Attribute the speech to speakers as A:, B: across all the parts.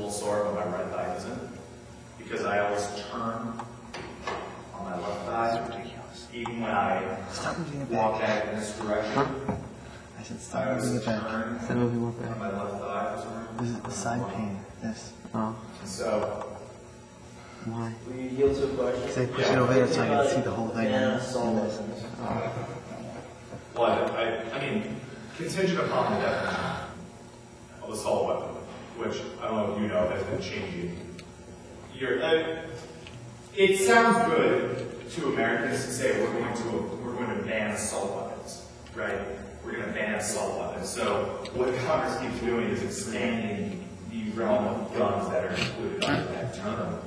A: little sore, but my right thigh isn't. Because I always turn on my left thigh, even when I walk back in this direction.
B: Huh? I said stop moving it back. Stop moving more back.
A: On my left thigh for some reason.
B: This is the side pain. This. Oh.
A: So.
B: Why?
C: Will you yield to a question?
B: Because I push it over there so I can see the whole thing.
C: Yeah,
A: Well, I mean, contingent upon the definition of assault weapon, which I don't know if you know has been changing. It sounds good to Americans to say we're going to ban assault weapons, right? We're going to ban assault weapons. So what Congress keeps doing is expanding the realm of guns that are included under that term,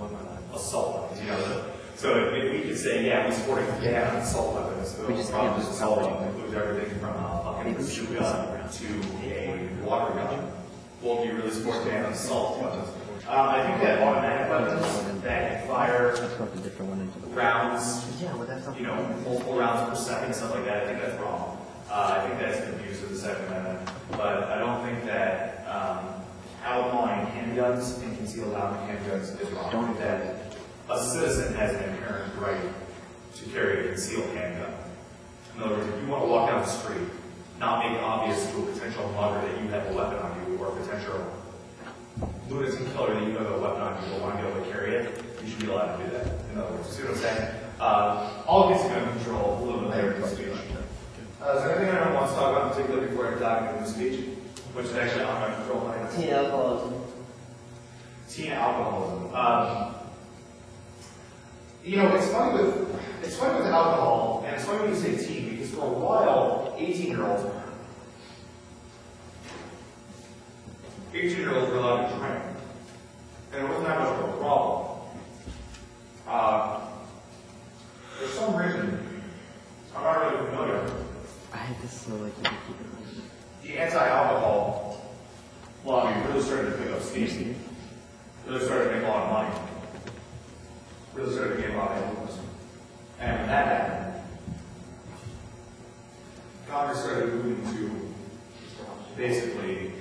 A: assault weapons. You know, so if we could say, yeah, we support a ban on assault weapons, the problem is assault weapons includes everything from a fucking shoot gun to a water gun. Well, do you really support a ban on assault weapons? I think that automatic weapons that fire rounds, you know, multiple rounds per second, stuff like that, I think that's wrong. I think that's an abuse of the Second Amendment. But I don't think that outlawing handguns and concealed handguns is wrong. I don't think that a citizen has an inherent right to carry a concealed handgun. In other words, if you want to walk down the street, not make obvious to a potential mugger that you have a weapon on you, or a potential lunatic killer that you have a weapon on you, but want to be able to carry it, you should be allowed to do that. In other words, you see what I'm saying? All of these gun control a little bit later in the speech. Is there anything anyone wants to talk about in particular before I dive into the speech? Which is actually on my control line.
C: Teen alcoholism.
A: Teen alcoholism. You know, it's funny with alcohol, and it's funny when you say teen, because for a while, 18-year-olds were allowed to drink. And it wasn't that much of a problem. For some reason, I'm not really familiar.
B: I hate this so like you can keep it.
A: The anti-alcohol lobby really started to pick up steam. Really started to make a lot of money. Really started to gain a lot of influence. And when that happened, Congress started moving to basically,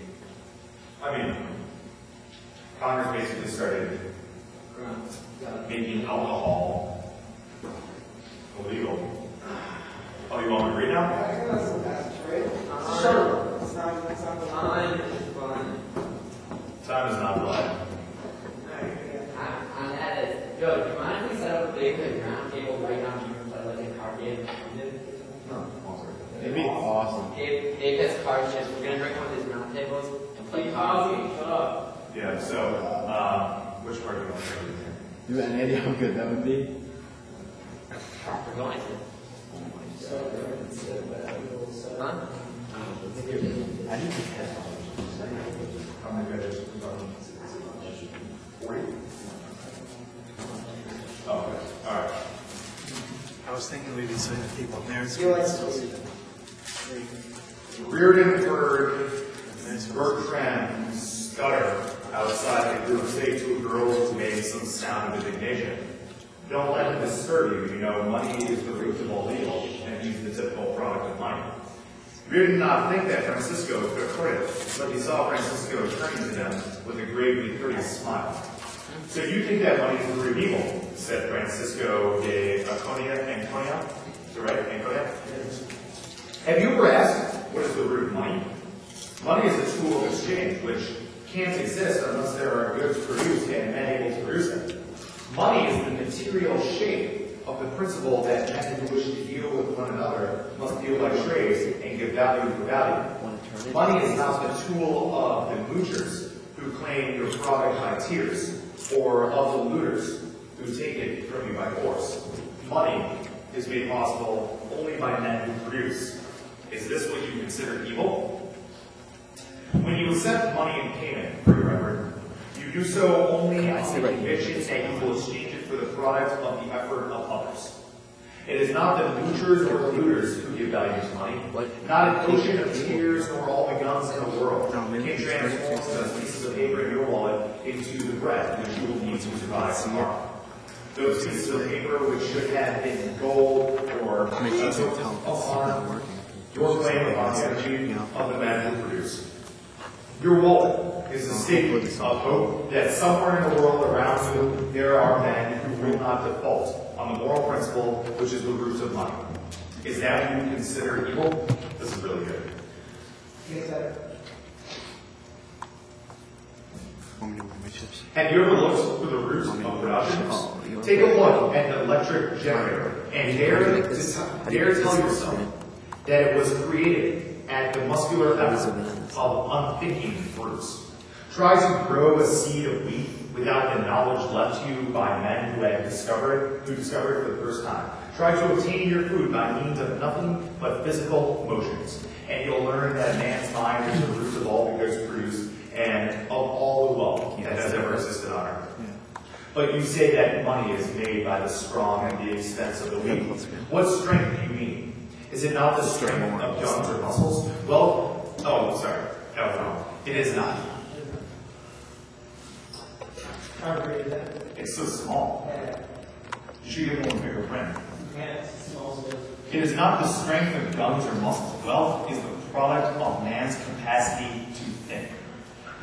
A: Congress basically started making alcohol illegal. Oh, you want me to read now?
C: Sure.
A: Time is not blood.
D: On that, Joe, do you mind if we set up a big round table right now and play like a card game?
B: It'd be awesome.
D: Dave has card chips. We're gonna break one of these round tables and play cards. Shut up.
A: Yeah, so, which part do you want to do?
B: You have any idea how good that would be?
D: We're going to. Huh?
B: I need to test.
A: How many good is it? 40? Oh, okay. All right.
B: I was thinking we'd be sitting with people there.
A: Reardon heard Bertrand stutter outside the group, say to a girl who made some sound of indignation. Don't let him disturb you. You know, money is the root of all evil, and he's the typical product of money. Reardon did not think that Francisco could afford it, but he saw Francisco turning to them with a gravely courteous smile. So you think that money is the root of evil, said Francisco de Anconia. Is that right? Anconia? Have you ever asked, what is the root of money? Money is a tool of exchange, which can't exist unless there are goods produced and men able to produce them. Money is the material shape of the principle that men who wish to deal with one another must deal by trades and give value for value. Money is not the tool of the moochers who claim your product by tiers, or of the looters who take it from you by force. Money is made possible only by men who produce. Is this what you consider evil? When you accept money in payment, for your record, you do so only on the conviction that you will exchange it for the product of the effort of others. It is not the moochers or the looters who give value to money. Not an ocean of tears nor all the guns in the world can transform those pieces of paper in your wallet into the bread which you will need to survive tomorrow. Those pieces of paper which should have been gold or upon your claim upon the energy of the men who produce. Your wallet is a statement of hope that somewhere in the world around you, there are men who will not default on the moral principle, which is the root of money. Is that what you consider evil? This is really good. Have you ever looked for the roots of production? Take a look at the electric generator and dare tell yourself that it was created at the muscular effort of unthinking roots. Try to grow a seed of wheat without the knowledge left to you by men who discovered it for the first time. Try to obtain your food by means of nothing but physical motions, and you'll learn that man's mind is the root of all the goods produced and of all the wealth that has ever existed on earth. But you say that money is made by the strong at the expense of the weak. What strength do you mean? Is it not the strength of guns or muscles? Well, no, it is not. It's so small. You should give one a bigger print. It is not the strength of guns or muscles. Wealth is the product of man's capacity to think.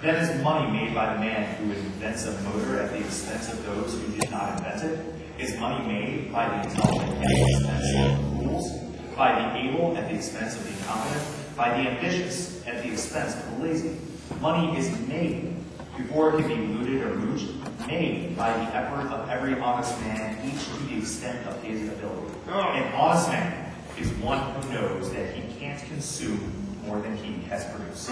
A: Then is money made by the man who invents a motor at the expense of those who did not invent it? Is money made by the intelligent at the expense of fools? By the able at the expense of the incompetent? By the ambitious at the expense of the lazy? Money is made before it can be looted or mooched, made by the effort of every honest man, each to the extent of his ability. An honest man is one who knows that he can't consume more than he has produced.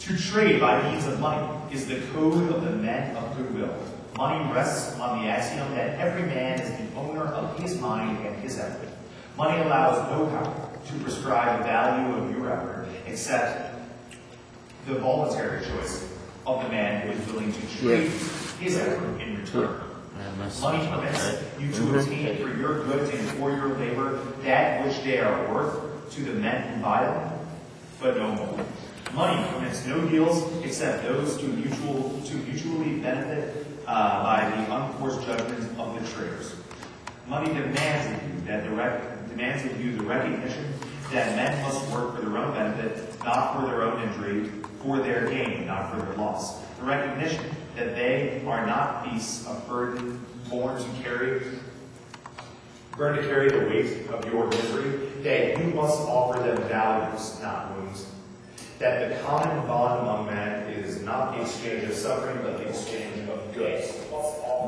A: To trade by means of money is the code of the men of goodwill. Money rests on the axiom that every man is the owner of his mind and his effort. Money allows no power to prescribe the value of your effort except the voluntary choice of the man who is willing to trade his effort in return. Money permits you to obtain for your goods and for your labor that which they are worth to the men who buy them, but no more. Money permits no deals except those to mutually benefit by the unforced judgment of the traders. Money demands of you the recognition that men must work for their own benefit, not for their own injury, for their gain, not for their loss. The recognition that they are not beasts of burden born to carry the weight of your misery, that you must offer them values, not wounds. That the common bond among men is not the exchange of suffering, but the exchange of goods.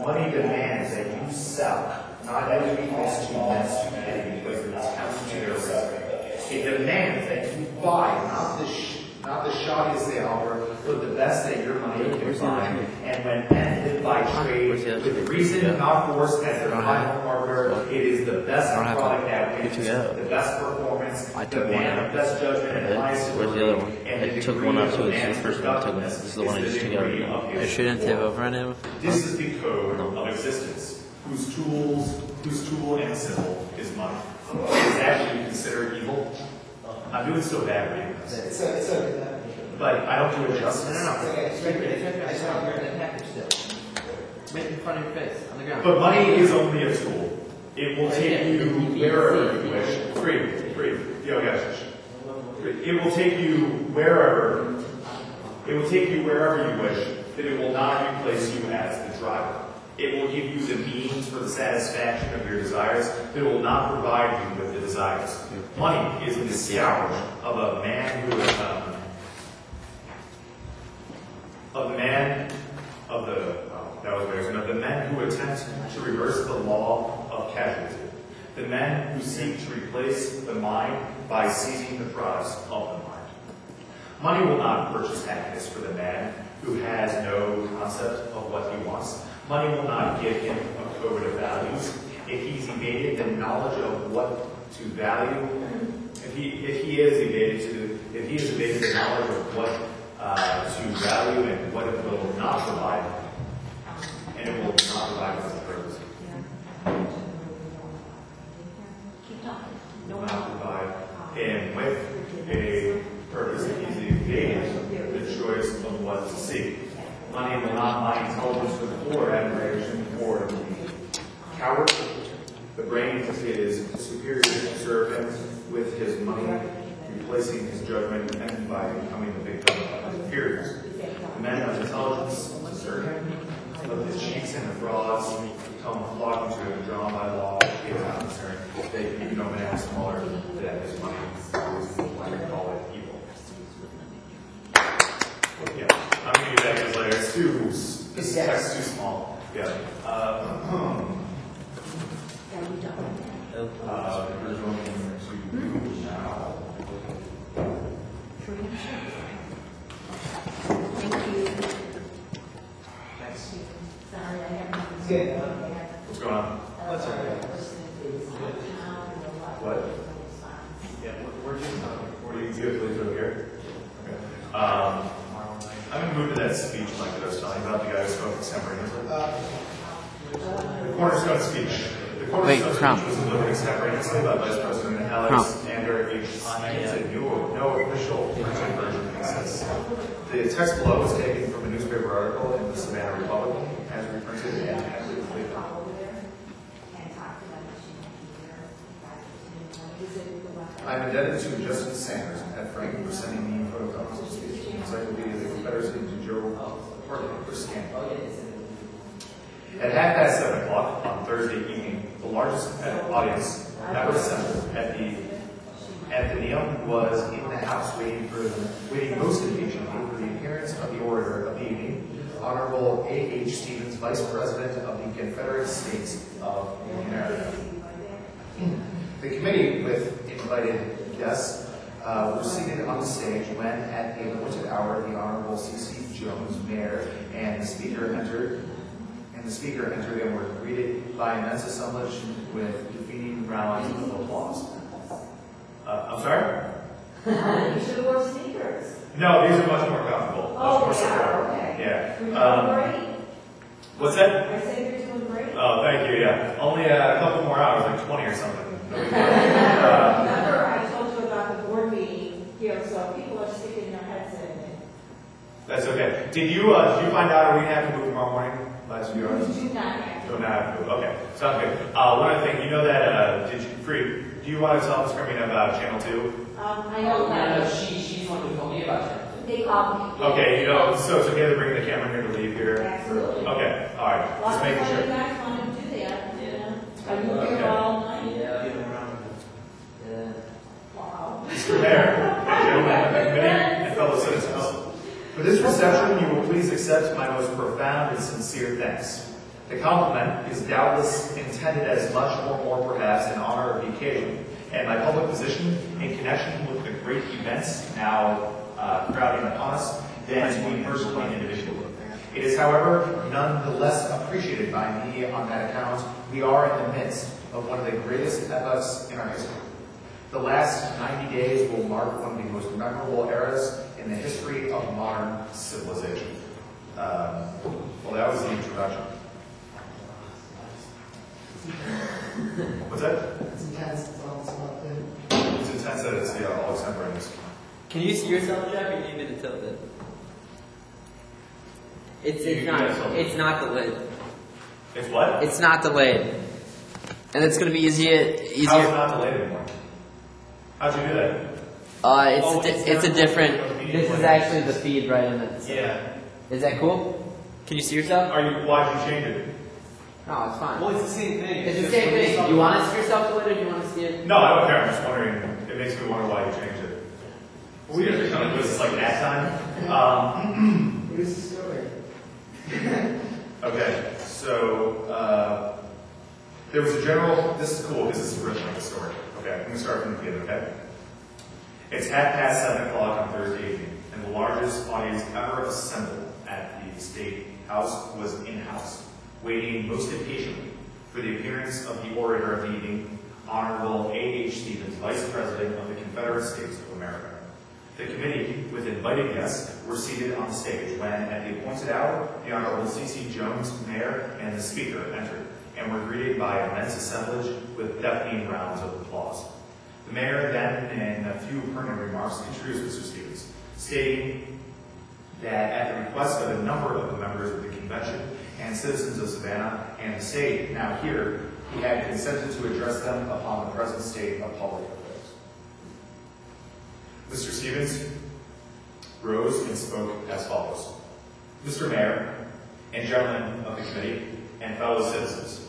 A: Money demands that you sell, not as weakness to men's stupidity, because it counts to their suffering. It demands that you buy, not the shoddiest they offer, but the best that your money can find. And when ended by trade, with reason, not force, as their final arbiter, it is the best product that wins, the best performance, the man of best judgment and highest ability.
B: Where's the other one? I took one out too. This is the first one I took. This is the one I just took out. I shouldn't have over him.
A: This is the code of existence, whose tool and symbol is money. Is that what you consider evil? I'm doing so bad reading this.
C: It's okay.
A: But I don't do it justice.
C: It's okay. I saw you're in the package still. Right in front of your face, on the ground.
A: But money is only a tool. It will take you wherever you wish. Free. Yo, gosh. It will take you wherever. It will take you wherever you wish, but it will not replace you as the driver. It will give you the means for the satisfaction of your desires, but it will not provide you with the desires. Money is the scourge of a man who is the men who attempt to reverse the law of casualty. The men who seek to replace the mind by seizing the products of the mind. Money will not purchase happiness for the man who has no concept of what he wants. Money will not give him a code of values. If he's evaded the knowledge of what to value, if he is evaded the knowledge of what to value and what it will not provide, and it will not provide for the purpose. Will not provide, and with a purpose, he's evaded the choice of what to seek. Money will not buy intelligence with or admiration for the coward. The brain is superior to serve him with his money. replacing his judgment and by becoming the victim of his inferiors. The men of intelligence desert him, but his cheeks and the frauds come flocking to him, drawn by law, hated officer. They keep no man smaller than his money. We call it evil. Yeah, I'm gonna use that because like it's too. This text too small. Yeah. We're going to now.
E: Thank you.
C: Thanks.
E: Sorry, I haven't.
C: Good.
A: What's going on?
C: What's all right?
A: What? Yeah, we're just talking. You have to leave it over here? Okay. I'm going to move to that speech like that I was telling you about, the guy who spoke extemporaneously. The cornerstone speech. The cornerstone speech was delivered extemporaneously by Vice President Alex Ander H. Smith. No official printed version exists. The text below is taken from a newspaper article in the Savannah Republican, as reprinted and actually completed. I'm indebted to Justin Sanders at Frank for sending me photocopies of speech. Encyclopedia of the Confederacy to Joe Hartley for scanning. At 7:30 on Thursday evening, the largest audience ever assembled at the Athenaeum was in the House waiting most impatiently for the appearance of the orator of the evening, Honorable A.H. Stevens, Vice President of the Confederate States of America. The committee, with invited guests, were seated on the stage when, at the appointed hour, the Honorable C.C. Jones, Mayor, and the Speaker entered. And were greeted by immense assemblage with defeating rounds of applause. I'm sorry?
E: You should have worn sneakers.
A: No, these are much more comfortable.
E: Oh,
A: much more supportive.
E: okay.
A: Yeah.
E: You're doing great.
A: What's that?
E: I said you're doing great.
A: Oh, thank you. Yeah, only a couple more hours, like 20 or something.
E: Remember, I told you about the board meeting here, so people are sticking their heads in.
A: That's okay. Did you find out are we going to have to move tomorrow morning? Last few hours?
E: Do not have to.
A: Don't have to. Okay, sounds good. One other thing, you know that, do you want to tell us something about Channel 2?
E: I know that.
D: No, she's the one who told me about it.
E: They called me.
A: Okay, so it's okay to bring the camera here to leave here?
E: Absolutely.
A: Okay, all right. Just making
E: You
A: sure.
E: guys want to do that,
D: Yeah.
E: Are you here all night?
D: Yeah.
E: Wow.
A: Mr. Mayor, gentlemen of the committee, and fellow citizens, for this reception, you will please accept my most profound and sincere thanks. The compliment is doubtless intended as much or more perhaps in honor of the occasion and my public position in connection with the great events now crowding upon us than to me personally and individually. It is, however, none the less appreciated by me on that account. We are in the midst of one of the greatest epochs in our history. The last 90 days will mark one of the most memorable eras in the history of modern civilization. Well, that was the introduction. What's that?
C: It's intense. It's all about it.
A: It's intense that it's all extemporaneous.
D: Can you see yourself, Jeff, or do you need me to tilt it? It's not delayed.
A: It's what?
B: It's not delayed. And it's going to be
A: How's it
B: easier.
A: not delayed anymore? How'd you do that?
B: It's a different. This is actually the feed right in it.
A: Yeah.
B: Is that cool? Can you see yourself?
A: Why'd you change it?
B: No, it's fine.
C: Well, it's the same thing.
B: It's the same thing. Do you want to see yourself delayed, or do you want to see it?
A: No, I don't care. I'm just wondering. It makes me wonder why you changed it. We usually kind of do this like that time.
C: What is the story?
A: Okay, so there was a general. This is cool because this is original the story. Okay, I'm gonna start from the beginning. Okay, it's 7:30 on Thursday evening, and the largest audience ever assembled at the State House was in-house, waiting most impatiently for the appearance of the orator of the evening, Honorable A.H. Stevens, Vice President of the Confederate States of America. The committee, with invited guests, were seated on the stage when, at the appointed hour, the Honorable C.C. Jones, Mayor, and the Speaker entered, and were greeted by immense assemblage with deafening rounds of applause. The Mayor then, in a few pertinent remarks, introduced Mr. Stevens, stating that at the request of a number of the members of the convention and citizens of Savannah and the state now here, he had consented to address them upon the present state of public affairs. Mr. Stevens rose and spoke as follows. Mr. Mayor and gentlemen of the committee and fellow citizens,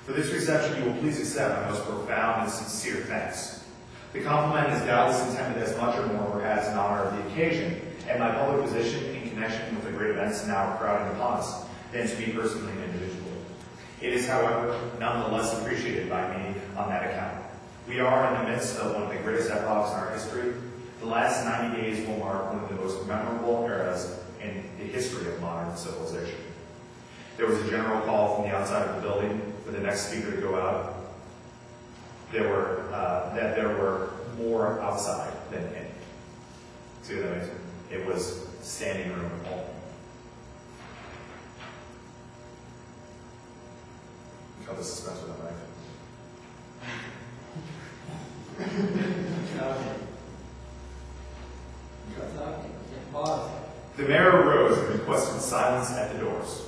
A: for this reception you will please accept my most profound and sincere thanks. The compliment is doubtless intended as much or more perhaps in honor of the occasion and my public position in connection with the great events now crowding upon us than to me personally and individually. It is, however, nonetheless appreciated by me on that account. We are in the midst of one of the greatest epochs in our history. The last 90 days will mark one of the most memorable eras in the history of modern civilization. There was a general call from the outside of the building for the next speaker to go out. There were more outside than in. See what that means? It was standing room only. Cut the suspense with a knife. The mayor arose and requested silence at the doors.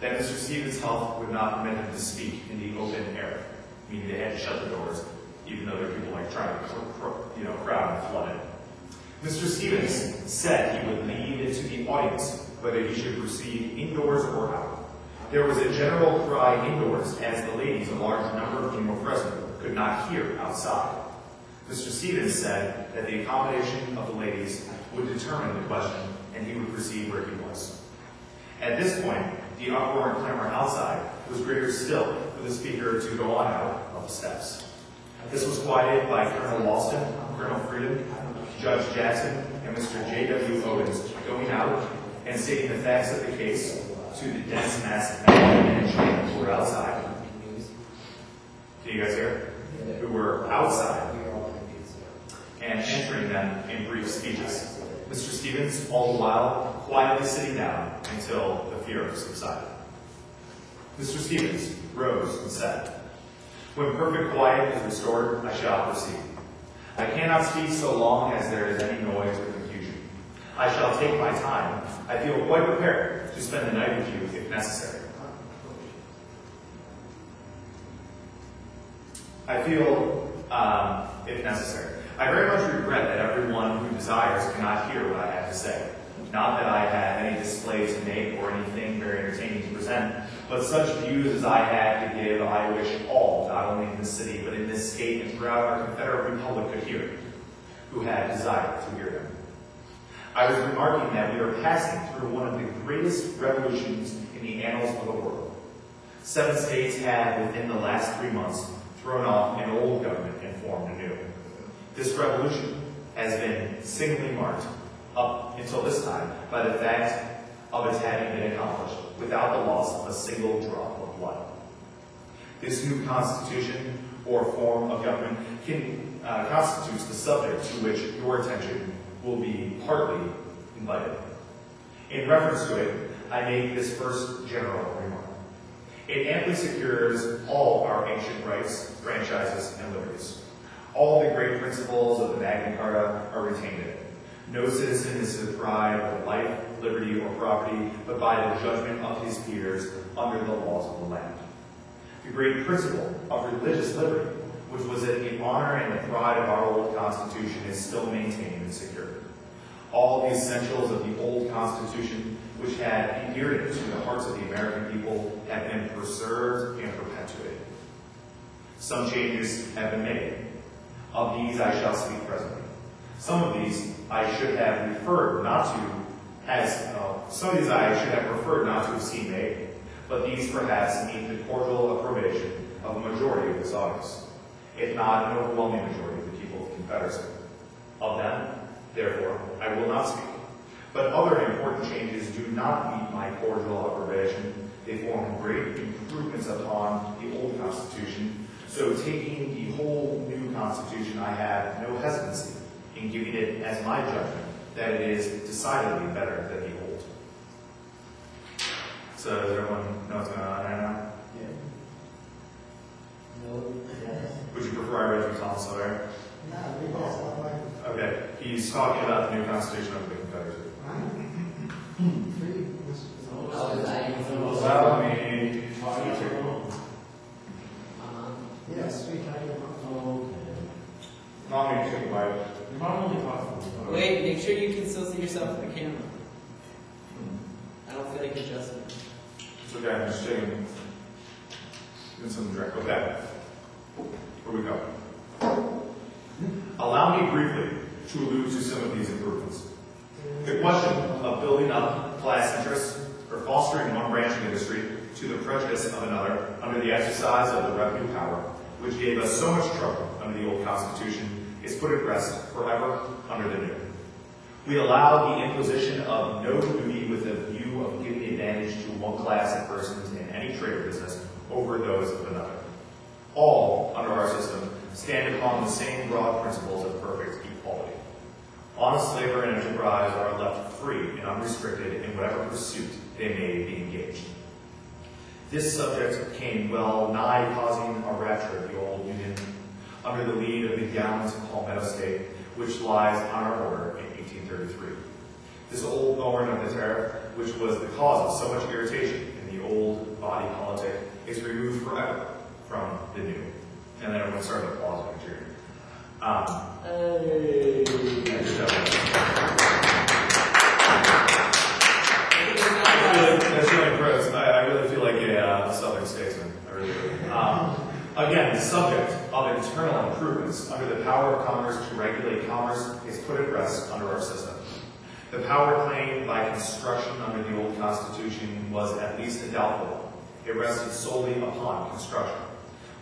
A: That Mr. Stevens' health would not permit him to speak in the open air, meaning they had to shut the doors, even though there were people like trying to crowd and flood in. Mr. Stevens said he would lead into the audience whether he should proceed indoors or out. There was a general cry indoors as the ladies, a large number of whom were present, could not hear outside. Mr. Stevens said that the accommodation of the ladies would determine the question, and he would proceed where he was. At this point, the uproar and clamor outside was greater still for the speaker to go on out of the steps. This was quieted by Colonel Walston, Colonel Freedom, Judge Jackson, and Mr. J.W. Owens going out and stating the facts of the case to the dense mass of men and children who were outside. Can you guys hear? Who were outside and entering them in brief speeches. Mr. Stevens, all the while, quietly sitting down until the fury subsided. Mr. Stevens rose and said, "When perfect quiet is restored, I shall proceed. I cannot speak so long as there is any noise or confusion. I shall take my time. I feel quite prepared to spend the night with you if necessary. I very much regret that everyone who desires cannot hear what I have to say. Not that I have any display to make or anything very entertaining to present, but such views as I have to give I wish all, not only in this city, but in this state and throughout our Confederate Republic could hear, who had desired to hear them. I was remarking that we are passing through one of the greatest revolutions in the annals of the world. 7 states have, within the last 3 months, thrown off an old government and formed a new. This revolution has been singly marked, up until this time, by the fact of its having been accomplished without the loss of a single drop of blood. This new constitution or form of government constitutes the subject to which your attention will be partly invited. In reference to it, I make this first general remark. It amply secures all our ancient rights, franchises, and liberties. All the great principles of the Magna Carta are retained in it. No citizen is deprived of life, liberty, or property, but by the judgment of his peers under the laws of the land. The great principle of religious liberty, which was the honor and the pride of our old Constitution, is still maintained and secured. All the essentials of the old Constitution, which had endeared it to the hearts of the American people, have been preserved and perpetuated. Some changes have been made. Of these I shall speak presently. Some of these I should have preferred not to have seen made, but these perhaps meet the cordial approbation of a majority of this audience, if not an overwhelming majority of the people of the Confederacy. Of them, therefore, I will not speak. But other important changes do not meet my cordial approbation. They form great improvements upon the old Constitution. So taking the whole new Constitution, I have no hesitancy in giving it as my judgment that it is decidedly better than the old. So does everyone know what's going on right now?
C: Yeah. No. Yes.
A: Would you prefer I read you Tom Sawyer?
C: No.
A: Okay, he's talking about the new Constitution of the Confederacy. Allow me.
C: Yes, we can.
A: Not me to take a bite.
F: You're not only talking
D: sure you can still see yourself in the camera. I don't feel like adjusting.
A: It's okay, I'm just doing some direct. Okay. Here we go. Allow me briefly to allude to some of these improvements. The question of building up class interests or fostering one branch of industry to the prejudice of another under the exercise of the revenue power, which gave us so much trouble under the old Constitution, is put at rest forever under the new. We allow the imposition of no duty with a view of giving advantage to one class of persons in any trade or business over those of another. All, under our system, stand upon the same broad principles of perfect equality. Honest labor and enterprise are left free and unrestricted in whatever pursuit they may be engaged. This subject came well nigh causing a rapture of the old Union under the lead of the gallant Palmetto State, which lies on our border in 1833. This old thorn of the tariff, which was the cause of so much irritation in the old body politic, is removed forever from the new. And then everyone started applauding and cheering. That's really gross. I really feel like a Southern statesman. I really do. Again, the subject of internal improvements under the power of Congress to regulate commerce is put at rest under our system. The power claimed by construction under the old Constitution was at least a doubtful one. It rested solely upon construction.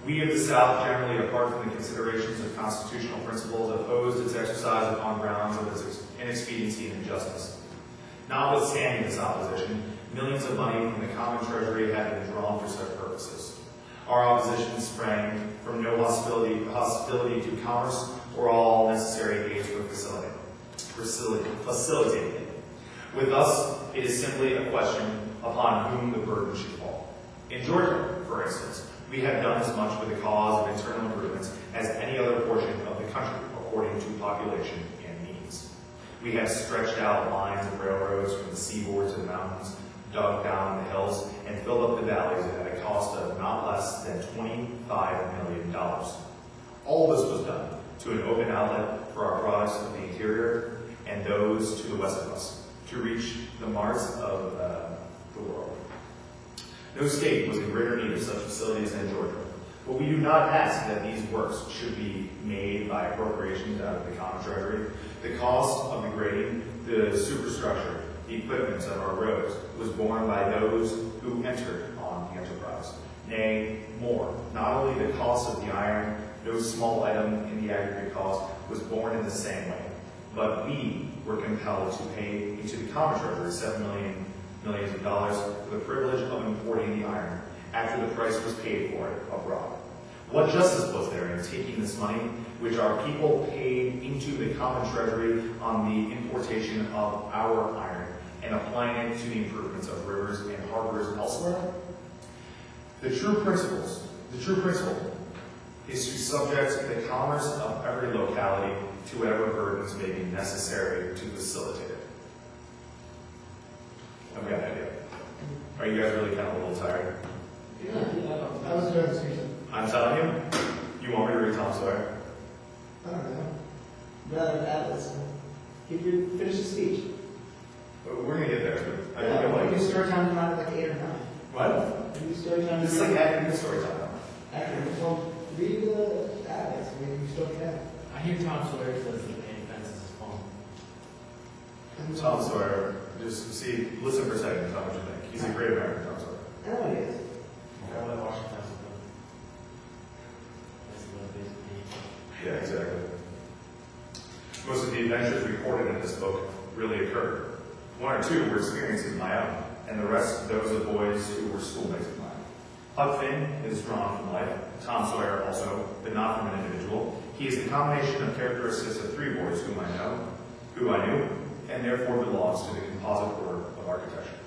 A: We of the South, generally apart from the considerations of constitutional principles, opposed its exercise upon grounds of its inexpediency and injustice. Notwithstanding this opposition, millions of money from the common treasury had been drawn for such purposes. Our opposition sprang from no hostility to commerce or all necessary aids for facilitating it. With us, it is simply a question upon whom the burden should fall. In Georgia, for instance, we have done as much for the cause of internal improvements as any other portion of the country, according to population and means. We have stretched out lines of railroads from the seaboard to the mountains, dug down the hills, and filled up the valleys at a cost of not less than $25 million. All this was done to an open outlet for our products of the interior and those to the west of us, to reach the marts of the world. No state was in greater need of such facilities than Georgia, but we do not ask that these works should be made by appropriations out of the common treasury. The cost of the grading, the superstructure, the equipment of our roads was borne by those who entered on the enterprise. Nay, more, not only the cost of the iron, no small item in the aggregate cost, was borne in the same way, but we were compelled to pay into the common treasury millions of dollars for the privilege of importing the iron after the price was paid for it abroad. What justice was there in taking this money, which our people paid into the common treasury on the importation of our iron, and applying it to the improvements of rivers and harbors elsewhere? The true principle is to subject the commerce of every locality to whatever burdens may be necessary to facilitate it. I've got an idea. Are you guys really kind of a little tired?
C: Yeah, I was doing this reason.
A: I'm telling you, you want me to read Tom Sawyer?
C: I don't know. Rather than Atlas. Finish the speech.
A: We're going to get there. I think I
C: We
A: like
C: do
A: it.
C: story time tonight at like 8 or 9.
A: What?
C: We do story time.
A: This is like adding the story time.
C: After, well, read the Atlas. I mean, you still can.
D: I hear Tom Sawyer says that any fences is falling.
A: Tom Sawyer, just see, listen for a second and tell me what you think. He's a great American, Tom Sawyer.
C: I know it is.
D: I like Washington. That's a little bit of pain.
A: Yeah, exactly. Most of the adventures recorded in this book really occurred. One or two were experiences of my own, and the rest those of boys who were schoolmates of mine. Huck Finn is drawn from life, Tom Sawyer also, but not from an individual. He is the combination of characteristics of three boys who I knew, and therefore belongs to the composite order of architecture.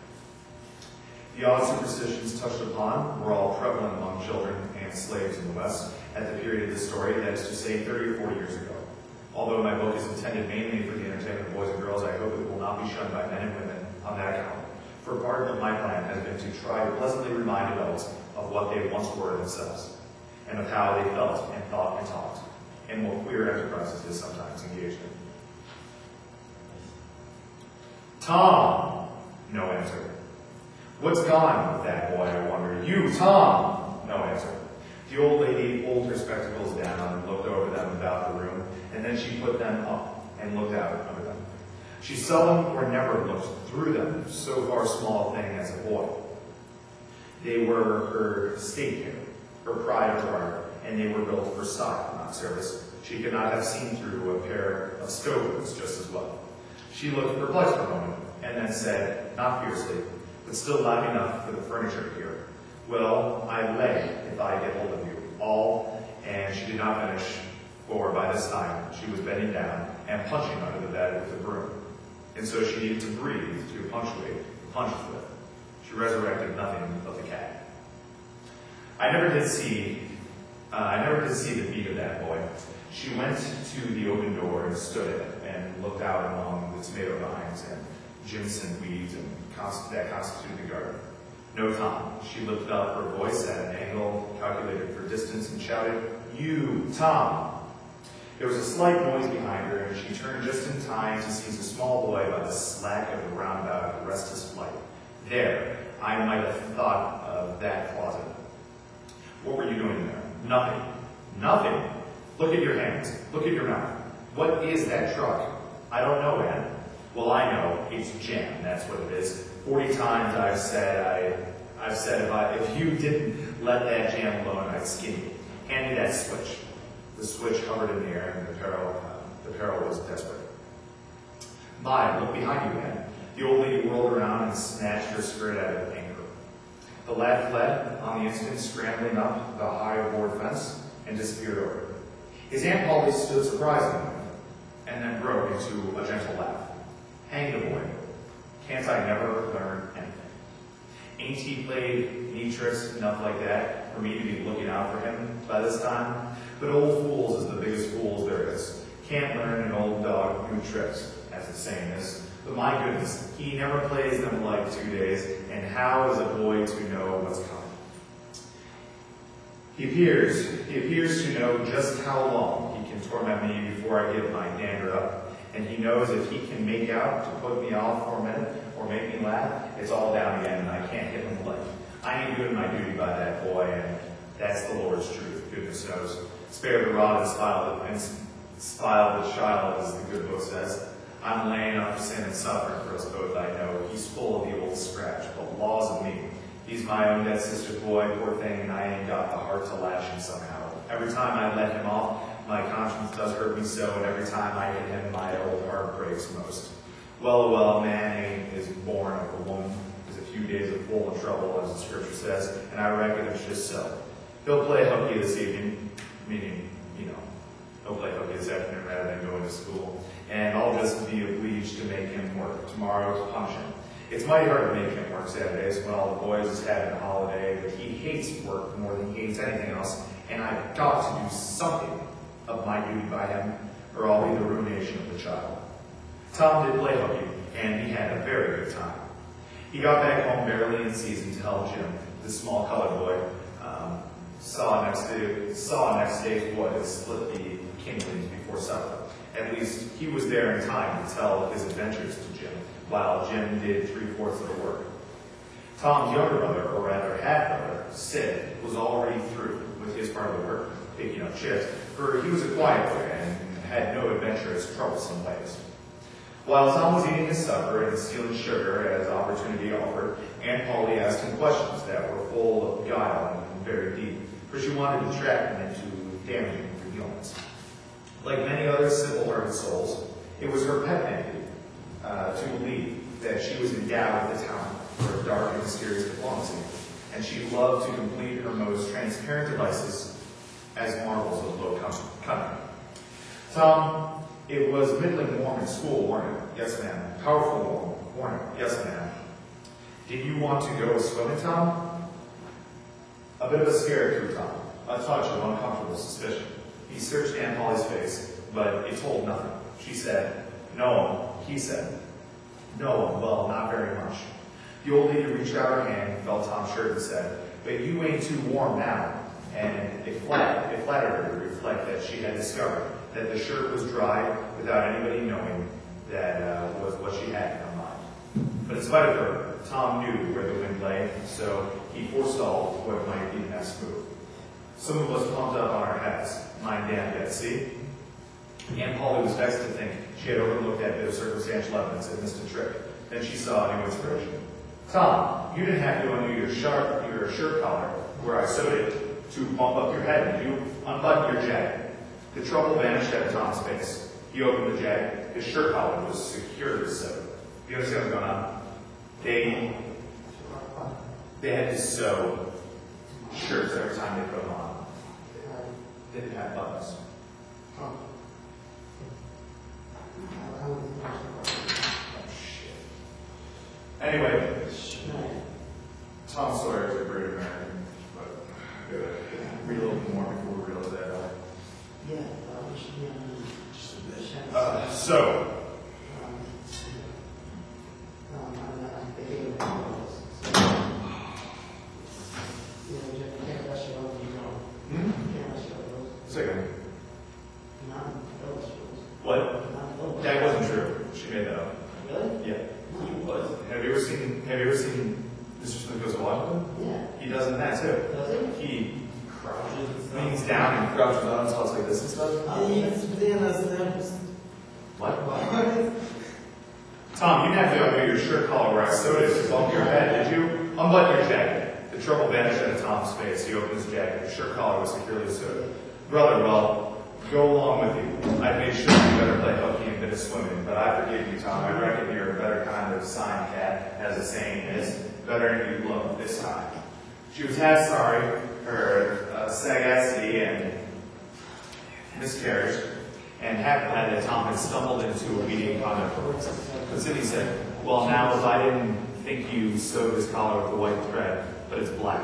A: The odd superstitions touched upon were all prevalent among children and slaves in the West at the period of this story, that is to say 30 or 40 years ago. Although my book is intended mainly for the entertainment of boys and girls, I hope it will not be shunned by men and women on that account. For part of my plan has been to try to pleasantly remind adults of what they once were themselves, and of how they felt and thought and talked, and what queer enterprises they sometimes engaged in. Tom! No answer. What's gone with that boy, I wondered. You, Tom! No answer. The old lady pulled her spectacles down and looked over them about the room, and then she put them up and looked out under them. She seldom or never looked through them, so far small a thing as a boy. They were her state care, her pride of her heart, and they were built for style, not service. She could not have seen through a pair of stoves just as well. She looked perplexed for a moment, and then said, not fiercely, but still loud enough for the furniture to hear, well, I lay if I get hold of you, all, and she did not finish, for by this time she was bending down and punching under the bed with a broom. And so she needed to breathe to punctuate the punches with. She resurrected nothing but the cat. I never did see the beat of that boy. She went to the open door and stood in it and looked out among the tomato vines and Jimson weeds and that constituted the garden. No Tom. She lifted up her voice at an angle calculated for distance and shouted, you, Tom! There was a slight noise behind her, and she turned just in time to seize a small boy by the slack of the roundabout of restless flight. There, I might have thought of that closet. What were you doing there? Nothing. Nothing? Look at your hands. Look at your mouth. What is that truck? I don't know, Ann. Well, I know. It's jam. That's what it is. 40 times I've said if you didn't let that jam alone, I'd skin you. Hand me that switch. The switch hovered in the air, and the peril was desperate. My, look behind you, Ann. The old lady whirled around and snatched her skirt out of anger. The lad fled, on the instant scrambling up the high board fence, and disappeared over it. His Aunt Polly stood surprised a moment, and then broke into a gentle laugh. Hang the boy. Can't I never learn anything? Ain't he played neat tricks enough like that for me to be looking out for him by this time? But old fools is the biggest fools there is. Can't learn an old dog new tricks, as the saying is. But my goodness, he never plays them like 2 days, and how is a boy to know what's coming? He appears to know just how long he can torment me before I get my dander up. And he knows if he can make out to put me off for a minute or make me laugh, it's all down again and I can't hit him life. I ain't doing my duty by that boy, and that's the Lord's truth, goodness knows. Spare the rod and spile the child, as the good book says. I'm laying up sin and suffering for us both, I know. He's full of the old scratch, but laws of me. He's my own dead sister's boy, poor thing, and I ain't got the heart to lash him somehow. Every time I let him off, my conscience does hurt me so, and every time I hit him, my old heart breaks most. Well, man ain't is born of a woman. Is a few days of full of trouble, as the scripture says, and I reckon it's just so. He'll play hooky this evening, meaning, he'll play hooky this afternoon rather than going to school, and I'll just be obliged to make him work tomorrow to punish him. It's mighty hard to make him work Saturdays when all the boys is having a holiday, but he hates work more than he hates anything else, and I've got to do something of my duty by him, or I'll be the ruination of the child. Tom did play hooky, and he had a very good time. He got back home barely in season to help Jim, the small colored boy, saw next day's boy that split the kindlings before supper. At least he was there in time to tell his adventures to Jim, while Jim did 3/4 of the work. Tom's younger brother, or rather half-brother, Sid, was already through with his part of the work, picking up chips, for he was a quiet boy and had no adventurous, troublesome ways. While Tom was eating his supper and stealing sugar as opportunity offered, Aunt Polly asked him questions that were full of guile and very deep, for she wanted to trap him into damaging revealings. Like many other simple-hearted souls, it was her pet vanity to believe that she was endowed with the talent for dark and mysterious diplomacy, and she loved to complete her most transparent devices as marvels of low cunning. Tom, it was middling warm in school, weren't it? Yes, ma'am. Powerful warm, weren't it? Yes, ma'am. Did you want to go swimming, Tom? A bit of a scare through Tom, a touch of uncomfortable suspicion. He searched Aunt Polly's face, but it told nothing. She said, no. He said, no, well, not very much. The old lady reached out her hand, felt Tom's shirt, and said, but you ain't too warm now. And it flattered her to reflect that she had discovered that the shirt was dry without anybody knowing that was what she had in her mind. But in spite of her, Tom knew where the wind lay, so he forestalled what might be the next move. Some of us pumped up on our heads. Mine damn yet, see? Aunt Polly was vexed to think she had overlooked that bit of circumstantial evidence and missed a trick. Then she saw a new inspiration. Tom, you didn't have to undo your shirt collar where I sewed it to bump up your head, and you unbuttoned your jacket. The trouble vanished out of Tom's face. He opened the jacket. His shirt collar was securely sewed. You understand what's going on? They had to sew shirts every time they put them on. They didn't have buttons. Anyway, Tom Sawyer is a great American, but read a little bit more before we realize that. So, second. What? That wasn't true. She made that up.
C: Really?
A: Yeah.
C: He was.
A: Have you ever seen Mr. Smith Goes to Washington?
C: Yeah.
A: He does in that too.
C: Does he?
A: He crouches, leans down and crouches on until it's like this and stuff. What? Tom, you didn't have to undo your shirt collar where I sewed it to bump your head, did you? Unbutton your jacket. The trouble vanished out of Tom's face. He opened his jacket. The shirt collar was securely sewed. Brother, well, go along with you. I made sure you better play hooky and bit of swimming, but I forgive you, Tom. I reckon you're a better kind of sign cat, as the saying is. Better than you look this time. She was half sorry. Her sagacity and miscarriage, and half glad that Tom had stumbled into obedient conduct. But Sidney said, well, now if I didn't think you sewed his collar with a white thread, but it's black.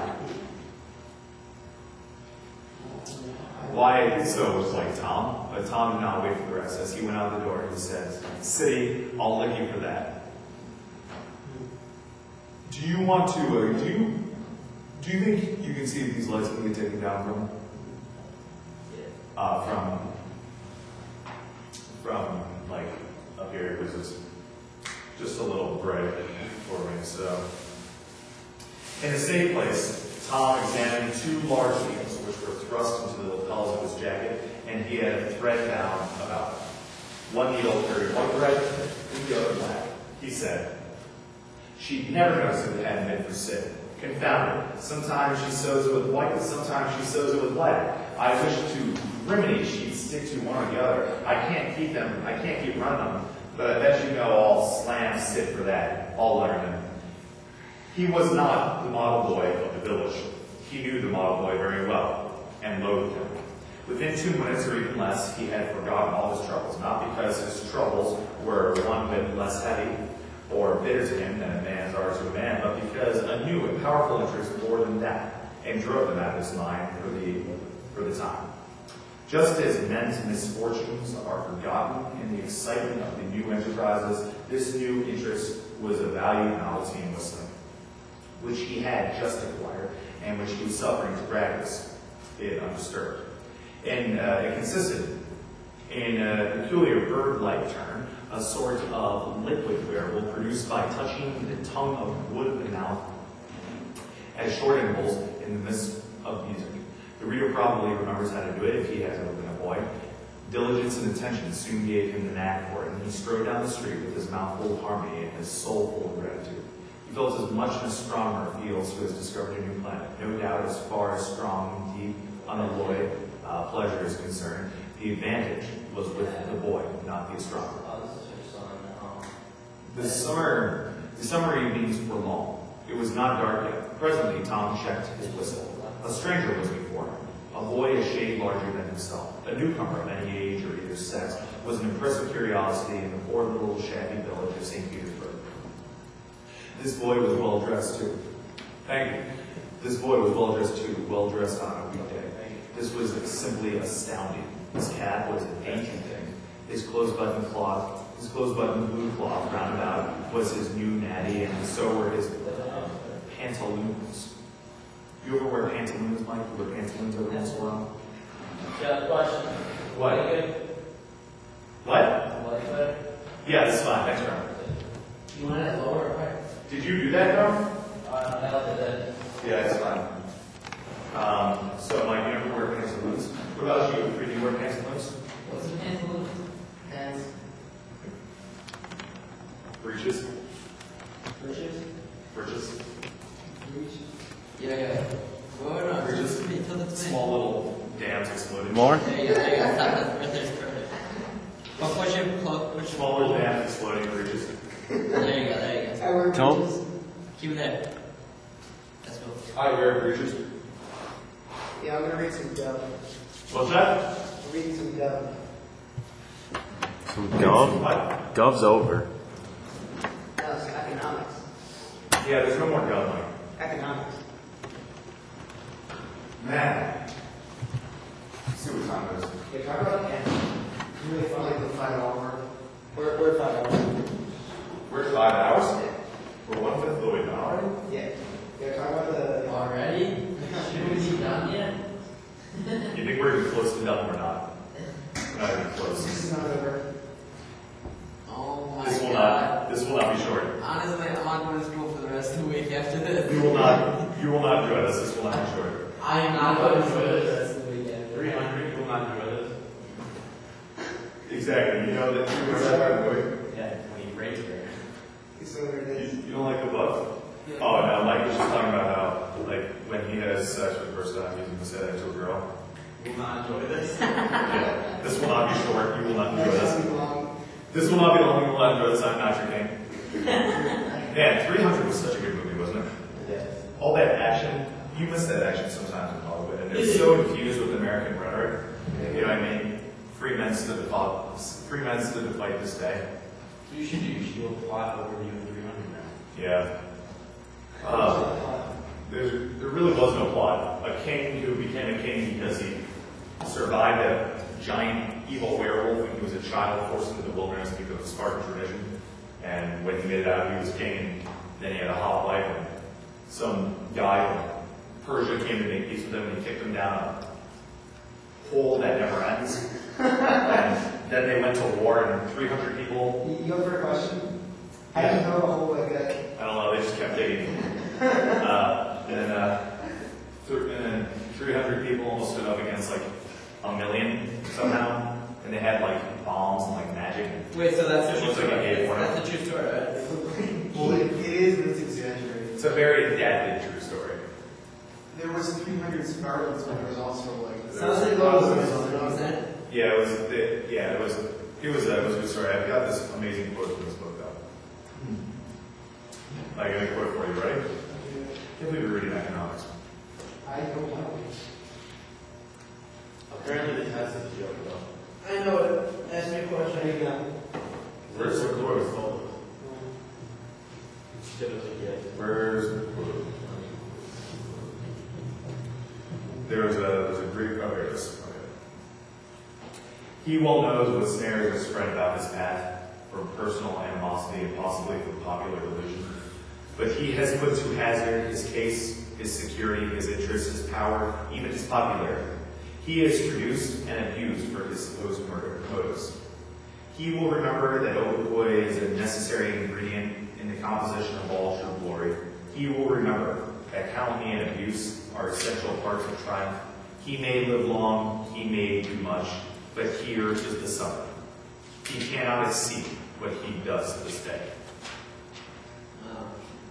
A: Why so was like Tom, but Tom did not wait for the rest. As he went out the door, he said, Sidney, I'll lick you for that. Do you want to, do you think you can see if these lights can be taken down from like up here? It was just a little bright for me. So, in a safe place, Tom examined two large needles which were thrust into the lapels of his jacket, and he had a thread bound about them. One needle carried white thread, and the other black. He said, she'd never noticed if it hadn't been for Sid. Confounded. Sometimes she sews it with white, sometimes she sews it with black. I wish to remedy she'd stick to one or the other. I can't keep running them, but I bet you know I'll slam Sid for that. I'll learn him. He was not the model boy of the village. He knew the model boy very well, and loathed him. Within 2 minutes or even less, he had forgotten all his troubles, not because his troubles were one bit less heavy or bitter to him than a man's are to a man, but because a new and powerful interest more than that, and drove them out of his mind for the time. Just as men's misfortunes are forgotten in the excitement of the new enterprises, this new interest was a valued novelty in whistling, which he had just acquired, and which he was suffering to practice it undisturbed. And it consisted in a peculiar bird-like turn, a sort of liquid wearable produced by touching the tongue of wood of the mouth at short intervals in the midst of music. The reader probably remembers how to do it if he has ever been a boy. Diligence and attention soon gave him the knack for it, and he strode down the street with his mouth full of harmony and his soul full of gratitude. He felt as much an astronomer feels who has discovered a new planet. No doubt as far as strong, deep, unalloyed pleasure is concerned, the advantage was with the boy, not the astronomer. The summer evenings were long. It was not dark yet. Presently, Tom checked his whistle. A stranger was before him, a boy a shade larger than himself. A newcomer of any age or either sex was an impressive curiosity in the poor little shabby village of St. Petersburg. This boy was well dressed too. Thank you. This boy was well dressed too, well dressed on a weekday. This was simply astounding. His cap was a dainty thing. His close-button blue cloth round about was his new natty, and so were his pantaloons. You ever wear pantaloons, Mike? You wear pantaloons every once in a while?
D: Yeah, question.
A: What?
D: What?
A: Yeah, this is fine. Thanks, Ron.
C: You want it lower or higher?
A: Did you do that though?
D: I did it.
A: Yeah, it's fine. So Mike, you never wear pants and boots. What about you? Do you wear pants and boots?
D: What's the pants? Pants.
A: Breeches?
D: Breeches?
A: Breeches?
D: Yeah. Well, no,
A: Breeches?
D: until the
A: Small little dams exploding.
B: More?
D: There you go. Stop. That's right there's perfect. Well, push it.
A: Small little dams exploding breeches.
D: There you go.
B: Come.
D: Keep it there. That's cool.
A: I wear breeches.
C: Yeah, I'm gonna read some Dove.
A: What's that?
C: I'm reading some Dove.
B: Some Gov?
A: What?
B: Gov's over.
C: No, it's economics.
A: Yeah, there's no more gun, Mike.
C: Economics.
A: Man. Let's see what time it is.
C: Yeah, talk about it. It's really fun, like the $5 work. We're $5.
A: We're 5 hours?
C: Yeah.
A: We're 1/5 of the way down already?
C: Yeah. Yeah, talk about the.
D: Already? Should we be done yet?
A: You think we're even close to done or not? We're not even close.
C: This is not over.
D: Oh my
A: This will
D: god.
A: not be short.
D: Honestly, I'm not going to school for the rest of the week after this.
A: You will not enjoy this. This will not be short.
D: I am not going to school for the rest of the week after
A: 300 will not enjoy this. Exactly. You know that you were
D: Yeah, when you raise her.
C: It's over it is.
A: You don't like the book? Oh no, Mike was just talking about how, like, when he has sex for the first time, he's going to say that to a girl. You will not enjoy this. Yeah. This will not be short. You will not enjoy
C: That's
A: this.
C: too long.
A: This will not be long. You will not enjoy this. I'm not your king. Man, 300 was such a good movie, wasn't it?
D: Yeah.
A: All that action. You miss that action sometimes in Hollywood, and it's so infused with American rhetoric. You know what I mean? Free men stood to fight this day.
F: You should do a plot overview of 300 now.
A: Yeah. There really was no plot. A king who became a king because he survived a giant evil werewolf when he was a child, forced into the wilderness because of Spartan tradition. And when he made it out, he was king, and then he had a hot wife, and some guy from Persia came to make peace with him, and he kicked him down a hole that never ends. And then they went to war, and 300 people.
C: You go for a question? How do you know a whole like that?
A: I don't know, they just kept digging. And then 300 people almost stood up against like 1 million somehow. And they had like bombs and like magic.
D: Wait, so that's
A: It
D: the
A: looks
D: true
A: like
D: story.
A: a gay porno.
D: That's the true story, right?
C: Well, it is, but it's exaggerated.
A: It's a very deadly true story.
C: There was 300 Spartans, but there was also like.
D: Sounds like was that?
A: Yeah, it was a good story. I've got this amazing quote from this book though. I got a quote for you, ready? I can't believe you're reading economics.
C: I don't know.
F: Apparently the test is a joke though.
C: I know it. Ask me a question. I got.
A: Where's the quote?
F: Shit was a gift.
A: Where's the quote? There's a Greek, oh, here it is. Okay. He well knows what snares are spread about his path from personal animosity and possibly from popular delusion. But he has put to hazard his case, his security, his interests, his power, even his popularity. He is traduced and abused for his supposed motives. He will remember that hautboy is a necessary ingredient in the composition of all true glory. He will remember that calumny and abuse are essential parts of triumph. He may live long, he may do much, but here is the sum. He cannot exceed what he does to this day.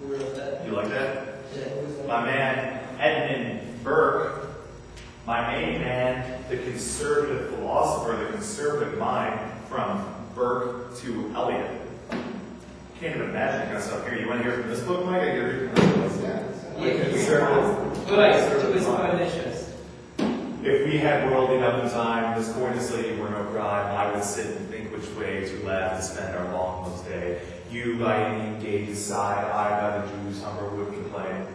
D: Who wrote that?
A: You like that?
D: Yeah, who was that?
A: My man, Edmund Burke, my main man, the conservative philosopher, the conservative mind, from Burke to Eliot. Can't even imagine that kind of stuff here. You want to hear from this book, Mike? I hear it from this book.
D: Yeah,
A: Conservative.
D: to his pernicious.
A: If we had world enough in time, this gorgeous lady were no crime, I would sit and think which way to laugh to spend our long most day. You by any gay side, I by the Jews' hunger would complain.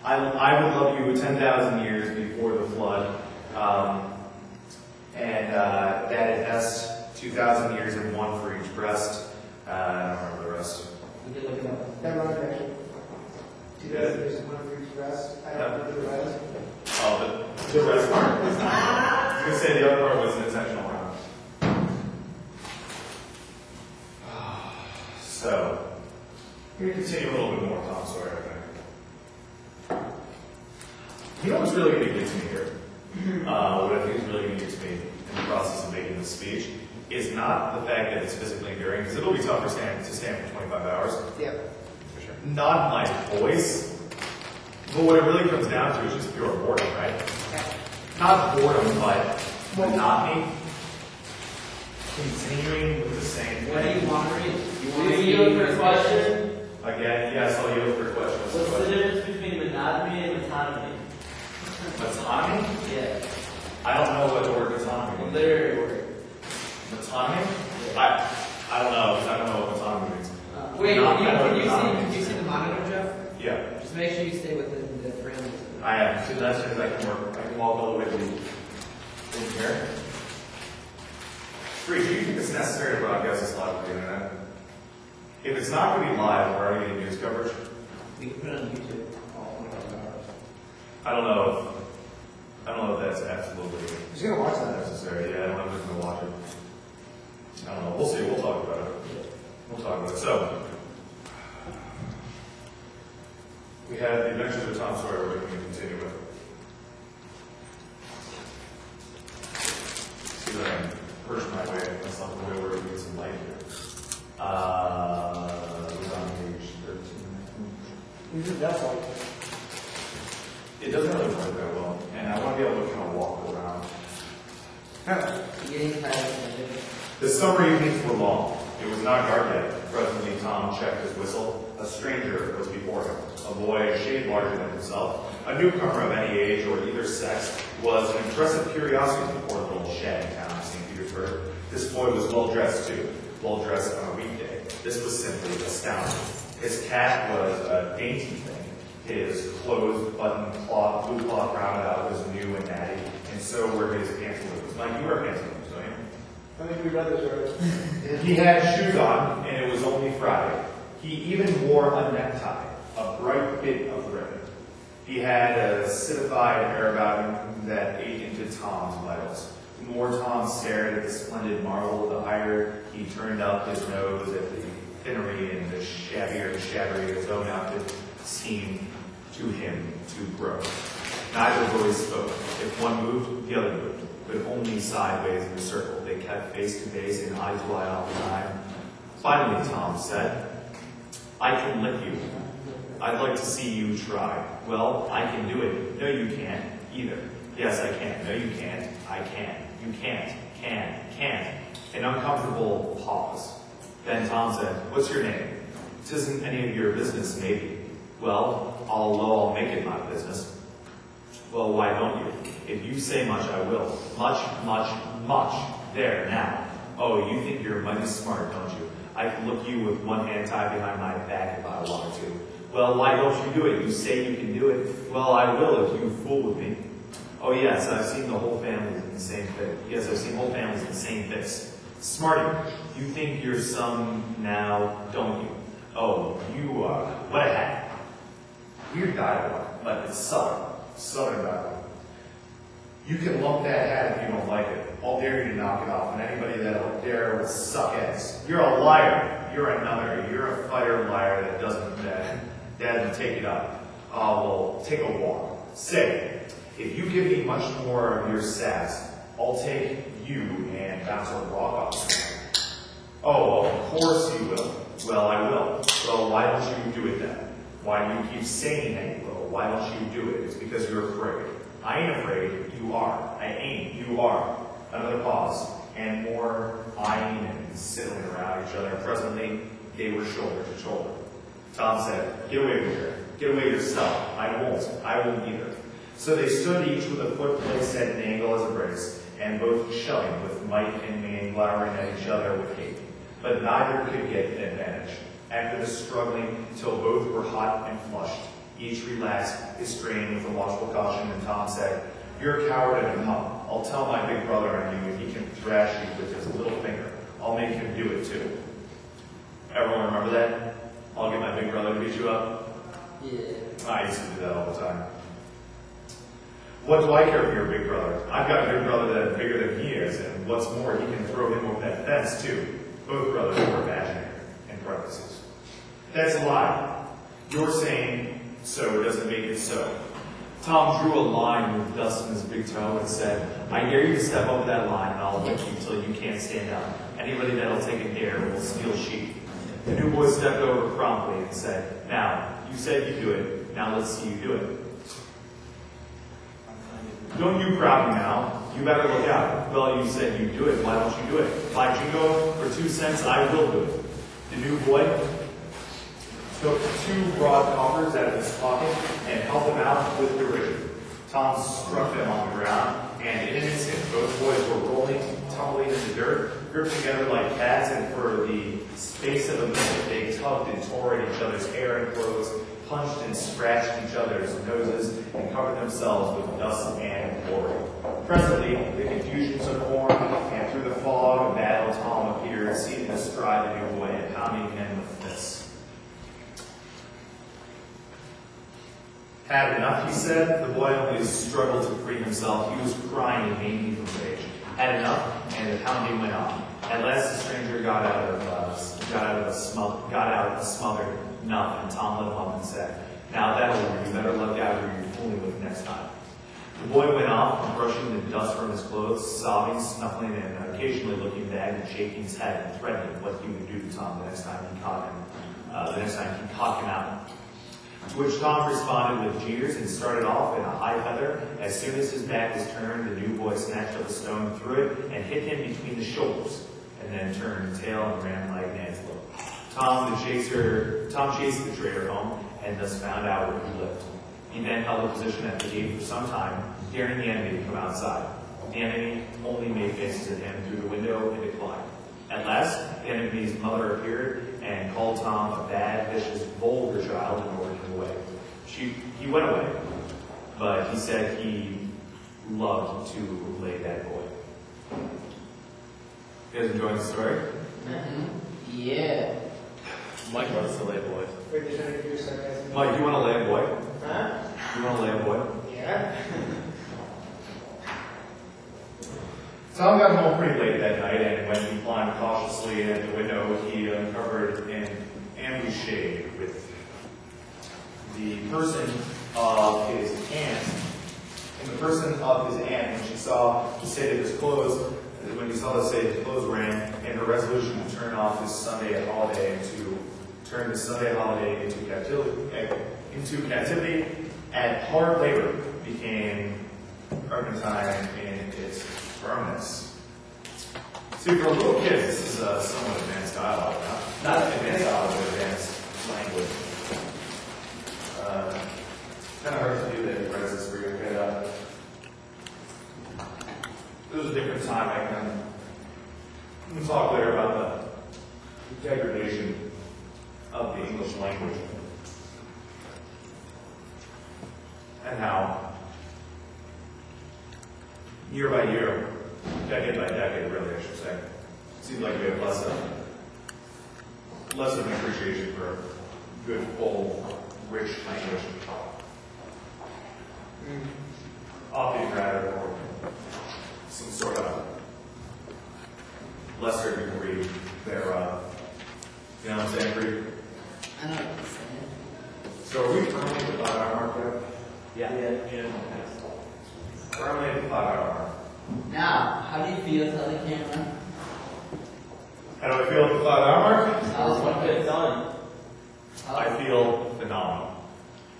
A: I would love you 10,000 years before the flood, and that at best 2,000 years and one for each breast. I don't remember the rest.
D: We can look it up.
C: That wrong direction. 2,000 years and one for each rest. I don't remember the rest.
A: Oh, the rest part was not. I was going to say the other part was an intentional round. So, here continues You know what's really going to get to me here? What I think is really going to get to me in the process of making this speech is not the fact that it's physically enduring, because it'll be tough to stand for 25 hours.
C: Yep.
A: Not my voice, but what it really comes down to is just pure boredom, right? Not boredom, but monotony. Continuing with the same thing.
D: What do you want to read? You want to
F: yield
D: read
F: for a question?
A: Again, yes, I'll yield for questions.
F: What's the difference between monogamy and autonomy?
A: Autonomy?
F: Yeah.
A: I don't know what the word autonomy means.
F: Literary word.
A: Autonomy? I don't know, because I don't know what autonomy means.
C: Wait,
A: Not-
C: can
A: I know
C: you
A: autonomy.
C: see the monitor, Jeff?
A: Yeah,
C: Just make sure you stay within the parameters.
A: I am. So that's because I can walk all the way to in here. Free, do you think it's necessary to broadcast this live for the internet? If it's not going to be live, where are you getting news coverage?
C: We can put it on YouTube. All 25 hours.
A: I don't know if that's absolutely
C: Who's gonna watch that?
A: necessary. Yeah, I don't know who's going to watch it. I don't know. We'll see. We'll talk about it. We'll talk about it. So, we had the Adventures of Tom Sawyer, we're going to continue with. See if I can push my way myself the way where we get some light here. It was on page 13.
C: That's all.
A: It doesn't really work that well, and I want to be able to kind of walk around.
C: Getting tired of it.
A: The summer evenings were long. It was not dark yet. Presently, Tom checked his whistle. A stranger was before him, a boy a shade larger than himself. A newcomer of any age or either sex was an impressive curiosity to the poor little shanty town of St. Petersburg. This boy was well dressed too, well dressed on a weekday. This was simply astounding. His cap was a dainty thing. His clothes, button cloth, blue cloth rounded out was new and natty, and so were his pantaloons. Mike, you wear pantaloons, don't you?
C: I think we read this already.
A: He had shoes on, and it was only Friday. He even wore a necktie, a bright bit of ribbon. He had a citified air about him that ate into Tom's vitals. The more Tom stared at the splendid marvel, the higher he turned up his nose at the finery, and the shabbier and shabbier his own outfit seemed to him to grow. Neither voice spoke. If one moved, the other moved, but only sideways in a circle. They kept face to face and eye to eye all the time. Finally, Tom said, "I can lick you. I'd like to see you try." "Well, I can do it." "No, you can't either." "Yes, I can." "No, you can't." "I can." "You can't." Can't. An uncomfortable pause. Then Tom said, "What's your name?" "'Tisn't any of your business, maybe." "Well, I'll make it my business." "Well, why don't you? If you say much, I will." Much. There, now. "Oh, you think you're mighty smart, don't you? I can look you with one hand tied behind my back if I wanted to." "Well, why don't you do it? You say you can do it." "Well, I will if you fool with me." "Oh, yes, I've seen the whole family in the same fix." "Yes, I've seen whole families in the same fix." "Smarty, you think you're some now, don't you?" "Oh, you what a hat." Weird dialogue, but it's Southern dialogue. "You can lump that hat if you don't like it. I'll dare you to knock it off, and anybody that'll dare will suck eggs. You're a liar. You're another. You're a fighter liar that doesn't take it up. Well, take a walk. Say, if you give me much more of your sass, I'll take you and bounce a rock off." "Oh, of course you will." "Well, I will." "Well, why don't you do it then? Why do you keep saying that you will? Why don't you do it?" "It's because you're afraid." "I ain't afraid. You are." "I ain't. You are." Another pause, and more eyeing and sidling around each other. Presently, they were shoulder to shoulder. Tom said, "Get away from here. Get away yourself." "I won't. I won't either." So they stood each with a foot placed at an angle as a brace, and both shoving with might and main, glowering at each other with hate. But neither could get an advantage. After the struggling until both were hot and flushed, each relaxed his strain with a watchful caution, and Tom said, "You're a coward and a punk. I'll tell my big brother on you, and he can thrash you with his little finger. I'll make him do it too." Everyone remember that? "I'll get my big brother to beat you up."
C: Yeah.
A: I used to do that all the time. "What do I care for your big brother? I've got a big brother that's bigger than he is, and what's more, he can throw him over that fence too." Both brothers were imaginary, in parentheses. "That's a lie. You're saying so doesn't make it so." Tom drew a line with dust in his big toe and said, "I dare you to step over that line and I'll lick you till you can't stand up. Anybody that'll take a dare will steal sheep." The new boy stepped over promptly and said, "Now, you said you do it. Now let's see you do it." "Don't you crowd me now. You better look out." "Well, you said you do it. Why don't you do it?" "By jingo, for 2 cents, I will do it." The new boy took 2 broad coffers out of his pocket and held them out with derision. Tom struck them on the ground, and in an instant, both boys were rolling, tumbling in the dirt, gripped together like cats, and for the space of a minute, they tugged and tore at each other's hair and clothes, punched and scratched each other's noses, and covered themselves with dust and glory. Presently, the confusion took form, and through the fog of battle, Tom appeared, seated astride the new boy and pounding him with fists. "Had enough," he said. The boy only struggled to free himself. He was crying mainly from rage. Had enough, and the pounding went on. At last, the stranger got out a smothered enough, and Tom let him up and said, "Now that'll do. You better look out who you're fooling with next time." The boy went off, brushing the dust from his clothes, sobbing, snuffling, and occasionally looking back and shaking his head and threatening what he would do to Tom the next time he caught him out. To which Tom responded with jeers and started off in a high feather. As soon as his back was turned, the new boy snatched up a stone, threw it, and hit him between the shoulders, and then turned tail and ran like an antelope. Tom chased the traitor home, and thus found out where he lived. He then held a position at the gate for some time, daring the enemy to come outside. The enemy only made faces at him through the window and declined. At last, the enemy's mother appeared and called Tom a bad, vicious, vulgar child and ordered him away. He went away, but he said he loved to lay that boy. You guys enjoying the story?
C: Yeah.
B: Mike wants to lay boys.
C: Wait, did I do sarcasm?
A: Mike, you want to lay a boy?
C: Huh?
A: You want to lay a boy?
C: Yeah.
A: Tom got home pretty late that night, and when he climbed cautiously in at the window, he uncovered an ambuscade with the person of his aunt. And the person of his aunt, when she saw the state of his clothes, ran, and her resolution to turn off his Sunday holiday and to turn the Sunday holiday into captivity and hard labor became Argentine in its firmness. See, for little kids, this is somewhat advanced dialogue, not advanced dialogue, but advanced language. Kind of hard to do that if this for you. Okay, this is a different time. I can talk later about the degradation of the English language and how year by year, decade by decade, really, I should say, it seems like we have less of an appreciation for good, full, rich language. Often rather for some sort of lesser degree thereof. You know what I'm saying, Bree?
C: I know what you're saying.
A: So are we firmly at the 5-hour mark yet?
B: Yeah.
A: Firmly at the 5-hour mark.
C: Now, how do you feel? Tell the camera.
A: How do I feel at the 5-hour mark?
C: How's
F: What it's done?
A: I feel phenomenal.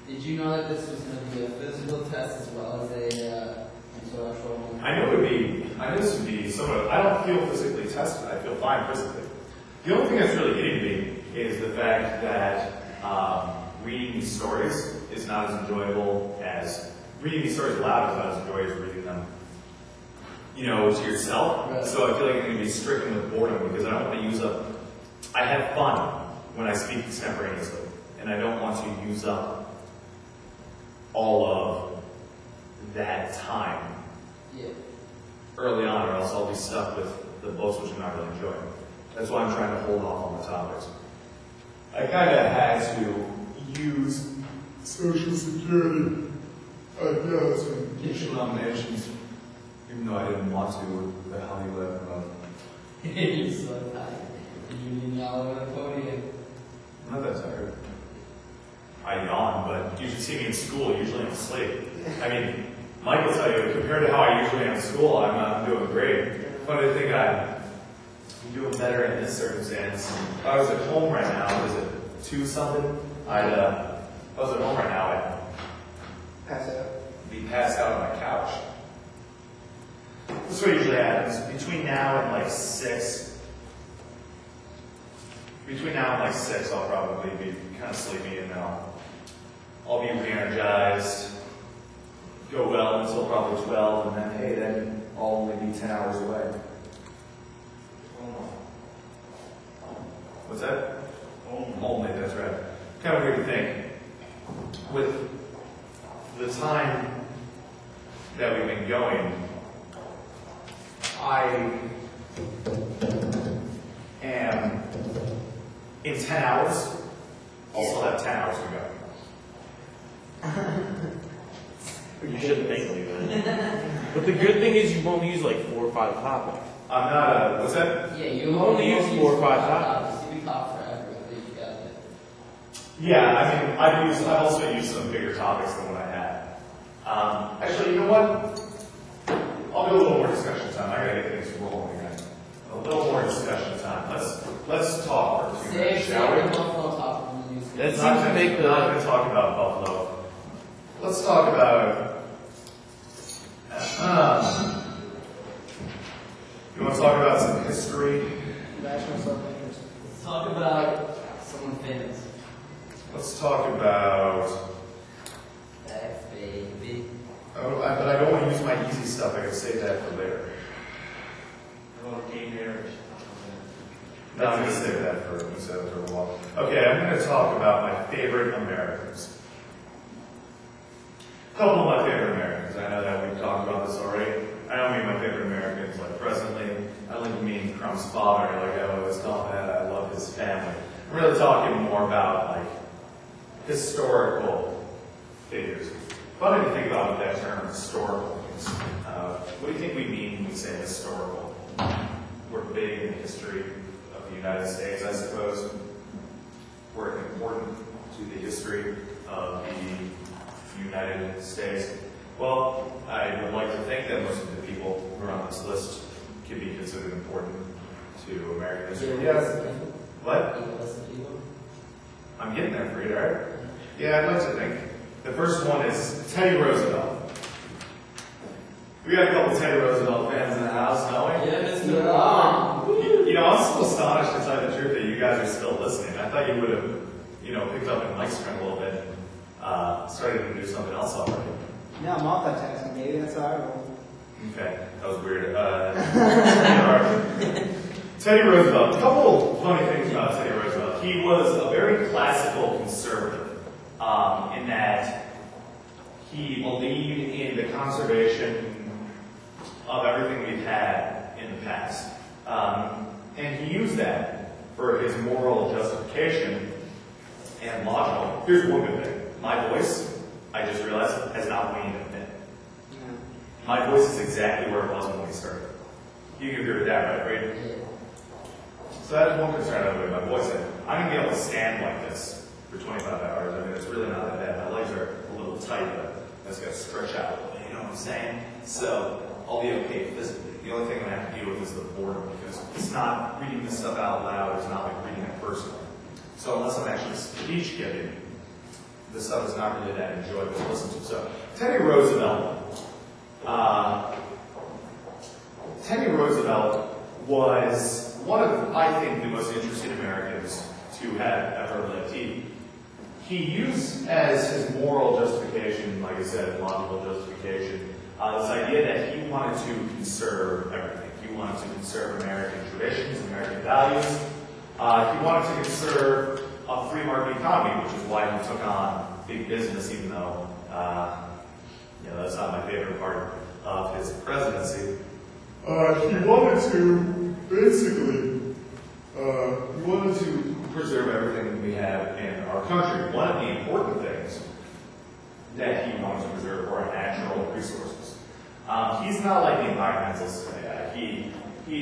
C: Did you know that this was going to be a physical test as well as a intellectual one?
A: I knew this would be somewhat, I don't feel physically tested, I feel fine physically. The only thing that's really getting me is the fact that reading these stories is not as enjoyable as, reading these stories aloud is not as enjoyable as reading them, you know, to yourself.
C: Right.
A: So I feel like I'm going to be stricken with boredom because I don't want to use up, I have fun when I speak extemporaneously, and I don't want to use up all of that time early on, or else I'll be stuck with the books which I'm not really enjoying. That's why I'm trying to hold off on the topics. I kind of had to use Social Security, I guess, and teaching nominations, even though I didn't want to with the how you live.
C: You're so tired. You need all over the podium.
A: I'm not that tired. I yawn, but you should see me in school. Usually I'm asleep. I mean, Mike will tell you, compared to how I usually am in school, I'm doing great. But I think I'm doing better in this circumstance. If I was at home right now, was it 2 something? If I was at home right now, I'd be passed out on my couch. This is what usually happens. Between now and like 6, I'll probably be kind of sleepy, and then I'll be re-energized, go well until probably 12, and then I'll only be 10 hours away. What's that? Only, that's right. Kind of weird to think. With the time that we've been going, I am in 10 hours. I'll still have 10 hours to go.
F: You shouldn't think like that. But the good thing is you won't use like 4 or 5 topics.
A: I'm not what's that?
C: Yeah, you
F: only use 4 or 5 topics.
C: You can talk forever, but you got it.
A: Yeah, I mean, I've also used some bigger topics than what I had. Actually, you know what? I'll do a little more discussion time. I gotta get things rolling again. A little more discussion time. Let's talk for 2 minutes, shall we?
F: That seems to make the.
A: Not going to talk about Buffalo. Let's talk about. You want to talk about some history?
C: National self-interest. Let's talk about someone famous.
A: Let's talk about.
C: That's baby.
A: Oh, but I don't want to use my easy stuff. I can save that for later. No, I'm going to save that for a while. Okay, I'm going to talk about my favorite Americans. A couple of my favorite Americans. I know that we've talked about this already. I don't mean my favorite Americans like presently. I don't mean Crumb's father, like I always call that. I love his family. I'm really talking more about like historical figures. Funny to think about that term, historical. What do you think we mean when we say historical? We're big in the history of the United States, I suppose. We're important to the history of the United States. Well, I would like to think that most of the people who are on this list can be considered important to American history. Yes. What? I'm getting there, Frida, right? Yeah, I'd like to think. The first one is Teddy Roosevelt. We got a couple Teddy Roosevelt fans in the house, don't we?
C: Yeah, Mr. Long.
A: You know, I'm still astonished to tell you the truth that you guys are still listening. I thought you would have, picked up in Mike's friend a little bit and started to do something else already.
G: Yeah, multitasking, maybe that's how I roll.
A: Okay, that was weird. Teddy Roosevelt. A couple funny things about Teddy Roosevelt. He was a very classical conservative in that he believed in the conservation of everything we've had in the past. And he used that for his moral justification and logical. Here's one good thing. My voice, I just realized, has not waned a bit. My voice is exactly where it was when we started. You can agree with that, right?
C: Yeah.
A: So that's one concern I have with my voice. I'm going to be able to stand like this for 25 hours. I mean, it's really not that bad. My legs are a little tight, but I just got to stretch out a little bit, you know what I'm saying? So I'll be okay physically. The only thing I'm going to have to deal with is the boredom, because it's not reading this stuff out loud. It's not like reading it personally. So unless I'm actually speech giving, this stuff is not really that enjoyable to listen to. So Teddy Roosevelt. Teddy Roosevelt was one of, I think, the most interesting Americans to have ever lived. He used as his moral justification, like I said, logical justification, this idea that he wanted to conserve everything. He wanted to conserve American traditions, American values. He wanted to conserve a free market economy, which is why he took on big business, even though that's not my favorite part of his presidency. He wanted to basically, he wanted to preserve everything we have in our country. One of the important things that he wanted to preserve were our natural resources. He's not like the environmentalist today. He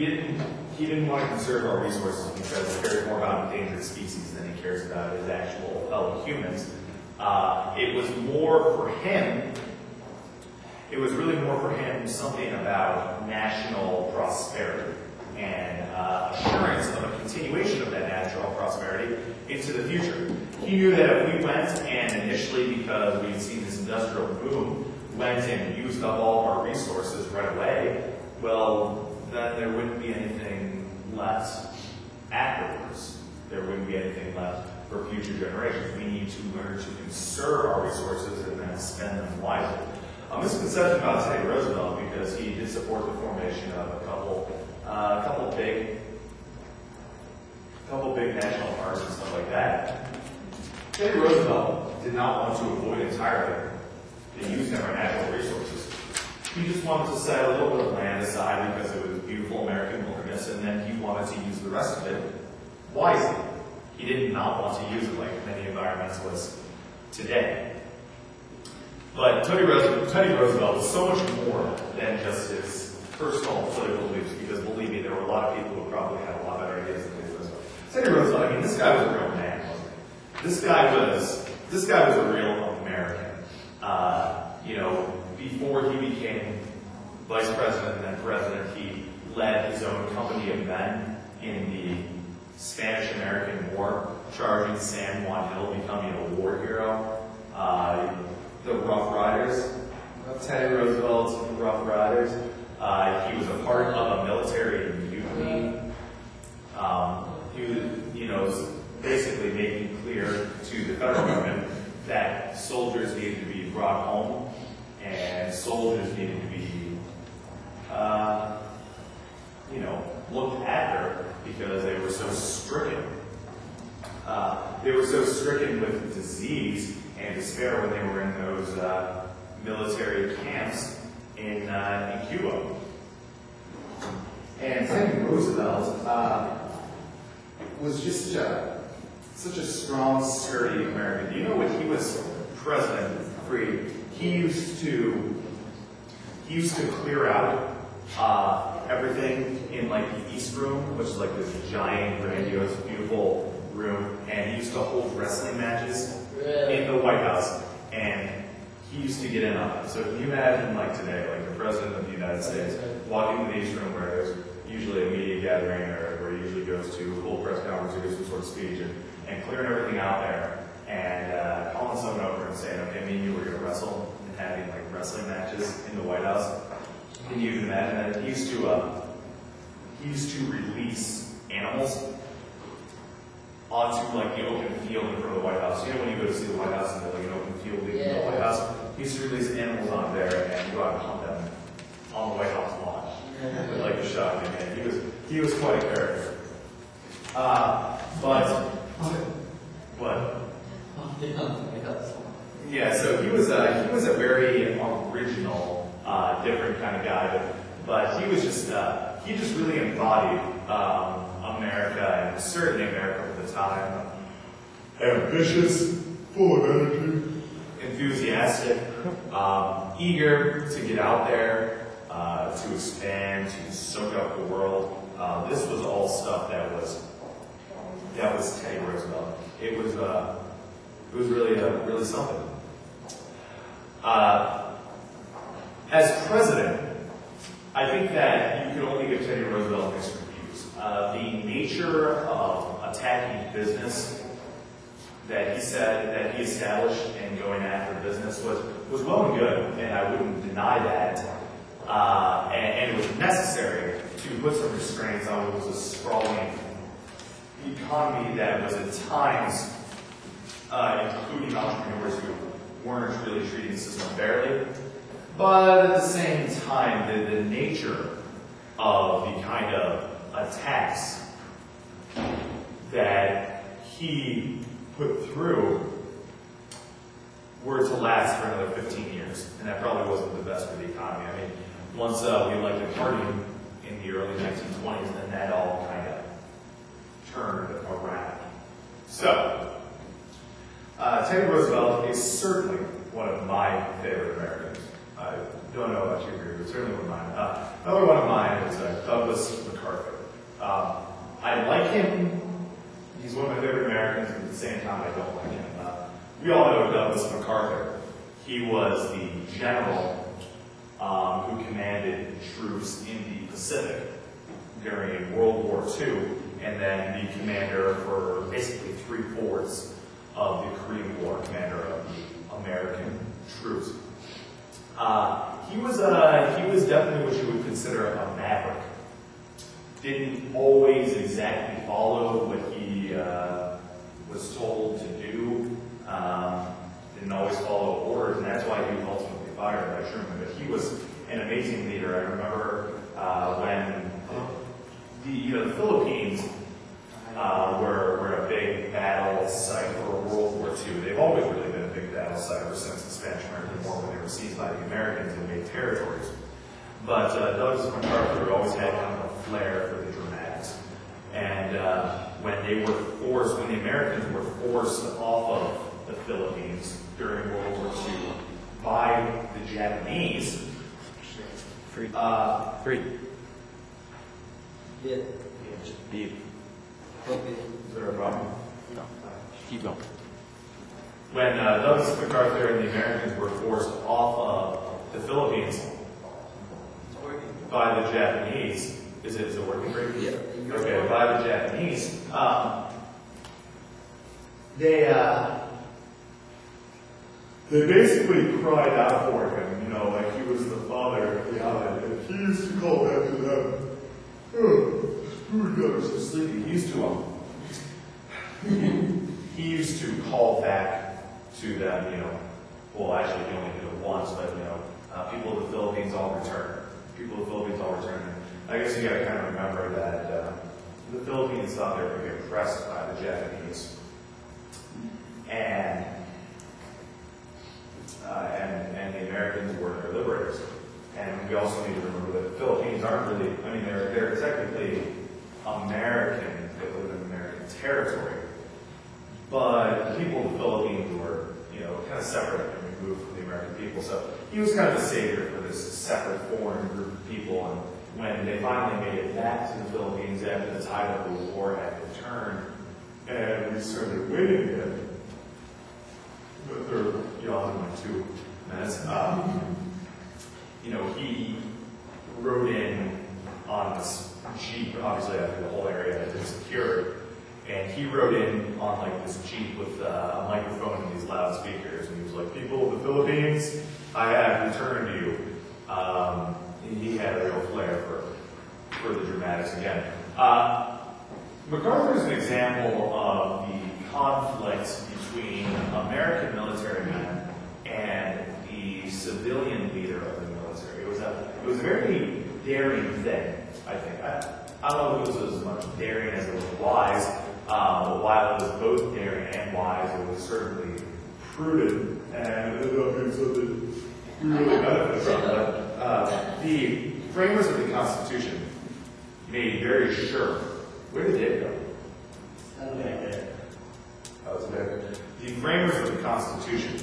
A: didn't want to conserve our resources because he cares more about endangered species than he cares about his actual fellow humans. It was more for him, it was really more for him something about national prosperity and assurance of a continuation of that national prosperity into the future. He knew that if we went and initially, because we'd seen this industrial boom, went and used up all of our resources right away, well, then there wouldn't be anything left afterwards. There wouldn't be anything left for future generations. We need to learn to conserve our resources and then spend them wisely. A misconception about Teddy Roosevelt, because he did support the formation of a couple big national parks and stuff like that. Teddy Roosevelt did not want to avoid entirely the use of our natural resources. He just wanted to set a little bit of land aside because it was beautiful American wilderness, and then he wanted to use the rest of it wisely. He did not want to use it like many environmentalists today. But Teddy Roosevelt was so much more than just his personal political beliefs, because believe me, there were a lot of people who probably had a lot better ideas than Teddy Roosevelt. Teddy Roosevelt, I mean, this guy was a real man, wasn't he? This guy was a real American. Before he became vice president and then president, he led his own company of men in the Spanish-American War, charging San Juan Hill, becoming a war hero. The Rough Riders, Teddy Roosevelt's Rough Riders. He was a part of a military mutiny. He was basically making clear to the federal government that soldiers needed to be brought home and soldiers needed to be, looked after because they were so stricken. They were so stricken with disease and despair when they were in those military camps in Cuba. And Teddy Roosevelt was just such a strong, sturdy American. You know, when he was president, he used to clear out everything in like the East Room, which is like this giant, grandiose, beautiful room, and he used to hold wrestling matches in the White House, and he used to get in on it. So can you imagine, like today, like the President of the United States walking into the East Room where there's usually a media gathering or where he usually goes to hold press conference or do some sort of speech and clearing everything out there and calling someone over and saying, okay, me and you were going to wrestle and having like wrestling matches in the White House. Can you even imagine that? He used to release animals onto like the open field in front of the White House. You know when you go to see the White House and there's like an open field in the White House? He used to release animals on there and go out and hunt them on the White House lawn. With like a shotgun, man. He was quite a character. Yeah, so he was a very original, different kind of guy, but he was just he just really embodied America, and certainly America at the time. Ambitious, full of energy, enthusiastic, eager to get out there, to expand, to soak up the world. This was all stuff that was Teddy Roosevelt. It was really something. As president, I think that you could only give Teddy Roosevelt mixed reviews. The nature of attacking business that he said that he established and going after business was well and good, and I wouldn't deny that. And it was necessary to put some restraints on what was a sprawling economy that was at times including entrepreneurs who weren't really treating the system fairly. But at the same time, the nature of the kind of attacks that he put through were to last for another 15 years. And that probably wasn't the best for the economy. I mean, once we elected Harding in the early 1920s, then that all kind of turned around. So, Teddy Roosevelt is certainly one of my favorite Americans. I don't know about you, but certainly one of mine. Another one of mine is Douglas MacArthur. I like him. He's one of my favorite Americans, but at the same time, I don't like him. we all know Douglas MacArthur. He was the general who commanded troops in the Pacific during World War II, and then the commander for basically 3/4 of the Korean War, commander of the American troops. He was definitely what you would consider a maverick. Didn't always exactly follow what he was told to do. Didn't always follow orders, and that's why he was ultimately fired by Truman. But he was an amazing leader. I remember when the Philippines were a big battle site for World War II. They've always really been a big battle site ever since the Spanish-American War, when they were seized by the Americans and made territories. But Douglas MacArthur always had kind of a flair for the dramatics. And when the Americans were forced off of the Philippines during World War II by the Japanese,
B: Free.
C: Yeah.
B: Beep.
C: Okay.
A: is there a problem?
B: No. Keep going.
A: When Douglas MacArthur and the Americans were forced off of the Philippines by the Japanese, is it working great?
B: Yeah.
A: Okay, by the Japanese, they basically cried out for him, like he was the father of the island, and he used to call back to them, "Oh, so sleepy." He used to call back to them, well, actually he only did it once, but people of the Philippines all return. People of the Philippines all return. I guess you got to kind of remember that the Philippines thought they were going to be oppressed by the Japanese, and the Americans were their liberators. And we also need to remember that the Philippines aren't really, they're technically American, they live in American territory, but the people of the Philippines were, kind of separate and removed from the American people. So he was kind of a savior for this separate foreign group of people. And when they finally made it back to the Philippines after the tide of the war had returned, and we started winning it, but they're on like 2 minutes. He rode in on this Jeep, obviously after the whole area had been secured, and he rode in on like this Jeep with a microphone and these loudspeakers, and he was like, "People of the Philippines, I have returned to you." He had a real flair for the dramatics again. MacArthur is an example of the conflict between American military men and the civilian leader of the military. It was a very daring thing, I think. I don't know if it was as much daring as it was wise, but while it was both daring and wise, it was certainly prudent, and it ended up being something we really benefit from. But the framers of the Constitution made very sure. Where did Dave go? That was there. The framers of the Constitution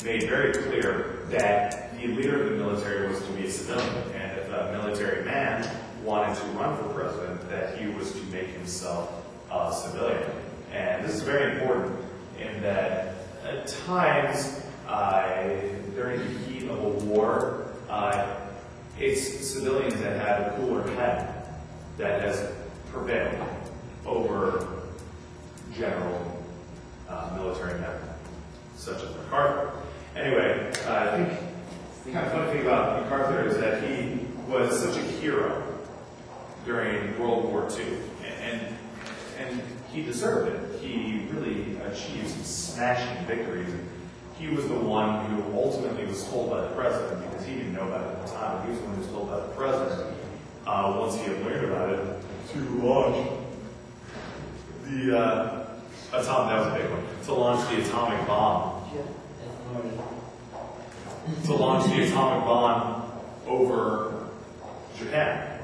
A: made very clear that the leader of the military was to be a civilian, and if a military man wanted to run for president, that he was to make himself a civilian. And this is very important in that at times, during the heat of a war, it's civilians that have a cooler head that has prevailed over general military men, such as MacArthur. Anyway, I think the kind of funny thing about MacArthur is that he was such a hero during World War II, and he deserved it. He really achieved some smashing victories. He was the one who ultimately was told by the president, because he didn't know about it at the time, but he was the one who was told by the president, once he had learned about it, to launch the that was a big one, to launch the atomic bomb. To launch the atomic bomb over Japan.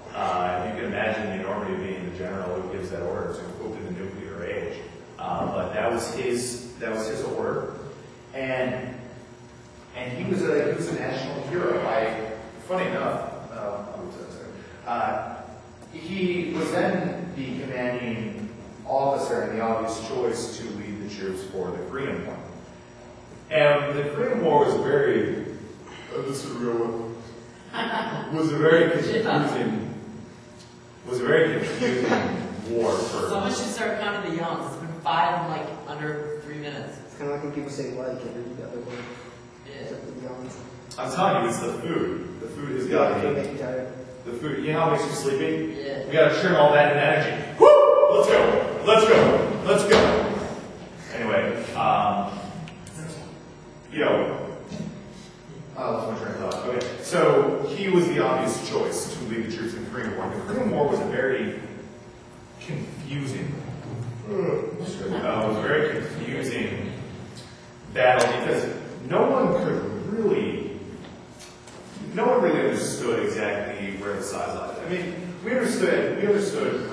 A: You can imagine the enormity of being the general who gives that order to open the nuclear age. But that was his order, and he was a national hero. Funny enough, he was then the commanding officer and the obvious choice to lead the troops for the Korean War. And the Korean War was very, this is a real one, was a very confusing war for.
D: Someone should start counting the yawns. It's been 5 in like under 3 minutes.
G: It's kind of like when people say like every other word.
D: Yeah.
G: Except for the yawns.
A: I'm telling you, it's the food. The food has got
G: It'll
A: me.
G: make you tired.
A: The food, you know how it makes you sleepy?
D: Yeah.
A: We gotta trim all that in energy. Woo! Let's go! Let's go! Let's go! Anyway, lost my train of thought. Okay, so he was the obvious choice to lead the troops in the Korean War. The Korean War was a very confusing, battle because no one really understood exactly where the sides lied. I mean, we understood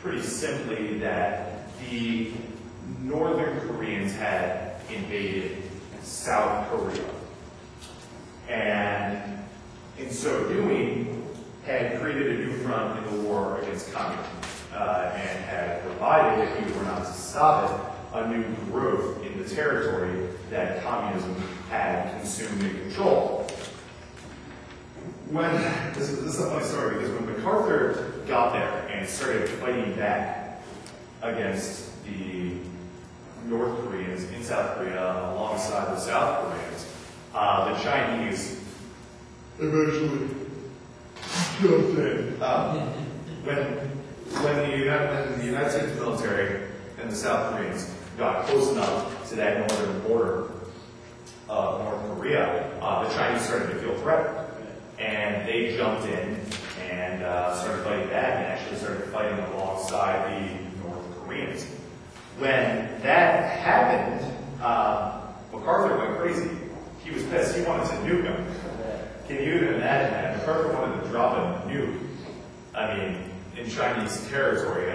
A: pretty simply that the Northern Koreans had invaded South Korea, and in so doing, had created a new front in the war against communism, and had provided, if we were not to stop it, a new growth in the territory that communism had consumed and controlled. This is a funny story, because when MacArthur got there and started fighting back against the North Koreans in South Korea alongside the South Koreans, the Chinese eventually jumped in. When the United States military and the South Koreans got close enough to that northern border of North Korea, the Chinese started to feel threatened. And they jumped in and started fighting back and actually started fighting alongside the North Koreans. When that happened, MacArthur went crazy. He was pissed. He wanted to nuke them. Can you even imagine that? MacArthur wanted to drop a nuke, in Chinese territory.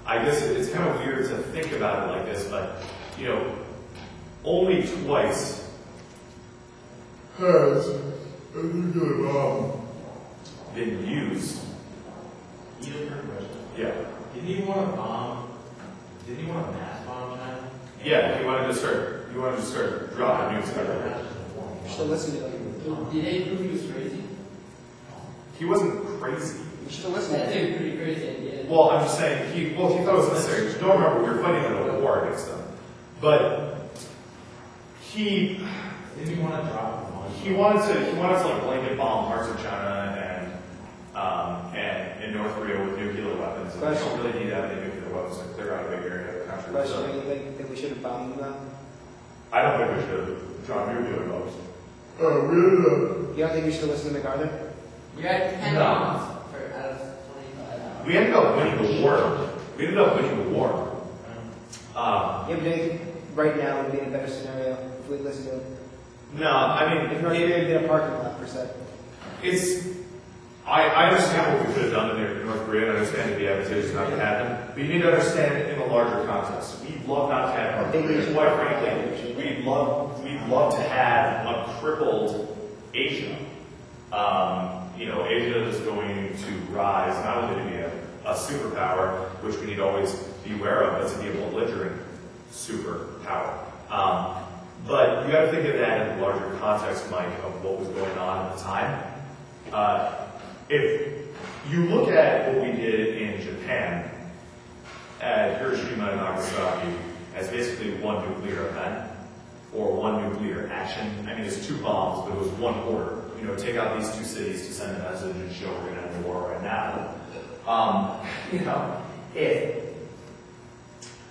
A: I guess it's kind of weird to think about it like this, but, only twice has a nuclear bomb been used. Yeah.
F: Didn't he want a bomb? Didn't he want a mass bomb China?
A: Yeah, he wanted to start dropping nukes everywhere.
G: You should listen to him.
C: Did they prove he was crazy?
A: He wasn't crazy.
G: You should listen to
C: That's
G: him.
C: a pretty crazy idea.
A: Well, I'm just saying, he thought it was necessary. Don't remember, we were fighting a war against them. But
F: Didn't he want to drop a bomb?
A: he wanted to like blanket bomb parts of China and North Korea with nuclear weapons. And we don't really need that many nuclear weapons to clear out a big area of the country.
G: Question,
A: So,
G: do you think we should have bombed them?
A: I don't think we should drop nuclear bombs.
G: You don't think we should listen to MacArthur?
C: You had 10
F: No.
C: bombs out of 25.
A: We ended up winning the war.
G: Yeah, but do you think right now would be a better scenario if we listened to him?
A: No,
G: If North Korea had been a parking lot, per se.
A: I understand what we could have done in North Korea, and I understand it'd be advantageous not to have them, but you need to understand it in a larger context. We'd love not to have North Korea. Quite frankly, we'd love to have a crippled Asia. Asia is going to rise not only to be a superpower, which we need to always be aware of, but to be a belligerent superpower. But you got to think of that in the larger context, Mike, of what was going on at the time. If you look at what we did in Japan, at Hiroshima and Nagasaki, as basically one nuclear event, or one nuclear action. It's 2 bombs, but it was one order. Take out these 2 cities to send a message and show we're going to end the war right now.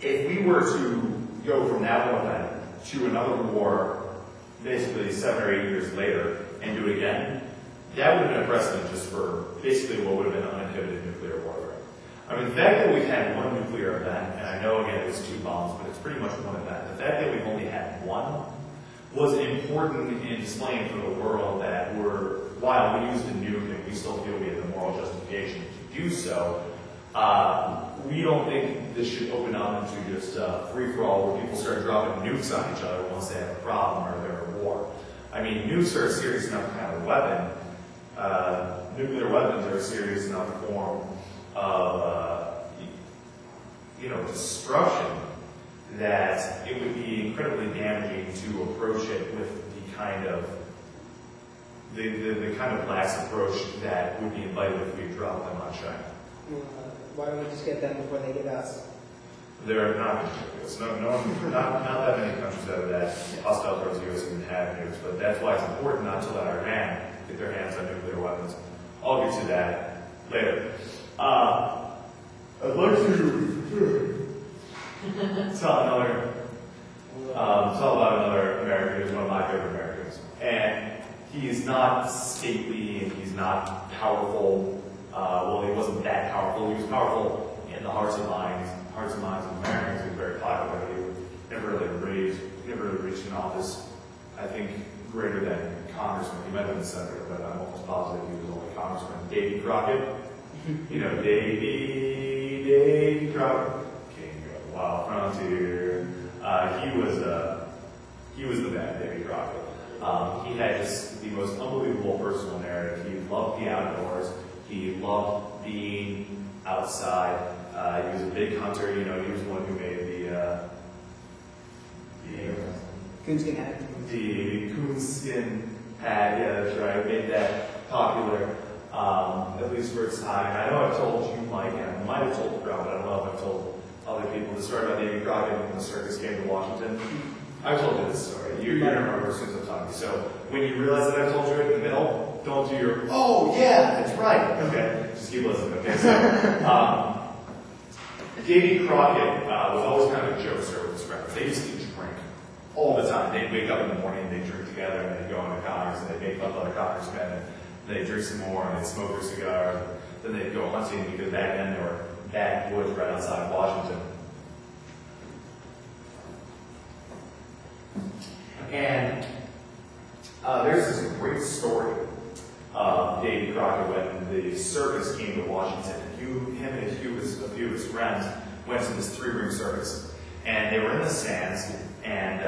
A: If we were to go from that one event to another war, basically 7 or 8 years later, and do it again, that would have been a precedent just for basically what would have been uninhibited nuclear warfare. The fact that we've had one nuclear event, and I know again it was 2 bombs, but it's pretty much one event. The fact that we've only had one was important in displaying for the world that while we used a nuke and we still feel we have the moral justification to do so, we don't think this should open up into just free-for-all where people start dropping nukes on each other once they have a problem or they're at war. Nukes are a serious enough kind of weapon. Nuclear weapons are a serious enough form of, destruction that it would be incredibly damaging to approach it with the kind of lax approach that would be invited if we dropped them on China.
G: Why don't we just get them before they get us?
A: They're not going to do this. Not that many countries out of that hostile towards the U.S. even have nukes, but that's why it's important not to let Iran get their hands on nuclear weapons. I'll get to that later. I'd like to tell about another American who's one of my favorite Americans. And he's not stately and he's not powerful. Well, he wasn't that powerful. He was powerful in the hearts and minds of Americans. He was very popular. He never really reached an office, I think, greater than congressman. He might have been senator, but I'm almost positive he was only congressman. Davy Crockett. You know, Davy Crockett. King of Wild Frontier. He was the man, Davy Crockett. He had just the most unbelievable personal narrative. He loved the outdoors. He loved being outside. He was a big hunter. You know, he was the one who made
G: Coonskin hat.
A: The coonskin hat. Yeah, that's right. Made that popular, at least for its time. I know I've told you, Mike, and I might have told the crowd, but I don't know if I've told other people the story about Davy Crockett when the circus came to Washington. I've told you this story. You're going to remember as soon as I'm talking. So when you realize that I've told you it in the middle, don't do your, oh, yeah, that's right. Okay, just keep listening. Okay, so Davy Crockett was always kind of a jokester with his friends. They used to drink all the time. They'd wake up in the morning, they'd drink together, and they'd go into Congress, and they'd make fun of other congressmen, and they'd drink some more, and they'd smoke their cigar. Then they'd go hunting, because back then there were backwoods right outside of Washington. And there's this great story of Davy Crockett when the circus came to Washington. Him and a few of his friends went to this three-ring circus. And they were in the stands, and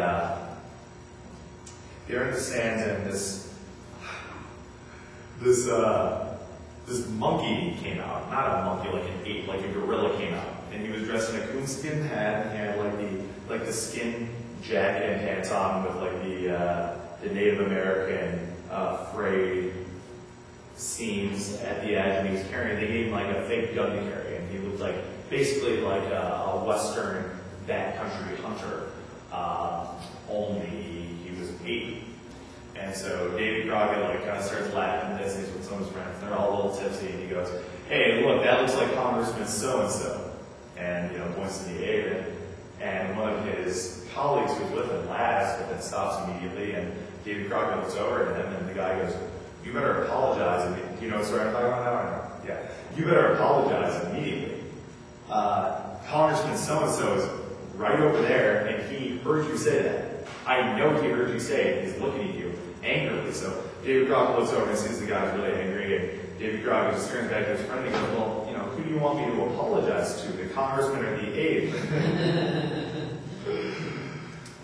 A: this monkey came out. Not a monkey like an ape, like a gorilla came out. And he was dressed in a coonskin hat, and he had like the skin jacket and pants on with like the Native American frayed seams at the edge, and he was carrying. They gave him like a fake gun to carry, and he looked like basically like a Western backcountry hunter. Only he was an ape. And so Davy Crockett kind of starts laughing at this. He's with some of his friends. They're all a little tipsy, and he goes, "Hey, look, that looks like Congressman so and so," and points to the ape. And one of his colleagues who's with him laughs, but then stops immediately. And Davy Crockett looks over at him, and the guy goes, "You better apologize." Do you know what story I'm talking about now? Or no? Yeah. You better apologize immediately. Congressman so and so is right over there, and he heard you say that. I know he heard you say it. He's looking at you angrily. So Davy Crockett looks over and sees the guy's really angry, and Davy Crockett just turns back to his friend and goes, "Well, who do you want me to apologize to, the congressman or the ape?"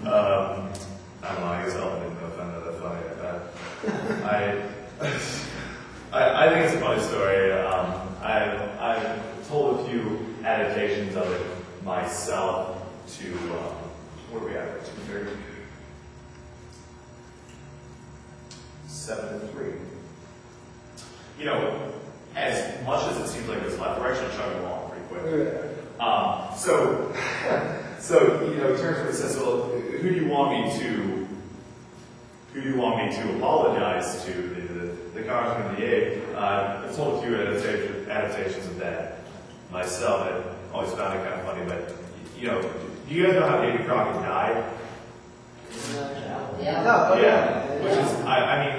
A: I don't know, I guess I'll admit no offense to that funny. I think it's a funny story. I've told a few adaptations of it myself to, what are we at, 2:30? 7:03. As much as it seems like it's left, we're actually chugging along pretty quick. So he turns to me and says, "Well, who do you want me to apologize to? The congressman or the ape?" I've told a few adaptations of that myself. I always found it kind of funny, but do you guys know how Davy Crockett died?
C: Yeah.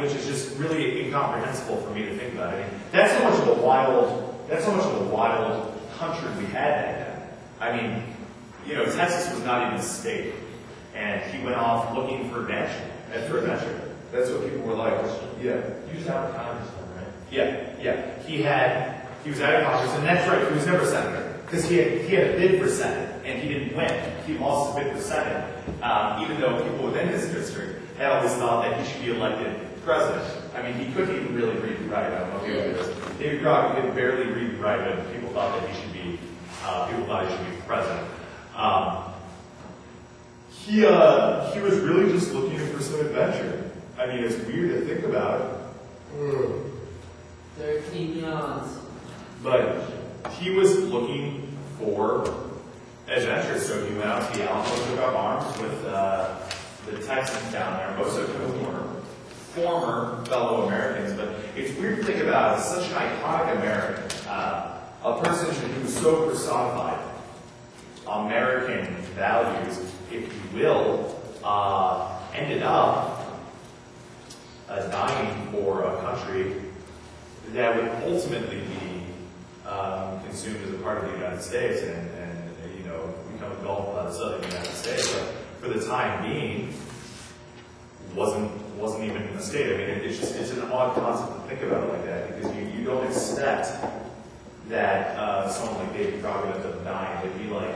A: Which is just really incomprehensible for me to think about. That's how much of a wild country we had back then. Texas was not even a state, and he went off looking for adventure. That's what people were like. Yeah.
F: He was out of congressman, right?
A: Yeah. He was out of Congress, and that's right. He was never senator because he had a bid for Senate, and he didn't win. He lost his bid for Senate, even though people within his district had always thought that he should be elected president. He couldn't even really read and write. I don't know if you know this. Davy Crockett could barely read and write, but people thought that he should be president. he was really just looking for some adventure. I mean, it's weird to think about it.
C: 13 yawns.
A: But he was looking for adventure, so he went out to the Alamo, took up arms with the Texans down there, most of whom were former fellow Americans. But it's weird to think about as such an iconic American, a person who was so personified American values, if you will, ended up dying for a country that would ultimately be consumed as a part of the United States and you know, become engulfed by the southern United States. But for the time being, wasn't even a state. I mean, it's an odd concept to think about it like that, because you don't expect that someone like David Crockett would end up dying. They'd be like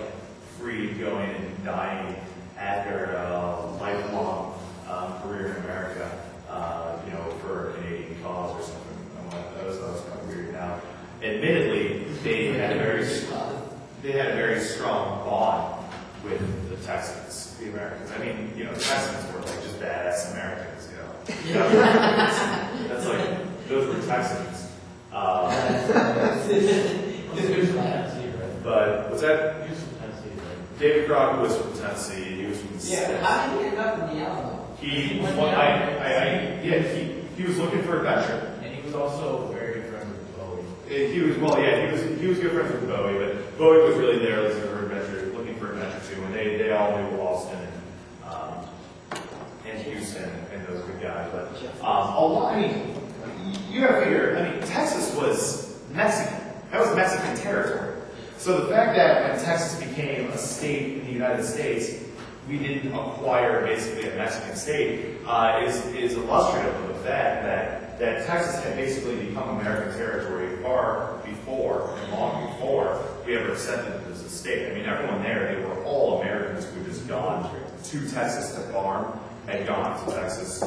A: free going and dying after a lifelong career in America, you know, for a Canadian cause or something. That was kind of weird. Now, admittedly, they had a very strong bond with the Texans, the Americans. I mean, you know, the Texans were like just badass Americans, you know. That's like, those were Texans. But what's that?
F: He was from Tennessee, right?
A: David Crockett was from Tennessee. He was from the
C: Yeah, how did he end up in the Alamo?
A: He was looking for adventure.
F: And he was also very good friends with Bowie.
A: He was good friends with Bowie, but Bowie was really there looking for adventure too, and they all knew Austin and Houston and those good guys. But I mean, you got to figure. I mean, Texas was Mexican. That was Mexican territory. So the fact that when Texas became a state in the United States, we didn't acquire basically a Mexican state is illustrative of the fact that Texas had basically become American territory far before and long before we ever accepted it as a state. I mean, everyone there, they were all Americans who had just gone to Texas to farm, had gone to Texas to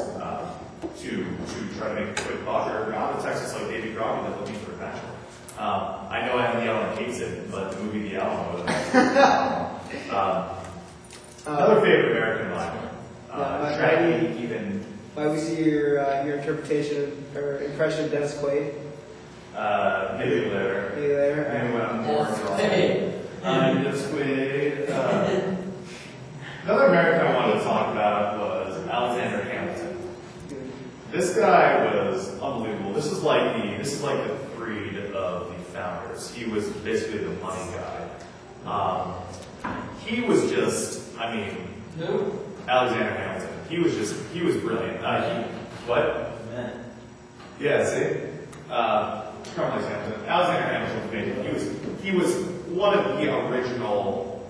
A: try to make a quick buck, or gone to Texas like Davy Crockett looking for adventure. I know Adam the Allen hates it, but the movie The Alamo another favorite American line. Tragedy, even.
G: Why we see your interpretation or impression of Dennis Quaid?
A: Maybe later.
G: Maybe later.
A: Maybe when I'm more drunk.
C: Hey.
A: Dennis Quaid. Another American I wanted to talk about was Alexander Hamilton. This guy was unbelievable. This is like the Freed of the founders. He was basically the money guy. He was just, I mean,
C: Who?
A: Alexander Hamilton. He was brilliant. What?
C: Man.
A: Yeah, see? Alexander Hamilton, he was one of the original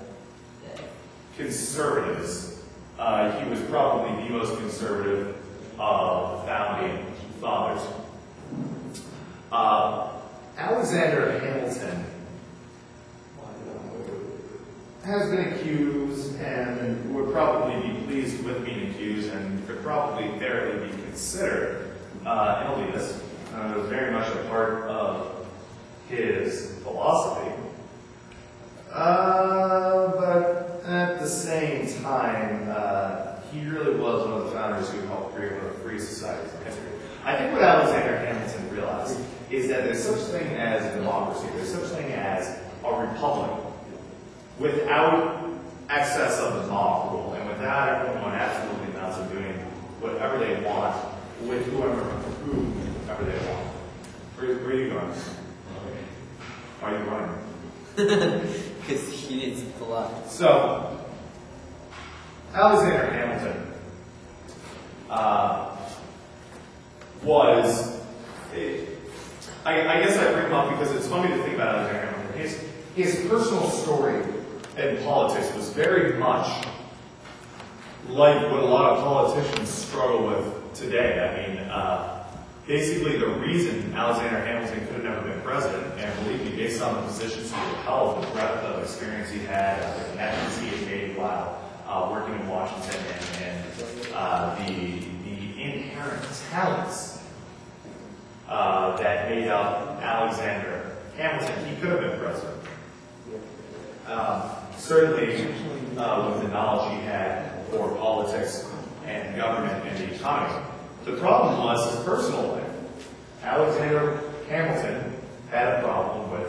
A: conservatives. He was probably the most conservative of the founding fathers. Alexander Hamilton has been accused and would probably be pleased with being accused and could probably fairly be considered an elitist. It was very much a part of his philosophy. But at the same time, he really was one of the founders who helped create one of the free societies in history. I think what Alexander Hamilton realized is that there's such thing as a democracy, there's such thing as a republic without excess of the mob rule, and without everyone going absolutely nuts and doing whatever they want with whoever they want. Where are you going? Why are you running?
C: Because he needs a lot.
A: So, Alexander Hamilton was, I guess I bring him up because it's funny to think about Alexander Hamilton. His personal story in politics was very much like what a lot of politicians struggle with today. I mean, basically the reason Alexander Hamilton could have never been president, and believe me, based on the positions he held, the breadth of experience he had, the connections he had made while working in Washington, and the inherent talents that made up Alexander Hamilton, he could have been president. Certainly, with the knowledge he had for politics and government and the economy. The problem was his personal life. Alexander Hamilton had a problem with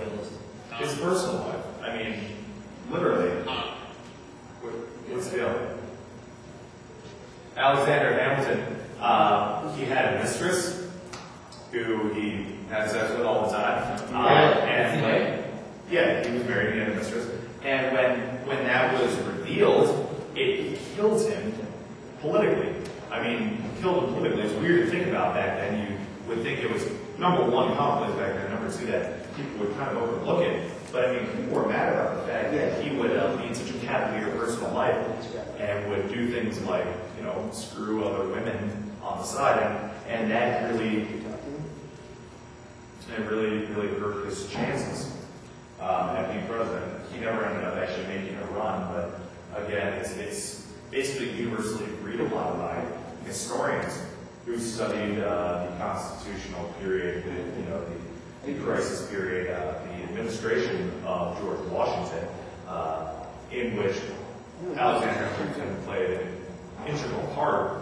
A: his personal life. I mean, literally. What's the deal? Alexander Hamilton, he had a mistress who he had sex with all the time. Yeah, he was married, he had a mistress. And when that was revealed, it killed him politically. I mean, killed him politically. It's weird to think about back then. You would think it was, number one, commonplace back then, number two, that people would kind of overlook it. But I mean, people were mad about the fact that he would lead such a cavalier personal life and would do things like, you know, screw other women on the side. And that really hurt his chances at being president. He never ended up actually making a run, but again, it's basically universally agreed upon by historians who studied the constitutional period, the crisis period, the administration of George Washington, in which Alexander Hamilton played an integral part.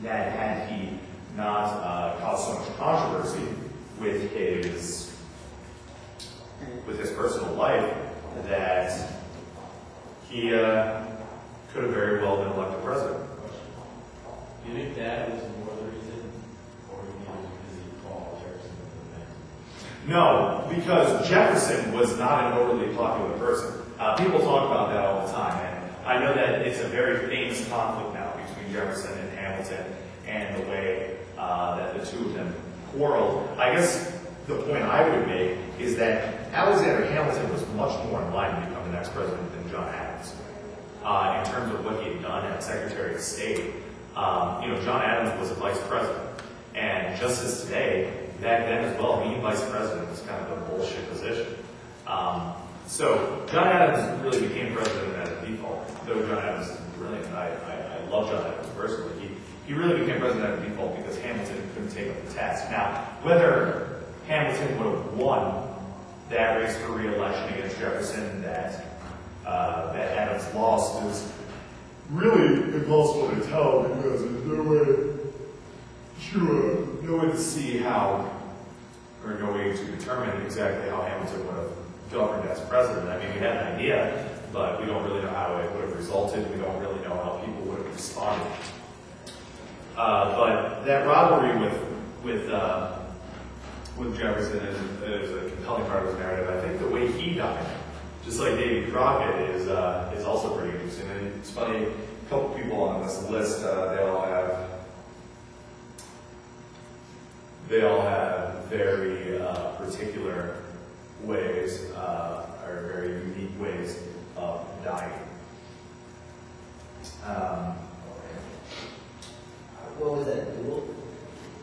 A: That had he not caused so much controversy with his personal life, that he could have very well been elected president.
F: Do you think that was more the reason, or you think it was because he called Jefferson the man?
A: No, because Jefferson was not an overly popular person. People talk about that all the time, and I know that it's a very famous conflict now between Jefferson and Hamilton, and the way that the two of them quarreled. I guess the point I would make is that Alexander Hamilton was much more in line to become the next president than John Adams. In terms of what he had done as Secretary of State, John Adams was a vice president. And just as today, back then as well, being vice president was kind of a bullshit position. So John Adams really became president as a default. Though John Adams is brilliant, I love John Adams personally. He really became president as a default because Hamilton couldn't take up the task. Now, whether Hamilton would have won that race for re-election against Jefferson that Adams lost is really impossible to tell, because there's no way to see how, or no way to determine exactly how Hamilton would have governed as president. I mean, we had an idea, but we don't really know how it would have resulted. We don't really know how people would have responded. But that rivalry with Jefferson is a compelling part of his narrative. I think the way he died, just like Davy Crockett, is also pretty interesting. And it's funny, a couple people on this list, they all have very particular ways, or very unique ways of dying.
G: What was that, duel?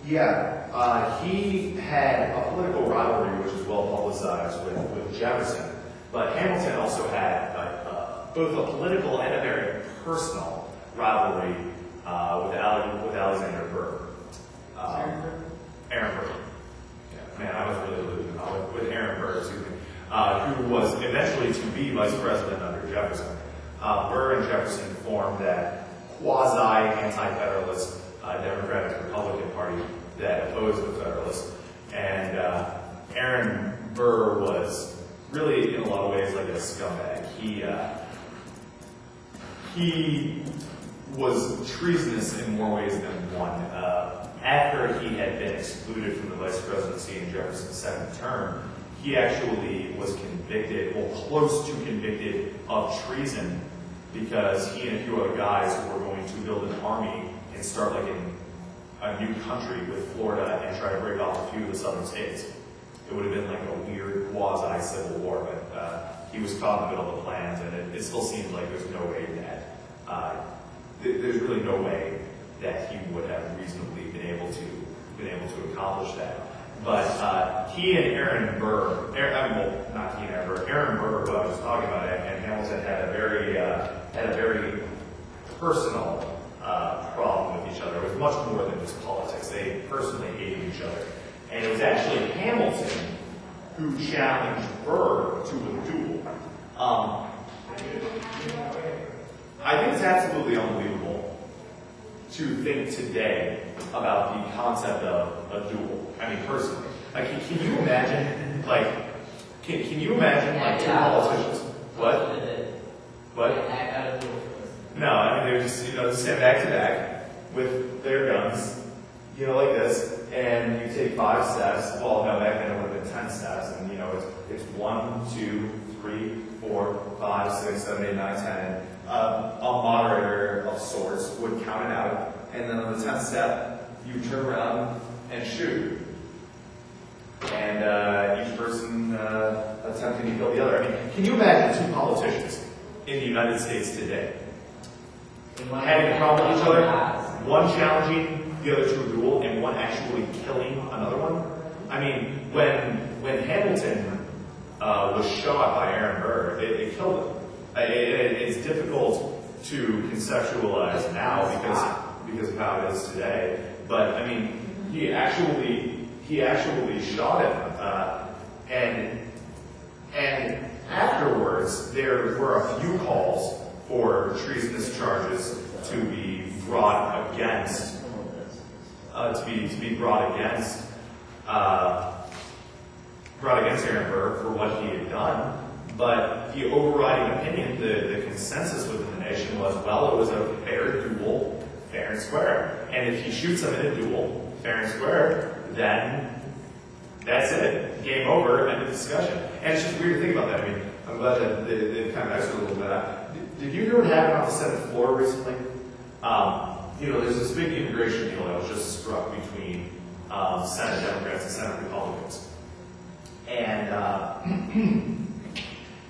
A: Yeah, he had a political rivalry which is well publicized with Jefferson, but Hamilton also had both a political and a very personal rivalry with Alexander Burr. Aaron Burr. Yeah, man, I was really losing with Aaron Burr, who was eventually to be vice president under Jefferson. Burr and Jefferson formed that quasi-anti-federalist Democratic Republican Party that opposed the Federalists. And Aaron Burr was really, in a lot of ways, like a scumbag. He was treasonous in more ways than one. After he had been excluded from the vice presidency in Jefferson's second term, he actually was convicted, or close to convicted, of treason, because he and a few other guys were going to build an army and start like a new country with Florida and try to break off a few of the southern states. It would have been like a weird quasi-civil war, but he was caught in the middle of the plans, and it still seems like there's no way that there's really no way that he would have reasonably been able to accomplish that. But he and Aaron Burr, not he and Aaron Burr, Aaron Burr, who I was talking about, and Hamilton had a very personal problem with each other. It was much more than just politics. They personally hated each other. And it was actually Hamilton who challenged Burr to a duel. I think it's absolutely unbelievable to think today about the concept of a duel. I mean, personally, like, can you imagine, like, can you imagine, like, two politicians? What? What? No, I mean, they're just, you know, they stand back to back with their guns, you know, like this, and you take 5 steps. Well, no, back then it would have been 10 steps, and, you know, it's 1, 2, 3, 4, 5, 6, 7, 8, 9, 10. A moderator of sorts would count it out, and then on the 10th step, you turn around and shoot. And each person attempting to kill the other. I mean, can you imagine 2 politicians in the United States today having a problem with each other, one challenging the other to a duel, and one actually killing another one? I mean, when Hamilton was shot by Aaron Burr, it killed him. It's difficult to conceptualize now because of how it is today. But I mean, he actually shot him, and afterwards there were a few calls for treasonous charges to be brought against Aaron Burr for what he had done. But the overriding opinion, the consensus within the nation was, well, it was a fair duel, fair and square. And if he shoots him in a duel, fair and square, then that's it. Game over, end of discussion. And it's just weird to think about that. I mean, I'm glad that they kind of extra a little bit. Did you hear what happened on the Senate floor recently? You know, there's this big immigration deal that was just struck between Senate Democrats and Senate Republicans.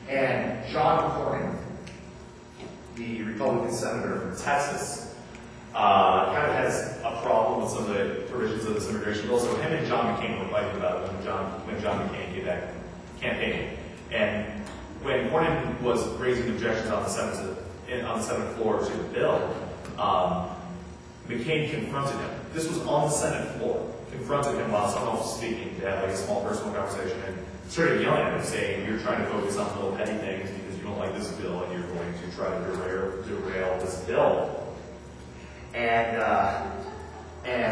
A: And John Cornyn, the Republican senator from Texas, kind of has a problem with some of the provisions of this immigration bill. So him and John McCain were fighting about it when John McCain came back campaigning. And when Cornyn was raising objections on the Senate floor to the bill, McCain confronted him. This was on the Senate floor. Confronted him while someone else was speaking to have like a small personal conversation, and started yelling at him, saying, "You're trying to focus on little petty things because you don't like this bill, and you're going to try to derail this bill." And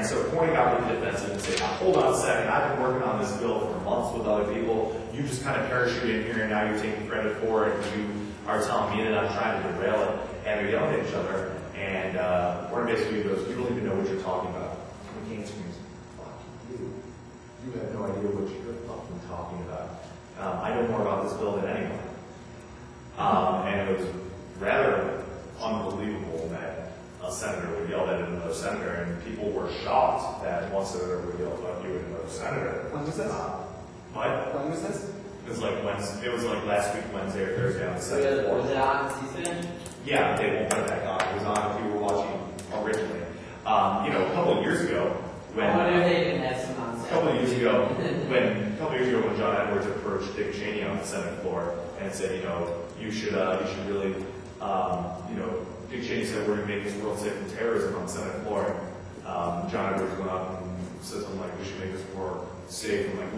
A: so Cornyn got really defensive and said, "Now hold on a second. I've been working on this bill for months with other people. You just kind of parachuted in here, and now you're taking credit for it, and you are telling me that I'm trying to derail it." And they're yelling at each other. And Cornyn basically goes, "You don't even know what you're talking about." McCain screams, "Fuck you. You have no idea what you're fucking talking about. I know more about this bill than anyone." And it was rather unbelievable that a senator would yell at another senator, and people were shocked that one senator would yell at you at another senator.
G: When was this?
A: What?
G: When was this?
A: It was like Wednesday. It was like last week, Wednesday or Thursday on the Senate floor.
D: Was it on C-SPAN?
A: Yeah, they won't put it back on. It was on if you were watching originally. You know, a couple of years ago, when
D: I wonder if they even had some on
A: a couple of years ago when John Edwards approached Dick Cheney on the Senate floor and said, you know, you should really, you know, Dick Cheney said we're going to make this world safe from terrorism on the Senate floor. John Edwards went up and said something like, we should make this world safe from like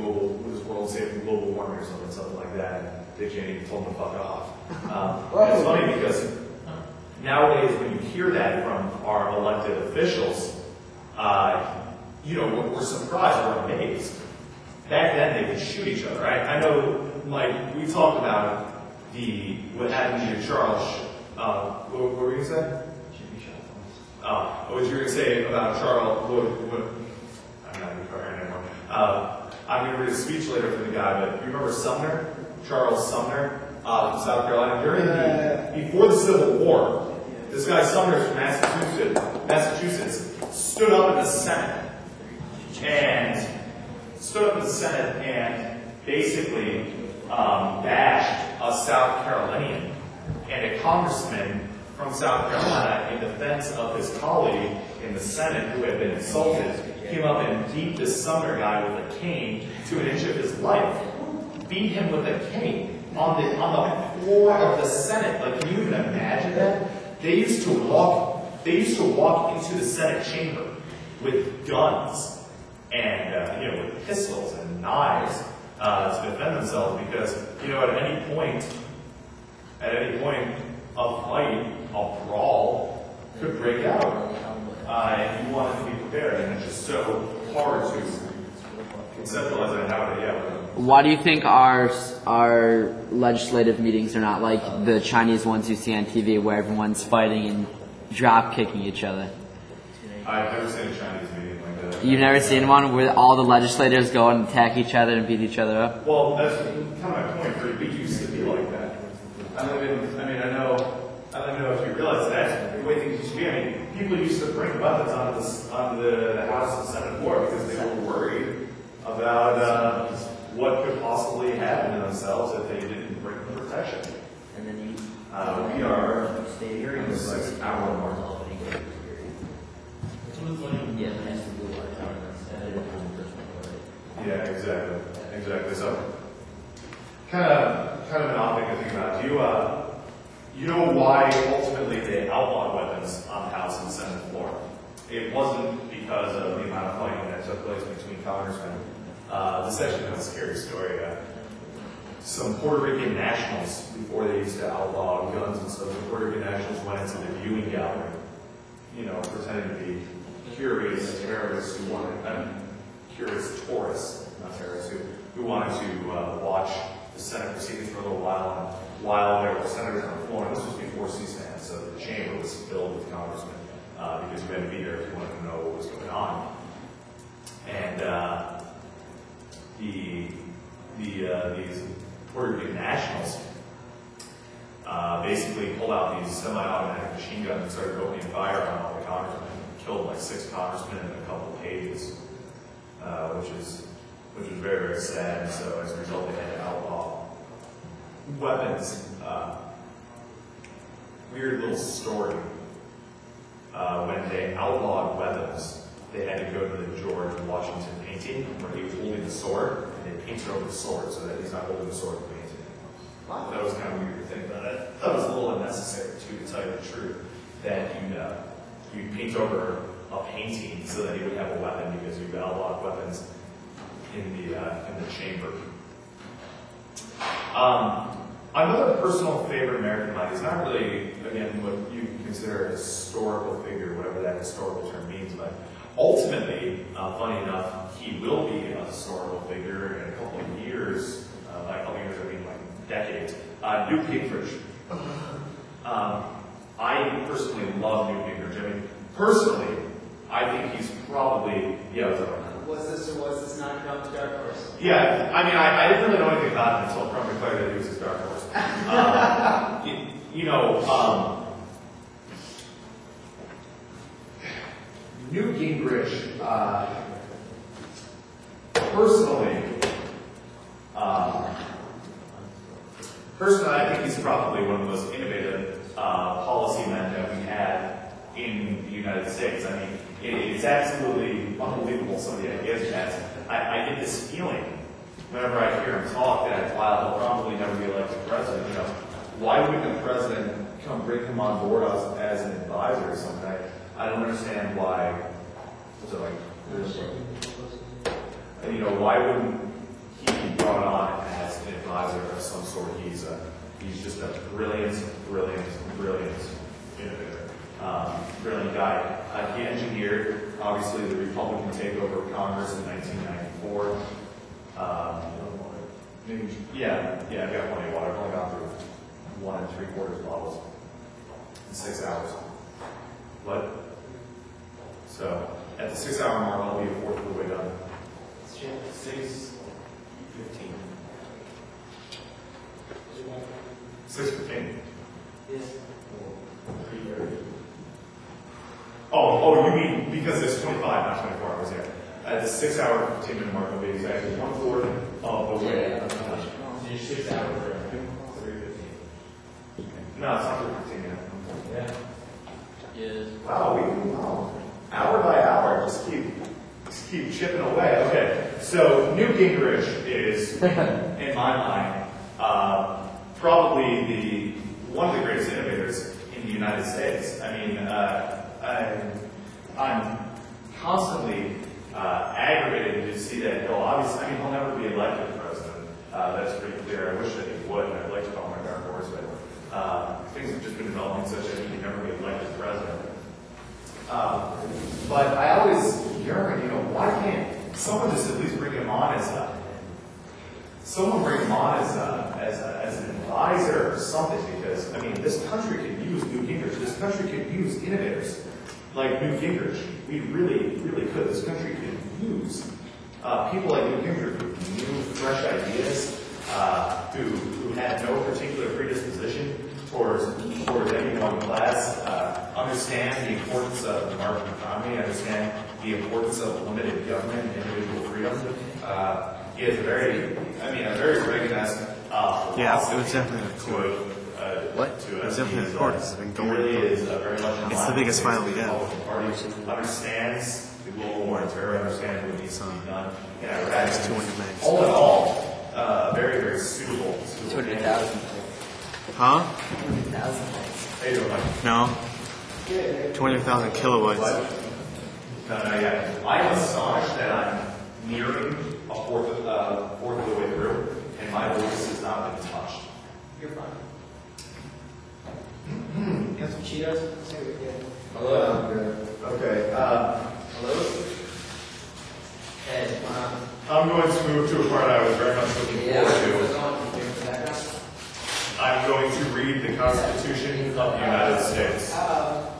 A: this world safe from global warming or something like that. And Dick Cheney told him to fuck off. It's funny because nowadays when you hear that from our elected officials, you know, we're surprised, we're amazed. Back then they would shoot each other. I know, like, we talked about what happened to Charles, what were you going to say? What you were going to say about Charles, I'm not going to call anymore. I'm going to read a speech later from the guy, but you remember Sumner? Charles Sumner from South Carolina? Before the Civil War, this guy Sumner from Massachusetts stood up in the Senate and basically bashed a South Carolinian and a congressman from South Carolina in defense of his colleague in the Senate who had been insulted, came up and beat this Sumner guy with a cane to an inch of his life. Beat him with a cane on the floor of the Senate. Like, can you even imagine that? They used to walk into the Senate chamber with guns and you know, with pistols and knives to defend themselves, because, you know, at any point a fight, a brawl could break out. And you want to be prepared, and it's just so hard to conceptualize that how to,
B: Why do you think our legislative meetings are not like the Chinese ones you see on TV where everyone's fighting and drop kicking each other?
A: I've never seen a Chinese meeting like that.
B: You've never seen one where all the legislators go and attack each other and beat each other up?
A: Well, that's kind of my point. We used to be like that. I don't know if you realize that's the way things used to be. I mean, people used to bring weapons onto the House and Senate floor because they were worried about what could possibly happen to themselves if they didn't bring protection.
D: And then
A: We are hearing this like hour mark.
D: yeah, it has to do with our instead of the first one.
A: Yeah, exactly. So, kind of an odd thing to think about. Do you know why ultimately they outlawed weapons on the House and Senate floor? It wasn't because of the amount of fighting that took place between congressmen. This is actually kind of a scary story. Some Puerto Rican nationals, before they used to outlaw guns and stuff, the Puerto Rican nationals went into the viewing gallery, pretending to be curious terrorists who wanted, curious tourists, not terrorists, who wanted to watch the Senate proceedings for a little while. And while there were senators on the floor, and this was before C-SPAN, so the chamber was filled with congressmen because you had to be there if you wanted to know what was going on. And these Puerto Rican nationals basically pulled out these semi-automatic machine guns and started opening fire on all the congressmen. Killed like 6 congressmen in a couple of pages, which was very, very sad. So as a result, they had to outlaw weapons. Weird little story. When they outlawed weapons, they had to go to the George Washington painting where he was holding the sword, and they painted over the sword so that he's not holding the sword painted. Wow. That was kind of weird to think about. I thought it was a little unnecessary too, to tell you the truth, that you'd paint over a painting so that he would have a weapon because you've outlawed weapons in the chamber. Another personal favorite American life is not really, again, what you consider a historical figure, whatever that historical term means, but ultimately, funny enough, he will be a historical figure in a couple of years. By a couple of years, I mean like decades. Newt Gingrich. I personally love Newt Gingrich. I mean, personally, I think he's probably,
G: Was this not Trump's dark horse?
A: Yeah, I mean, I didn't really know anything about him until Trump declared that he was his dark horse. Newt Gingrich, personally, I think he's probably one of the most innovative policy men that we have in the United States. I mean, it's absolutely unbelievable some of the ideas he has. I get this feeling whenever I hear him talk that while he'll probably never be elected president, why wouldn't the president come bring him on board as an advisor or something? I don't understand why. What's it like? Why wouldn't he be brought on as an advisor of some sort? He's just a brilliant innovator, brilliant guy. He engineered, obviously, the Republican takeover of Congress in 1994. I've got plenty of water. I've only gone through 1 3/4 bottles in 6 hours. What? So, at the 6-hour mark, I'll be a fourth of the way done. 6:15. 6:15.
D: Yes.
A: 3:30. Oh, you mean because it's 25, not 24 hours, yeah. At the 6-hour, 15-minute mark, will be exactly 1/4 of the way.
F: You're 6 hours for 3:15.
A: No, it's not 3:15 yet.
F: Yeah.
D: Yes.
A: Wow, hour by hour, just keep chipping away. Okay, so Newt Gingrich is, in my mind, probably one of the greatest innovators in the United States. I mean, I'm constantly aggravated to see that he'll never be elected president. That's pretty clear. I wish that he would, and I'd like to call him a dark horse, but things have just been But I always yearn, why can't someone just at least bring him on as an advisor or something? Because this country could use Newt Gingrich. This country could use innovators like Newt Gingrich. We really, really could. This country could use people like Newt Gingrich with new, fresh ideas, who had no particular predisposition towards any one class, understand the importance of the market economy, understand the importance of limited government and individual freedom. He has a very Reagan-esque
H: yeah, it was definitely recorded. What? It was definitely recorded. It's been going.
A: Really is very much
H: It's the biggest file we have.
A: Understands the global war on terror, understands what needs to be done.
H: It's 200 megs.
A: All in all, very, very suitable.
B: 200,000.
H: Huh?
B: 200,000.
A: How you doing, Mike?
H: No. 200,000 kilobytes.
A: No, yeah. I'm astonished that I'm nearing a fourth of the way through, and my voice has not been touched.
G: You're fine. You got some Cheetos? Let's see what we get.
A: Hello. Okay.
D: Hello? Hey,
A: I'm going to move to a part I was very much looking forward to. I'm going to read the Constitution of the United States. Down.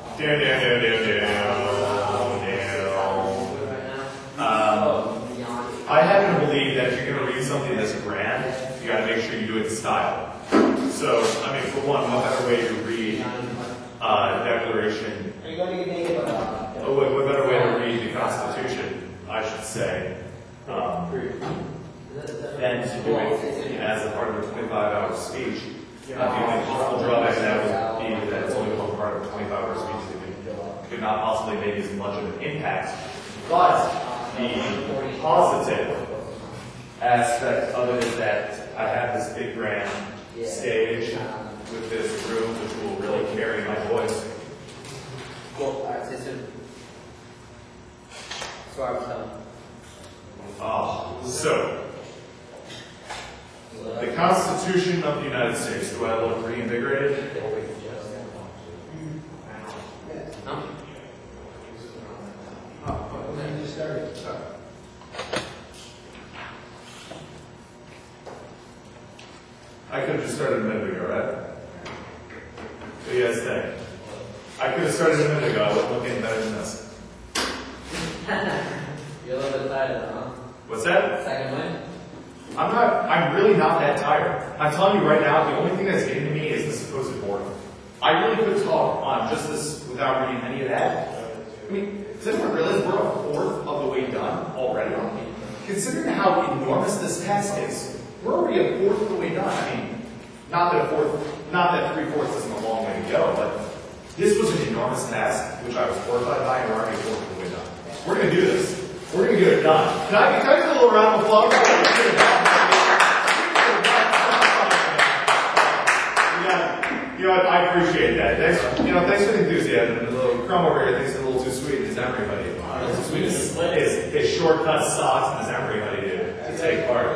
A: I happen to believe that if you're going to read something this grand, you got to make sure you do it in style. So, for one, what better way to read Declaration?
G: Are you going to get naked?
A: What better way to read the Constitution, I should say, than to do it as a part of a 25-hour speech. The only possible drawback to that would be that it's only one part of a 25-hour speech that could not possibly make as much of an impact. But the positive aspect of it is that I have this big grand stage with this room which will really carry my voice.
D: Cool. Alright, see you soon. So I was telling.
A: So, the Constitution of the United States. Do I look reinvigorated?
D: No?
G: When you just started.
A: I could have just started a minute ago, right? What do you guys think? I could have started a minute ago. I wouldn't look any better than this.
D: You're a little bit tired, huh?
A: What's that?
D: Second win?
A: I'm really not that tired. I'm telling you right now, the only thing that's getting to me is the supposed boredom. I really could talk on just this without reading any of that. Does anyone realize we're a fourth of the way done already? Considering how enormous this task is, we're already a fourth of the way done. Not that 3/4 isn't a long way to go, but this was an enormous task, which I was horrified by, and we're already a fourth of the way done. We're going to do this. We're going to get it done. Can I get a little round of applause? I appreciate that. Thanks for the enthusiasm. And the little crumb over here thinks it's a little too sweet. His emery honey. Too sweet is shortcut socks and his emery honey to take part.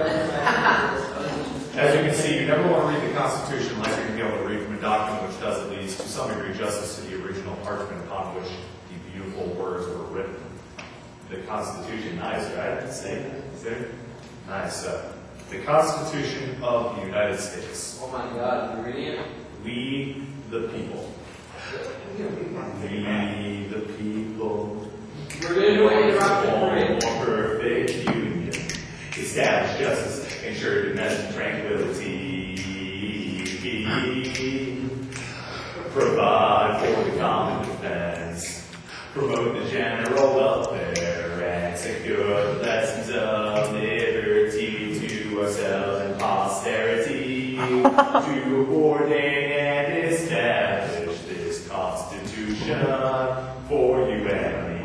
A: As you can see, you never want to read the Constitution unless you're going to be able to read from a document which does at least, to some degree, justice to the original parchment upon which the beautiful words were written. The Constitution, nice, right? See? Nice. The Constitution of the United States.
D: Oh my God, you're reading it?
A: We the people. We the people.
D: We're going to do it
A: More perfect union. Establish justice. Ensure domestic tranquility. Provide for the common defense. Promote the general welfare and secure the blessings of liberty to ourselves and posterity. To ordain and establish this Constitution for you and me.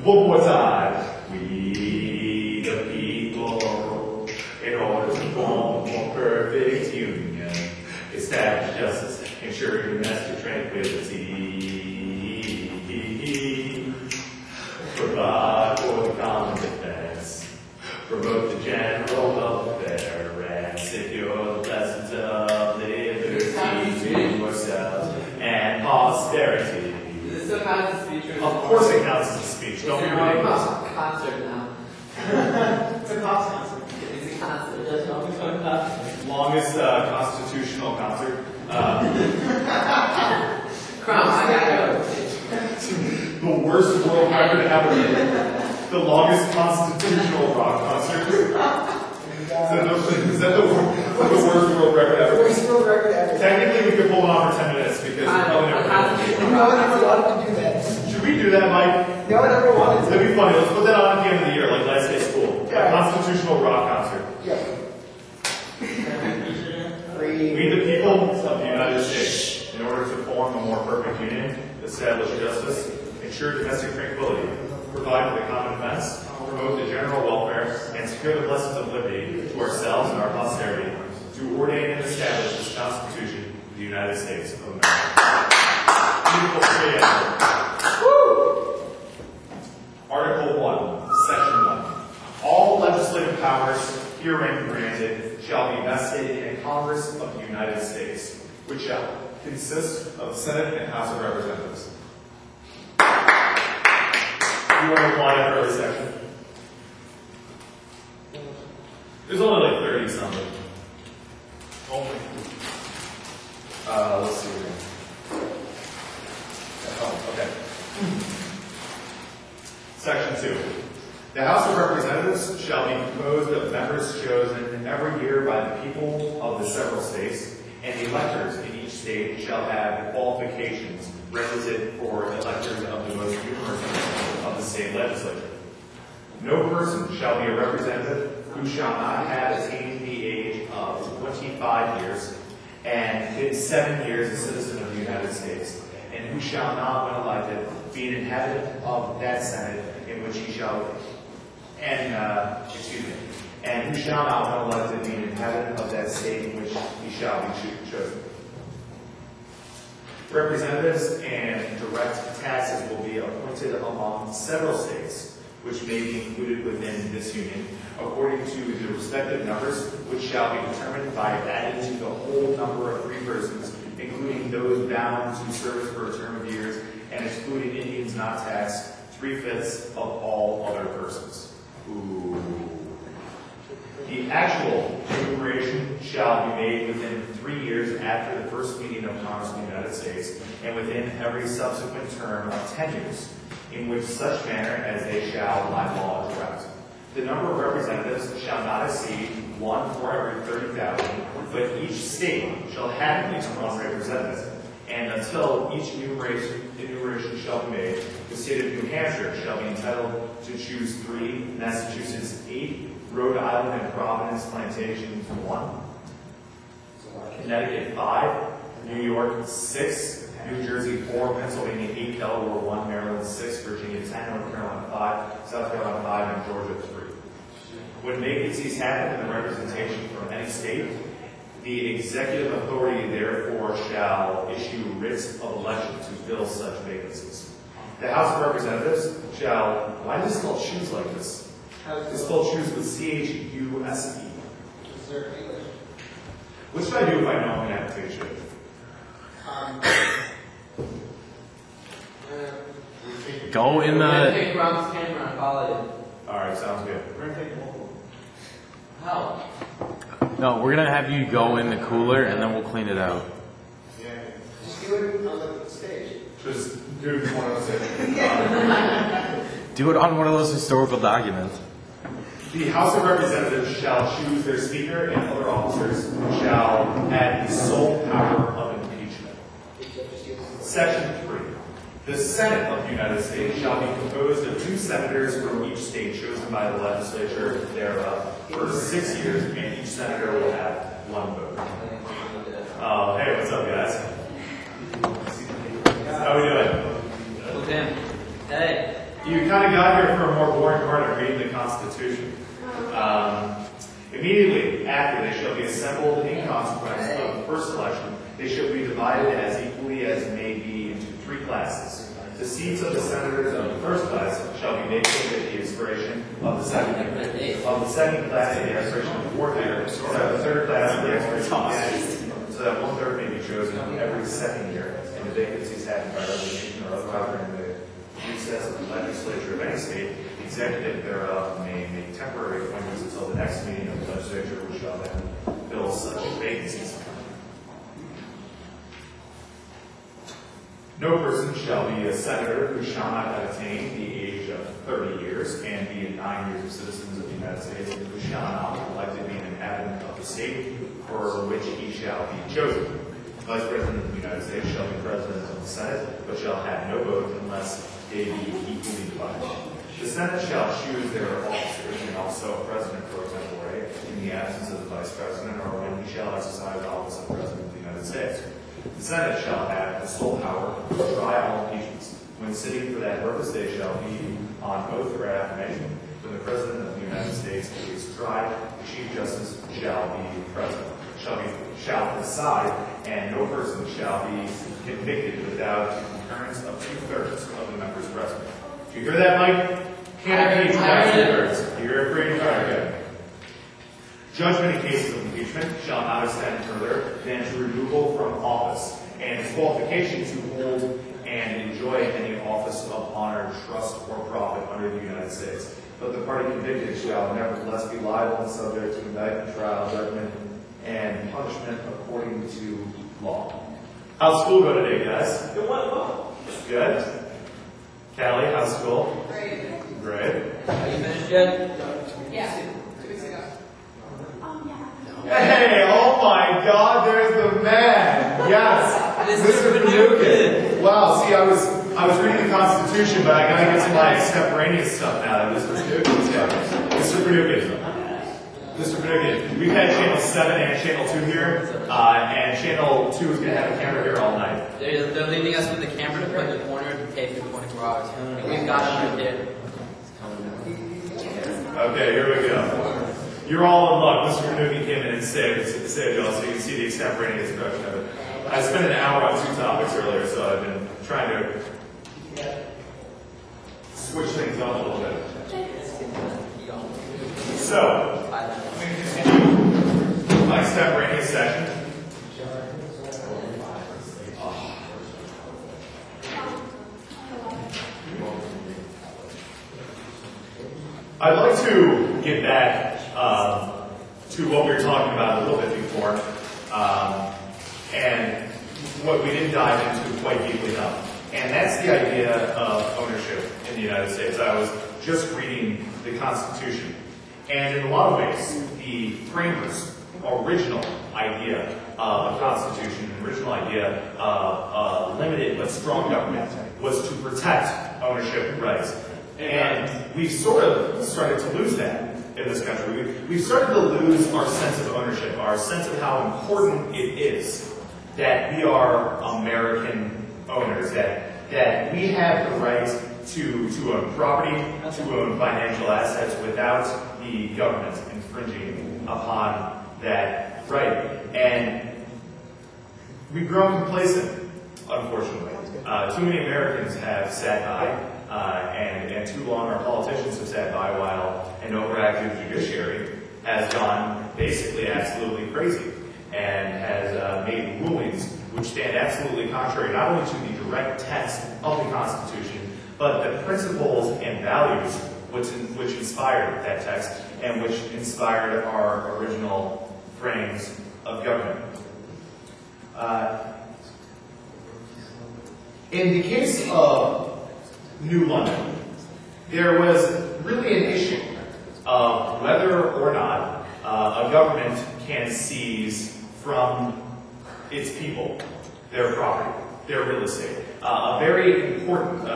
A: One more time. We the people, in order to form a more perfect union, establish justice, ensure domestic tranquility, provide for the common defense, promote the general welfare, and secure the blessings of liberty to ourselves and posterity.
D: Is this still kind of
C: speech or
A: Of course it counts as a speech. Don't be ridiculous.
C: concert now.
G: It's a pop concert.
C: It's a concert. It doesn't always become a concert.
A: Longest constitutional concert.
C: Crown, I gotta go.
A: The worst world record ever. The longest constitutional rock concert. Is that the worst world record ever?
G: Worst world record ever.
A: Technically, we could hold on for 10 minutes because we're probably never going to do
G: No one ever wanted to do that.
A: it. Should we do that, Mike?
G: No one ever wanted to.
A: That'd be funny. Let's put that on at the end of the year, like last day of school. A
G: Yeah.
A: constitutional rock concert.
G: Yeah.
A: We, the people of the United States, in order to form a more perfect union, establish justice, ensure domestic tranquility, provide for the common defense, promote the general welfare, and secure the blessings of liberty to ourselves and our posterity, to ordain and establish this Constitution of the United States of America. Beautiful preamble. Article 1, Section 1. All legislative powers herein granted shall be vested in a Congress of the United States, which shall consist of the Senate and House of Representatives. You want to apply that early section? There's only like 30 something. Only. Let's see here. Oh, okay. Section 2. The House of Representatives shall be composed of members chosen every year by the people of the several states, and the electors in each state shall have qualifications requisite for electors of the most numerous of the state legislature. No person shall be a representative who shall not have attained the age of 25 years and been 7 years a citizen of the United States, and who shall not, when elected, be an inhabitant of that Senate in which he shall, and who shall not, when elected, be an inhabitant of that state in which he shall be chosen. Representatives and direct taxes will be appointed among several states, which may be included within this union, according to the respective numbers, which shall be determined by adding to the whole number of free persons, including those bound to service for a term of years, and excluding Indians not taxed, 3/5 of all other persons. Ooh. The actual enumeration shall be made within 3 years after the first meeting of Congress of the United States, and within every subsequent term of 10 years, in which such manner as they shall by law direct. The number of representatives shall not exceed 1 for every 30,000, but each state shall have at least 1 representative. And until each enumeration shall be made, the state of New Hampshire shall be entitled to choose 3, Massachusetts 8, Rhode Island and Providence Plantations 1, Connecticut 5, New York 6, New Jersey 4, Pennsylvania 8, Delaware 1, Maryland 6, Virginia 10, North Carolina 5, South Carolina 5, and Georgia 3. When vacancies happen in the representation from any state, the executive authority therefore shall issue writs of election to fill such vacancies. The House of Representatives shall, why do they spell choose like this? They spell choose with C-H-U-S-E. What should I do if I know I'm going to have to take a shit?
H: Go in
C: We're gonna
H: the.
C: take Rob's camera and follow you.
A: Alright, sounds good.
C: How?
H: No, we're gonna have you go in the cooler and then we'll clean it out.
G: Just do it on the stage.
A: Just do one of those.
H: Do it on one of those historical documents.
A: The House of Representatives shall choose their Speaker and other officers, who shall have the sole power of impeachment. Section 3. The Senate of the United States shall be composed of 2 senators from each state chosen by the legislature thereof for 6 years, and each senator will have 1 vote. Oh, hey, what's up, guys? How we doing?
C: Look him. Hey.
A: You kind of got here for a more boring part of reading the Constitution. Immediately after they shall be assembled in consequence of the first election, they shall be divided as equally as may be into 3 classes. The seats of the senators of the first class shall be vacated at the expiration of the second year. Of the second class at the expiration of the 4th year, so that the third class at the expiration of the 6th year, so that 1/3 may be chosen every 2nd year, and the vacancies happen by resignation or otherwise during the legislature of any state, the executive thereof may make temporary appointments until the next meeting of the legislature, which shall then fill such vacancies. No person shall be a senator who shall not have attained the age of 30 years and be 9 years of citizens of the United States, and who shall not be elected be an inhabitant of the state for which he shall be chosen. The Vice President of the United States shall be President of the Senate, but shall have no vote unless they be equally divided. The Senate shall choose their officers, and also a President pro tempore, in the absence of the Vice President, or when he shall exercise the office of President of the United States. The Senate shall have the sole power to try all impeachments. When sitting for that purpose, they shall be on oath or affirmation. When the President of the United States is tried, the Chief Justice shall be present, shall preside, and no person shall be convicted without the concurrence of 2/3 of the members present. Do you hear that, Mike? Can't impeach without 2/3. You're free to try again. Judgment in cases of impeachment shall not extend further than to removal from office and disqualification to hold and enjoy any office of honor, trust, or profit under the United States. But the party convicted shall nevertheless be liable and subject to indictment, trial, judgment, and punishment according to law. How's school go today, guys?
D: It went well.
A: Good. Callie, how's school?
E: Great.
A: Great.
D: Are you finished yet?
E: Yeah. 2 weeks ago.
A: Hey, oh my God, there's the man. Yes, Mr. Panukin. Wow, see, I was reading the Constitution, but I gotta get to my extemporaneous stuff now that Mr. Panukin's got. Mr. Panukin. Mr. Panukin, we've had Channel 7 and Channel 2 here, and Channel 2 is gonna have a camera here all night.
D: They're leaving us with the camera to put in the corner to tape for 24 hours. And we've got them right there.
A: Okay, here we go. You're all in luck. Mr. Panukin came in and saved y'all so you can see the extemporaneous version of it. I spent an hour on 2 topics earlier, so I've been trying to switch things up a little bit. So, I'm going to continue my extemporaneous session. I'd like to get back to what we were talking about a little bit before, and what we didn't dive into quite deeply enough. And that's the idea of ownership in the United States. I was just reading the Constitution, and in a lot of ways, the framers' original idea of a Constitution, the original idea of limited but strong government, was to protect ownership rights. And we've sort of started to lose that in this country. We've started to lose our sense of ownership, our sense of how important it is that we are American owners, that we have the right to own property, to own financial assets without the government infringing upon that right. And we've grown complacent, unfortunately. Too many Americans have sat by, and too long our politicians have sat by while an overactive judiciary has gone basically absolutely crazy and has made rulings which stand absolutely contrary not only to the direct text of the Constitution, but the principles and values which inspired that text and which inspired our original frames of government. In the case of New London, there was really an issue of whether or not a government can seize from its people their property, their real estate. A very important,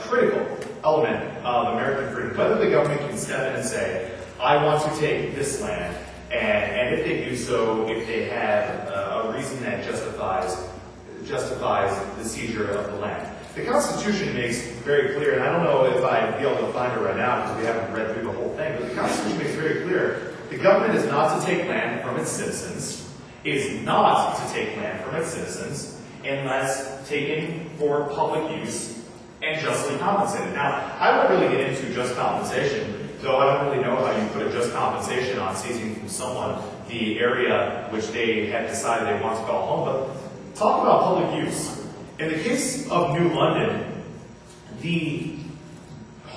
A: critical element of American freedom. Whether the government can step in and say, I want to take this land, and if they do so, if they have a reason that justifies the seizure of the land. The Constitution makes very clear, and I don't know if I'd be able to find it right now because we haven't read through the whole thing, but the Constitution makes very clear the government is not to take land from its citizens, is not to take land from its citizens unless taken for public use and justly compensated. Now, I won't really get into just compensation, though I don't really know how you put a just compensation on seizing from someone the area which they have decided they want to call home, but talk about public use. In the case of New London, the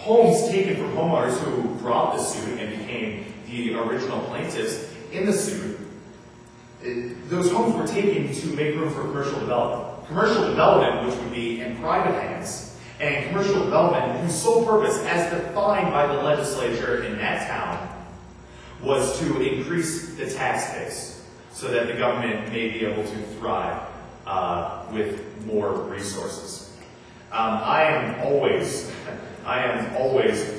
A: homes taken from homeowners who dropped the suit and became the original plaintiffs in the suit. Those homes were taken to make room for commercial development. Commercial development, which would be in private hands, and commercial development whose sole purpose, as defined by the legislature in that town, was to increase the tax base so that the government may be able to thrive with more resources. I am always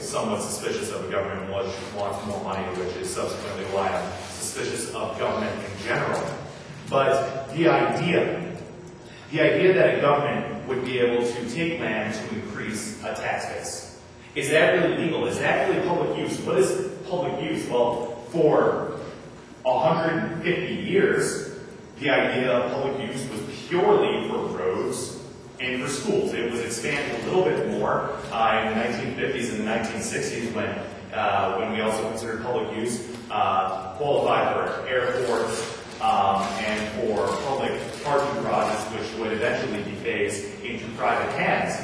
A: somewhat suspicious of a government which wants more money, which is subsequently why I'm suspicious of government in general. But the idea that a government would be able to take land to increase a tax base, is that really legal? Is that really public use? What is public use? Well, for 150 years, the idea of public use was purely for roads and for schools. It was expanded a little bit more in the 1950s and the 1960s when we also considered public use qualified for airports and for public parking garages, which would eventually be phased into private hands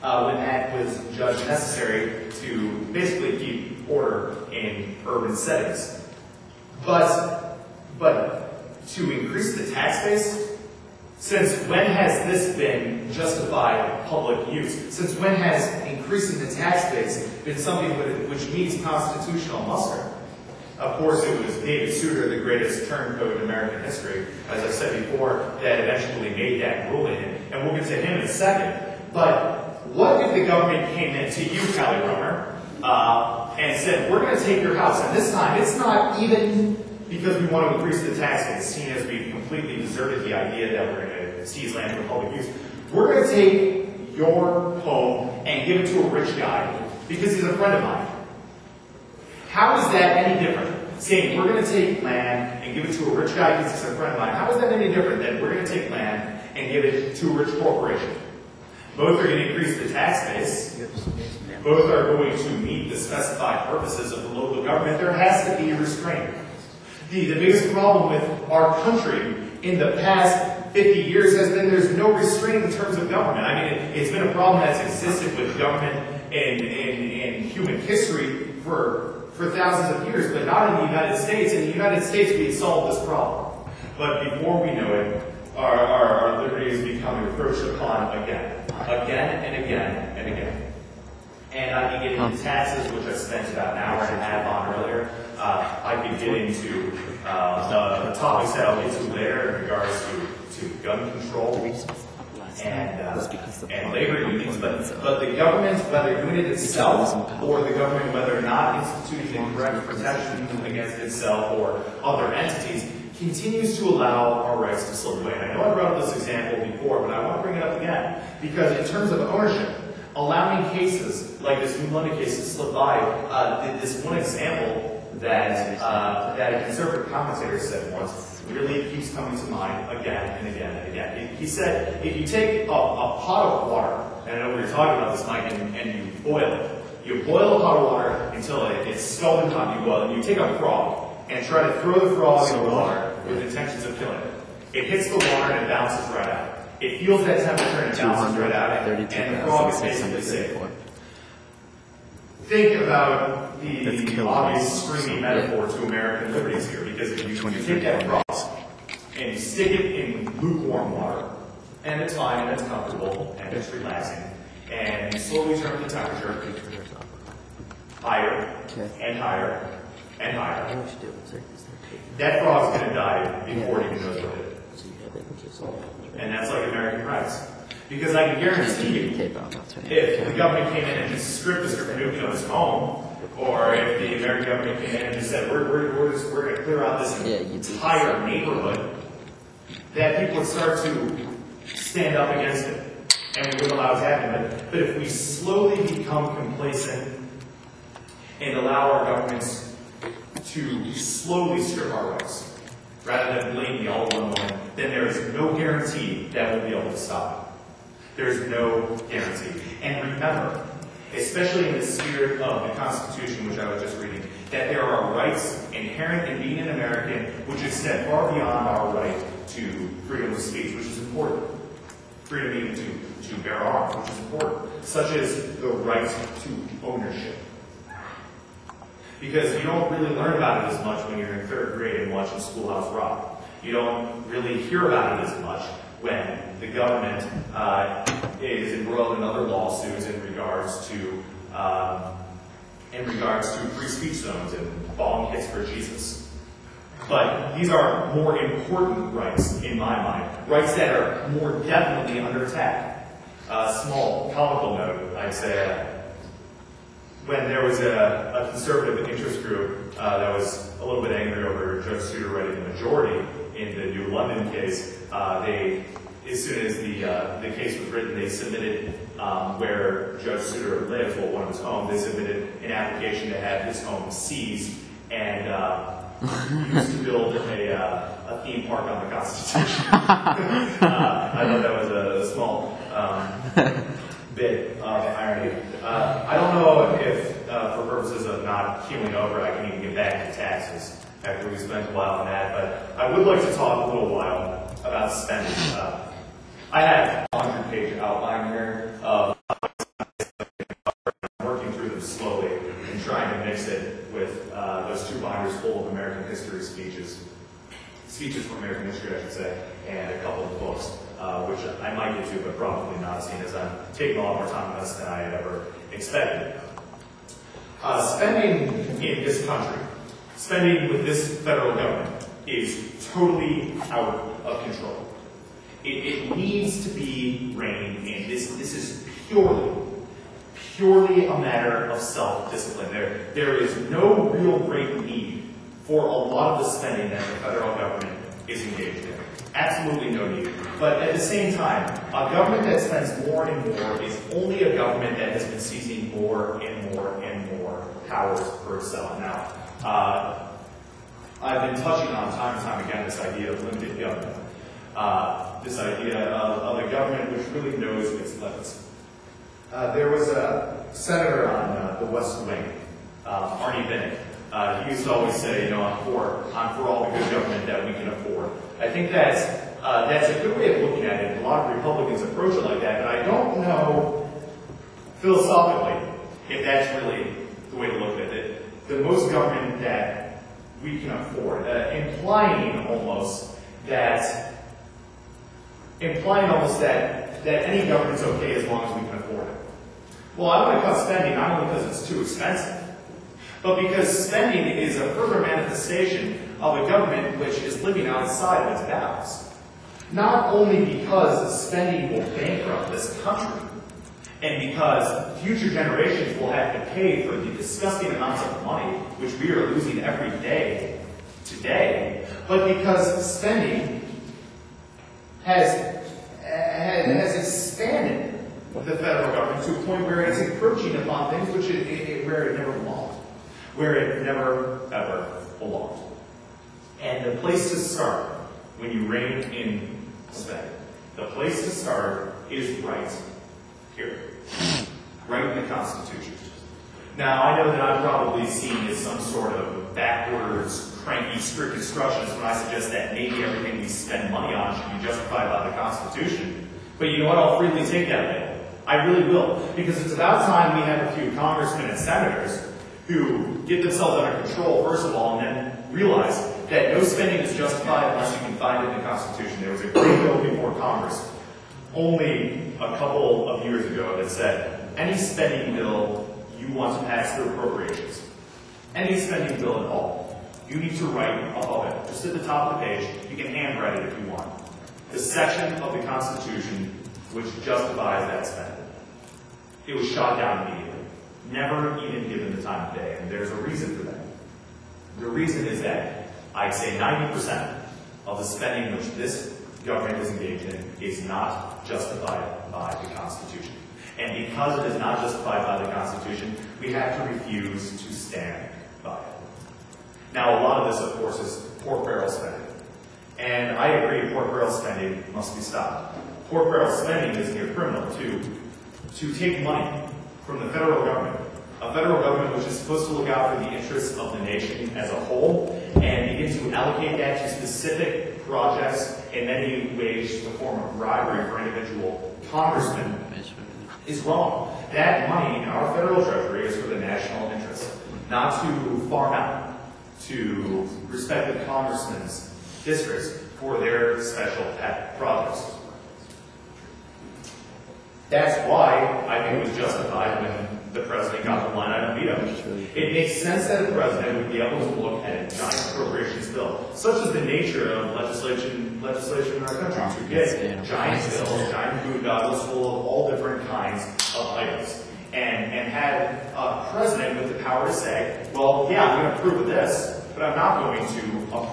A: when that was judged necessary to basically keep order in urban settings. But to increase the tax base, since when has this been justified public use? Since when has increasing the tax base been something which meets constitutional muster? Of course, it was David Souter, the greatest turncoat in American history, as I said before, that eventually made that ruling, and we'll get to him in a second. But what if the government came in to you, Callie Romer, and said, we're going to take your house, and this time it's not even because we want to increase the tax base, seen as we've completely deserted the idea that we're going to seize land for public use. We're going to take your home and give it to a rich guy because he's a friend of mine. How is that any different? Saying we're going to take land and give it to a rich guy because he's a friend of mine. How is that any different than we're going to take land and give it to a rich corporation? Both are going to increase the tax base. Both are going to meet the specified purposes of the local government. There has to be a restraint. The biggest problem with our country in the past 50 years has been there's no restraint in terms of government. I mean, it's been a problem that's existed with government in human history for thousands of years, but not in the United States. In the United States, we solved this problem. But before we know it, our liberty is becoming encroached upon again and again and again. And I can get into taxes, which I spent about an hour and a half on earlier. I could get into the topics that I'll get to later in regards to gun control and labor unions. But the government, whether doing it itself or the government, whether or not instituting the correct protection against itself or other entities, continues to allow our rights to slip away. And I know I brought up this example before, but I want to bring it up again. Because in terms of ownership, allowing cases like this New London case to slip by, this one example that a conservative commentator said once really keeps coming to mind again and again and again. He said, if you take a pot of water, and I know we were talking about this, Mike, and you boil it. You boil a pot of water until it's scalding hot, you boil it, and you take a frog and try to throw the frog in the water with intentions of killing it. It hits the water and it bounces right out. It feels that temperature and it bounces right out, and the frog is basically safe. Think about the obvious screaming metaphor to American liberties here, because if you take that frog and you stick it in lukewarm water, and it's fine, and it's comfortable, and it's relaxing, and you slowly turn the temperature higher and higher and higher, that frog's going to die before it even knows what it is. And that's like American rights. Because I can guarantee you, if the government came in and just stripped Mr. Panuccio of his home, or if the American government came in and just said, we're going to clear out this entire neighborhood, that people would start to stand up against it, and we wouldn't allow it to happen. But if we slowly become complacent and allow our governments to slowly strip our rights, rather than blatantly all in one moment, then there is no guarantee that we'll be able to stop it. There's no guarantee. And remember, especially in the spirit of the Constitution, which I was just reading, that there are rights inherent in being an American which extend far beyond our right to freedom of speech, which is important. Freedom even to bear arms, which is important. such as the right to ownership. Because you don't really learn about it as much when you're in 3rd grade and watching Schoolhouse Rock. You don't really hear about it as much when the government is embroiled in other lawsuits in regards to free speech zones and bong hits for Jesus. But these are more important rights in my mind, rights that are more definitely under attack. Small comical note, I'd say, when there was a conservative interest group that was a little bit angry over Judge Souter writing the majority in the New London case, as soon as the case was written, they submitted where Judge Souter lives, well, one of his homes, they submitted an application to have his home seized and used to build a theme park on the Constitution. I thought that was a small bit of irony. I don't know if, for purposes of not queuing over, I can even get back to taxes after we spent a while on that, but I would like to talk a little while about spending. I have a 100-page outline here of working through them slowly and trying to mix it with those 2 binders full of American history speeches from American history, I should say, and a couple of books, which I might get to, but probably not, seeing as I'm taking a lot more time on this than I had ever expected. Spending in this country, spending with this federal government, is totally out of control. It needs to be reined in. This is purely a matter of self-discipline. There is no real great need for a lot of the spending that the federal government is engaged in. Absolutely no need. But at the same time, a government that spends more and more is only a government that has been seizing more and more and more powers for itself. Now, I've been touching on time and time again this idea of limited government. This idea of a government which really knows its limits. There was a senator on the West Wing, Arnie Vinnick. He used to always say, I'm for all the good government that we can afford. I think that's a good way of looking at it. A lot of Republicans approach it like that, but I don't know philosophically if that's really the way to look at it. The most government that we can afford, implying almost that any government's okay as long as we can afford it. Well, I want to cut spending not only because it's too expensive, but because spending is a further manifestation of a government which is living outside of its bounds. Not only because spending will bankrupt this country, and because future generations will have to pay for the disgusting amounts of money which we are losing every day today, but because spending has expanded the federal government to a point where it's encroaching upon things where it never belonged, where it never ever belonged. And the place to start when you rein in spending, the place to start is right here, right in the Constitution. Now, I know that I'm probably seen as some sort of backwards, cranky, strict constructionist when I suggest that maybe everything we spend money on should be justified by the Constitution. But you know what? I'll freely take that label. I really will. Because it's about time we have a few congressmen and senators who get themselves under control, first of all, and then realize that no spending is justified unless you can find it in the Constitution. There was a great bill before Congress only a couple of years ago that said, any spending bill you want to pass through appropriations, any spending bill at all, you need to write above it, just at the top of the page. You can handwrite it if you want. The section of the Constitution which justifies that spending. It was shot down immediately, never even given the time of day, and there's a reason for that. The reason is that I'd say 90% of the spending which this government is engaged in is not justified by the Constitution. And because it is not justified by the Constitution, we have to refuse to stand by it. Now, a lot of this, of course, is pork barrel spending. And I agree, pork barrel spending must be stopped. Pork barrel spending is near criminal to take money from the federal government, a federal government which is supposed to look out for the interests of the nation as a whole, and begin to allocate that to specific projects, in many ways to form of bribery for individual congressmen, is wrong. That money in our federal treasury is for the national interest, not to farm out to respective congressmen's districts for their special pet projects. That's why I think it was justified when the president got the line item veto. It makes sense that a president would be able to look at a giant appropriations bill, such as the nature of legislation in our country, to get giant bills, giant boondoggles full of all different kinds of items, and have a president with the power to say, well, yeah, I'm going to approve of this, but I'm not going to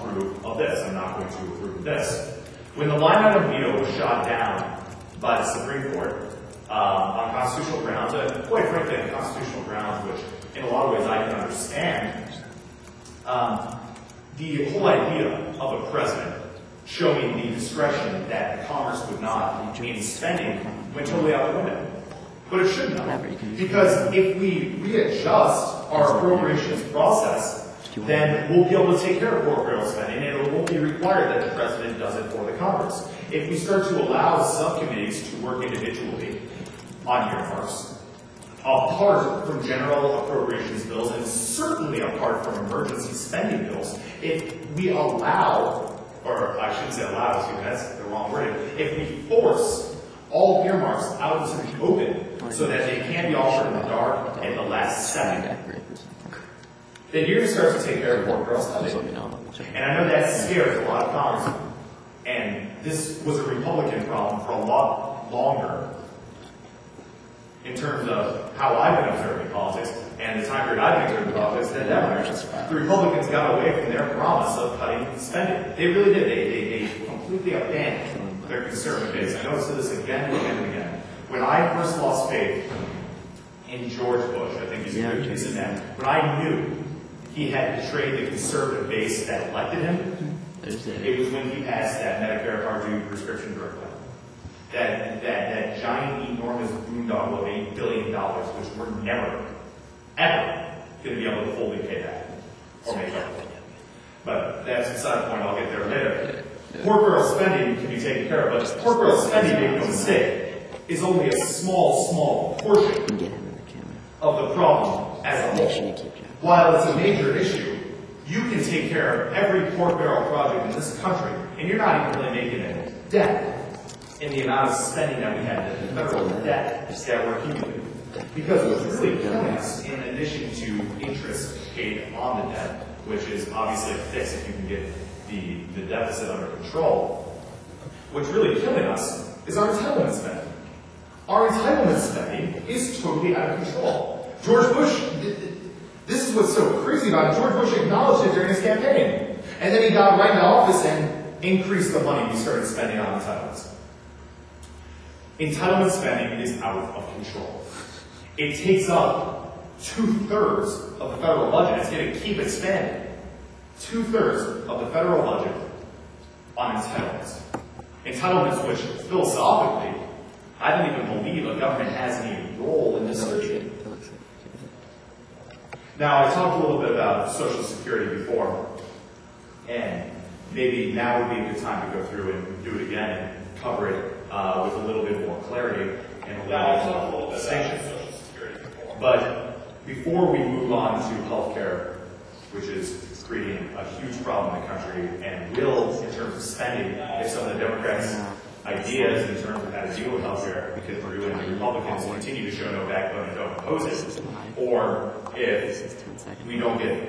A: approve of this. I'm not going to approve of this. When the line item veto was shot down by the Supreme Court, on constitutional grounds, and quite frankly on constitutional grounds, which in a lot of ways I can understand, the whole idea of a president showing the discretion that Congress would not in spending went totally out the window. But it should not, because if we readjust our appropriations process, then we'll be able to take care of corporate spending, and it won't be required that the president does it for the Congress. If we start to allow subcommittees to work individually on earmarks, apart from general appropriations bills, and certainly apart from emergency spending bills, if we allow, or I shouldn't say allow, that's the wrong word, if we force all earmarks out into the open so that they can't be offered in the dark at the last second, then you're going to start to take care of corporate spending. And I know that scares a lot of congressmen, and this was a Republican problem for a lot longer in terms of how I've been observing politics and the time period I've been observing politics than Democrats. The Republicans got away from their promise of cutting spending. They really did. They completely abandoned their conservative base. I noticed this again and again and again. When I first lost faith in George Bush, I think he's a good case of that, when I knew he had betrayed the conservative base that elected him, it was when he passed that Medicare Part 2 prescription drug plan. That giant, enormous boondoggle of $8 billion, which we're never, ever going to be able to fully pay back or make up for. But that's beside the point. I'll get there later. Corporate spending can be taken care of, but corporate spending, make no mistake, is only a small portion of the problem as a whole. While it's a major issue, you can take care of every pork barrel project in this country, and you're not even really making a dent in the amount of spending that we had, the federal debt that we're accumulating. Because what's really killing us, in addition to interest paid on the debt, which is obviously a fix if you can get the deficit under control, what's really killing us is our entitlement spending. Our entitlement spending is totally out of control. George Bush, this is what's so crazy about it. George Bush acknowledged it during his campaign. And then he got right into office and increased the money we started spending on entitlements. Entitlement spending is out of control. It takes up 2/3 of the federal budget. It's going to keep expanding. 2/3 of the federal budget on entitlements. Entitlements which, philosophically, I don't even believe a government has any role in this issue. Now, I talked a little bit about Social Security before, and maybe now would be a good time to go through and do it again and cover it with a little bit more clarity and a little distinction. But before we move on to healthcare, which is creating a huge problem in the country and will, in terms of spending, if some of the Democrats' ideas in terms of how to deal with healthcare, because we're doing the Republicans continue to show no backbone and don't oppose it, or if we don't get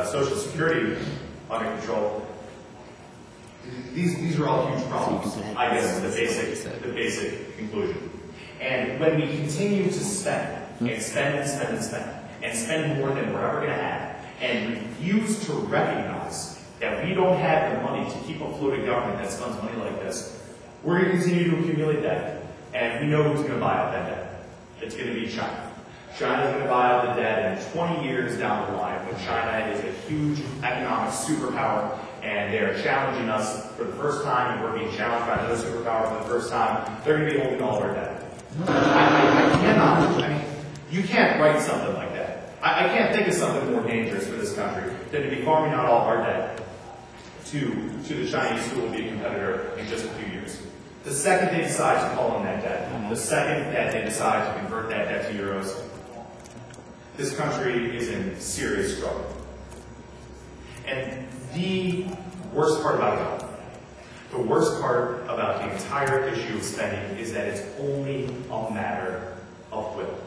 A: Social Security under control, these are all huge problems. I guess is the basic conclusion. And when we continue to spend and spend more than we're ever going to have, and refuse to recognize that we don't have the money to keep afloat a government that spends money like this, we're going to continue to accumulate debt, and we know who's going to buy out that debt. It's going to be China. China's going to buy out the debt in 20 years down the line, when China is a huge economic superpower, and they're challenging us for the first time, and we're being challenged by another superpower for the first time. They're going to be holding all of our debt. You can't write something like that. I can't think of something more dangerous for this country than to be farming out all of our debt to the Chinese, who will be a competitor in just a few years. The second they decide to call on that debt, the second that they decide to convert that debt to euros, this country is in serious trouble. And the worst part about it, the worst part about the entire issue of spending is that it's only a matter of will.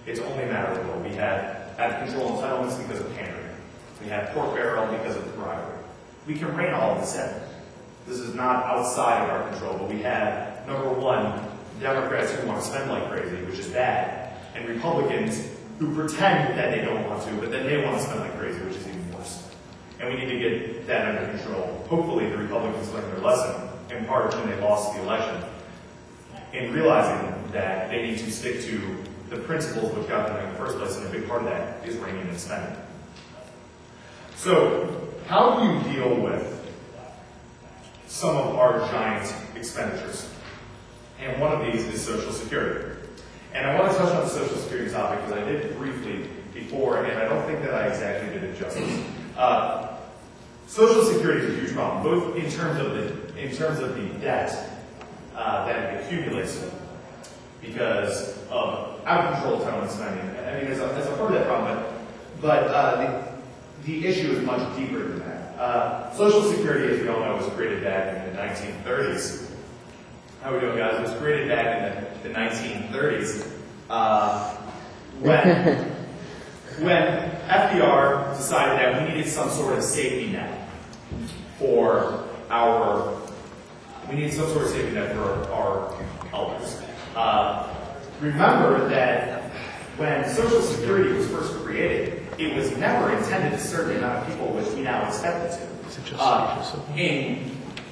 A: It's only a matter of will. We have out-of-control entitlements because of pandering. We have pork barrel because of bribery. We can rein all of this in. This is not outside of our control, but we have, number one, Democrats who want to spend like crazy, which is bad, and Republicans who pretend that they don't want to, but then they want to spend like crazy, which is even worse. And we need to get that under control. Hopefully the Republicans learned their lesson, in part when they lost the election, in realizing that they need to stick to the principles which got them in the first place, and a big part of that is reining in spending. So, how do you deal with some of our giant expenditures? And one of these is Social Security. And I want to touch on the Social Security topic because I did briefly before, and I don't think that I exactly did it justice. Social Security is a huge problem, both in terms of the debt that it accumulates because of out-of-control entitlement spending. I mean, there's a part of that problem, but the issue is much deeper than that. Social Security, as we all know, was created back in the 1930s. How are we doing, guys? It was created back in the 1930s when FDR decided that we needed some sort of safety net for our elders. Remember that when Social Security was first created, it was never intended to serve the amount of people which we now expect it to.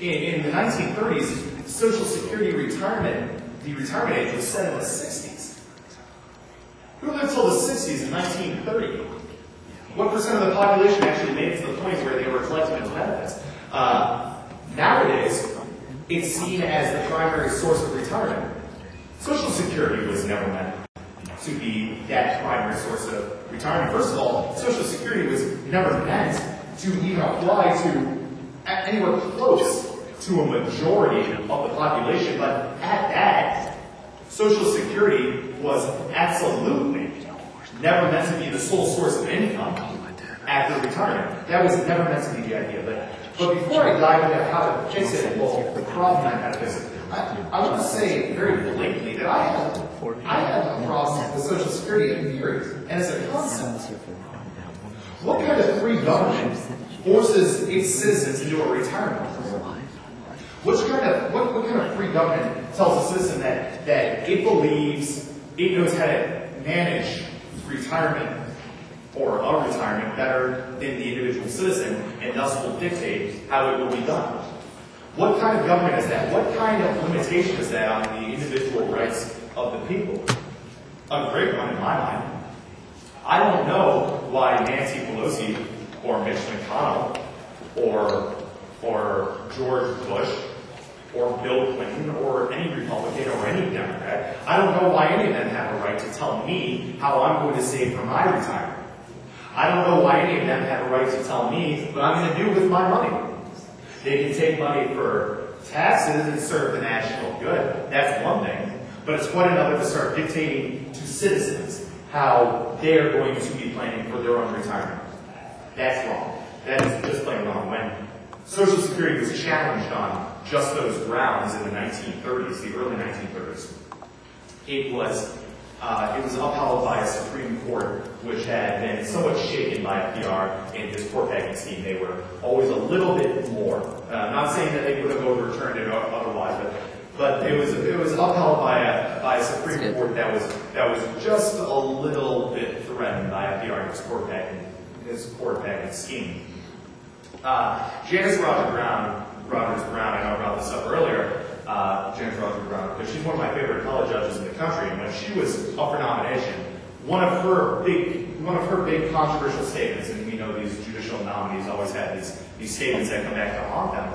A: In the 1930s, Social Security the retirement age was set in the 60s. Who lived till the 60s in 1930? What percent of the population actually made it to the point where they were collecting its benefits? Nowadays, it's seen as the primary source of retirement. Social Security was never meant to be that primary source of retirement. First of all, Social Security was never meant to even apply to anywhere close to a majority of the population, but at that, Social Security was absolutely never meant to be the sole source of income after retirement. That was never meant to be the idea. But before I dive into how to fix it, well, the problem I had to fix it, I want to say very blatantly that I have a problem with Social Security in theory, and as a concept. What kind of free government forces its citizens into a retirement program? What kind of free government tells a citizen that it believes it knows how to manage retirement or a retirement better than the individual citizen, and thus will dictate how it will be done? What kind of government is that? What kind of limitation is that on the individual rights of the people? A great one in my mind. I don't know why Nancy Pelosi or Mitch McConnell or George Bush or Bill Clinton or any Republican or any Democrat, I don't know why any of them have a right to tell me how I'm going to save for my retirement. I don't know why any of them have a right to tell me what I'm going to do with my money. They can take money for taxes and serve the national good. That's one thing. But it's quite another to start dictating to citizens how they are going to be planning for their own retirement. That's wrong. That is just plain wrong. When Social Security was challenged on just those grounds in the 1930s, the early 1930s, it was upheld by a Supreme Court which had been somewhat shaken by FDR in his court packing scheme. They were always a little bit more. Not saying that they would have overturned it otherwise, but it was upheld by a Supreme Court that was just a little bit threatened by FDR in his court packing scheme. Janice Rogers Brown, I know I brought this up earlier. Janice Rogers Brown, because she's one of my favorite appellate judges in the country, and when she was up for nomination, one of her big controversial statements, and we know these judicial nominees always have these statements that come back to haunt them.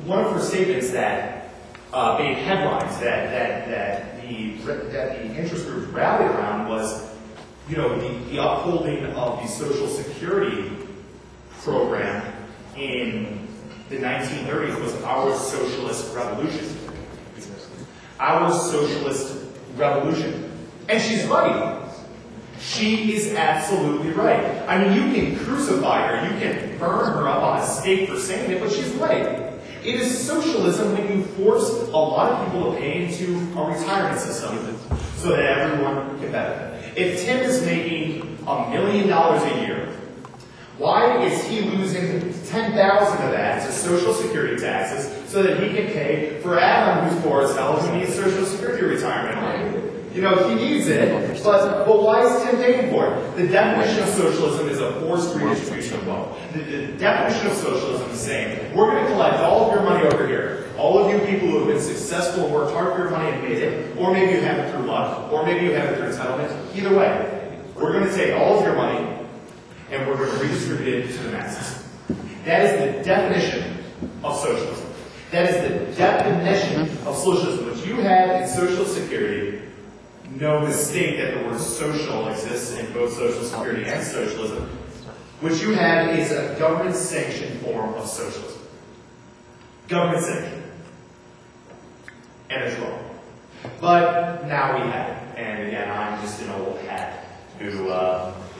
A: One of her statements that made headlines that the interest groups rallied around was, the upholding of the Social Security program in the 1930s was our socialist revolution. Our socialist revolution. And she's right. She is absolutely right. I mean, you can crucify her, you can burn her up on a stake for saying it, but she's right. It is socialism when you force a lot of people to pay into a retirement system so that everyone can benefit. If Tim is making $1 million a year, why is he losing $10,000 of that to Social Security taxes so that he can pay for Adam, who's poor as hell, who needs Social Security retirement money? You know, he needs it, but why is Tim paying for it? The definition of socialism is a forced redistribution of wealth. The definition of socialism is saying, we're going to collect all of your money over here. All of you people who have been successful and worked hard for your money and made it, or maybe you have it through luck, or maybe you have it through entitlement. Either way, we're going to take all of your money and we're going to redistribute it to the masses. That is the definition of socialism. That is the definition of socialism. What you have in Social Security, no mistake that the word social exists in both Social Security and socialism. What you have is a government-sanctioned form of socialism. Government-sanctioned. And it's wrong. But now we have it. And again, I'm just an old hat who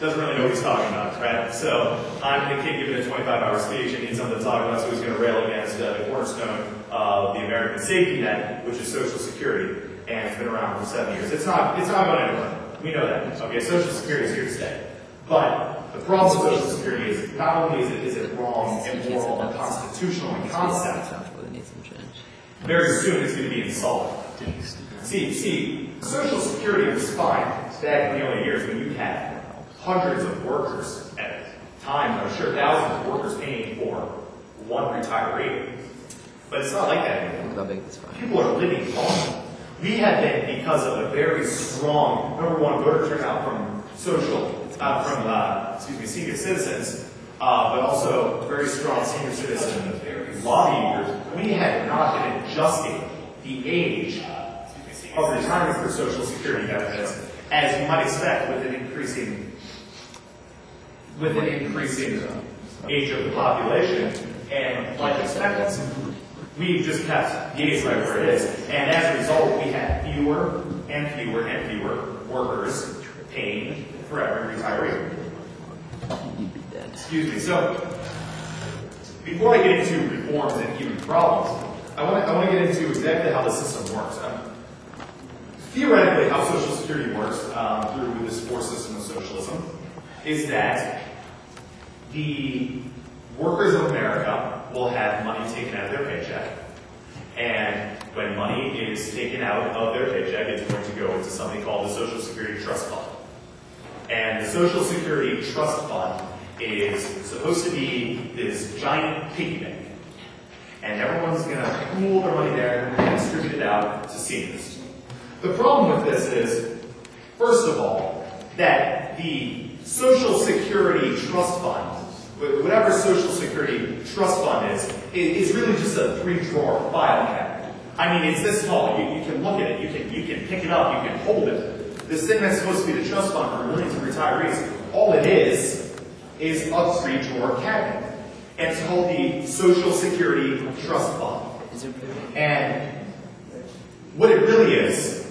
A: doesn't really know what he's talking about, right? So I'm the kid giving a 25-hour speech and needs something to talk about, so he's going to rail against the cornerstone of the American safety net, which is Social Security. And it's been around for 7 years. It's not going anywhere. We know that. Okay, Social Security is here to stay. But the problem with Social Security is not only is it wrong, immoral, unconstitutional in concept, very soon it's going to be insolvent. See, Social Security was fine back in the early years when you had hundreds of workers at a time, I'm sure thousands of workers paying for one retiree. But it's not like that anymore. People are living longer. We have been, because of a very strong, number one, voter turnout from senior citizens, but also very strong senior citizen lobbying groups. We have not been adjusting the age of retirement for Social Security benefits, as you might expect with an increasing age of the population and life expectancy. We've just kept the age right where it is. And as a result, we have fewer and fewer and fewer workers paying for every retiree. Excuse me. So, before I get into reforms and human problems, I want to get into exactly how the system works. Theoretically, how Social Security works through this forced system of socialism is that the workers of America will have money taken out of their paycheck. And when money is taken out of their paycheck, it's going to go into something called the Social Security Trust Fund. And the Social Security Trust Fund is supposed to be this giant piggy bank. And everyone's going to pool their money there and distribute it out to seniors. The problem with this is, first of all, that the Social Security Trust Fund, whatever Social Security Trust Fund is really just a 3-drawer file cabinet. I mean, it's this tall. You can look at it. You can pick it up. You can hold it. This thing that's supposed to be the trust fund for millions of retirees, all it is a 3-drawer cabinet. And it's called the Social Security Trust Fund. And what it really is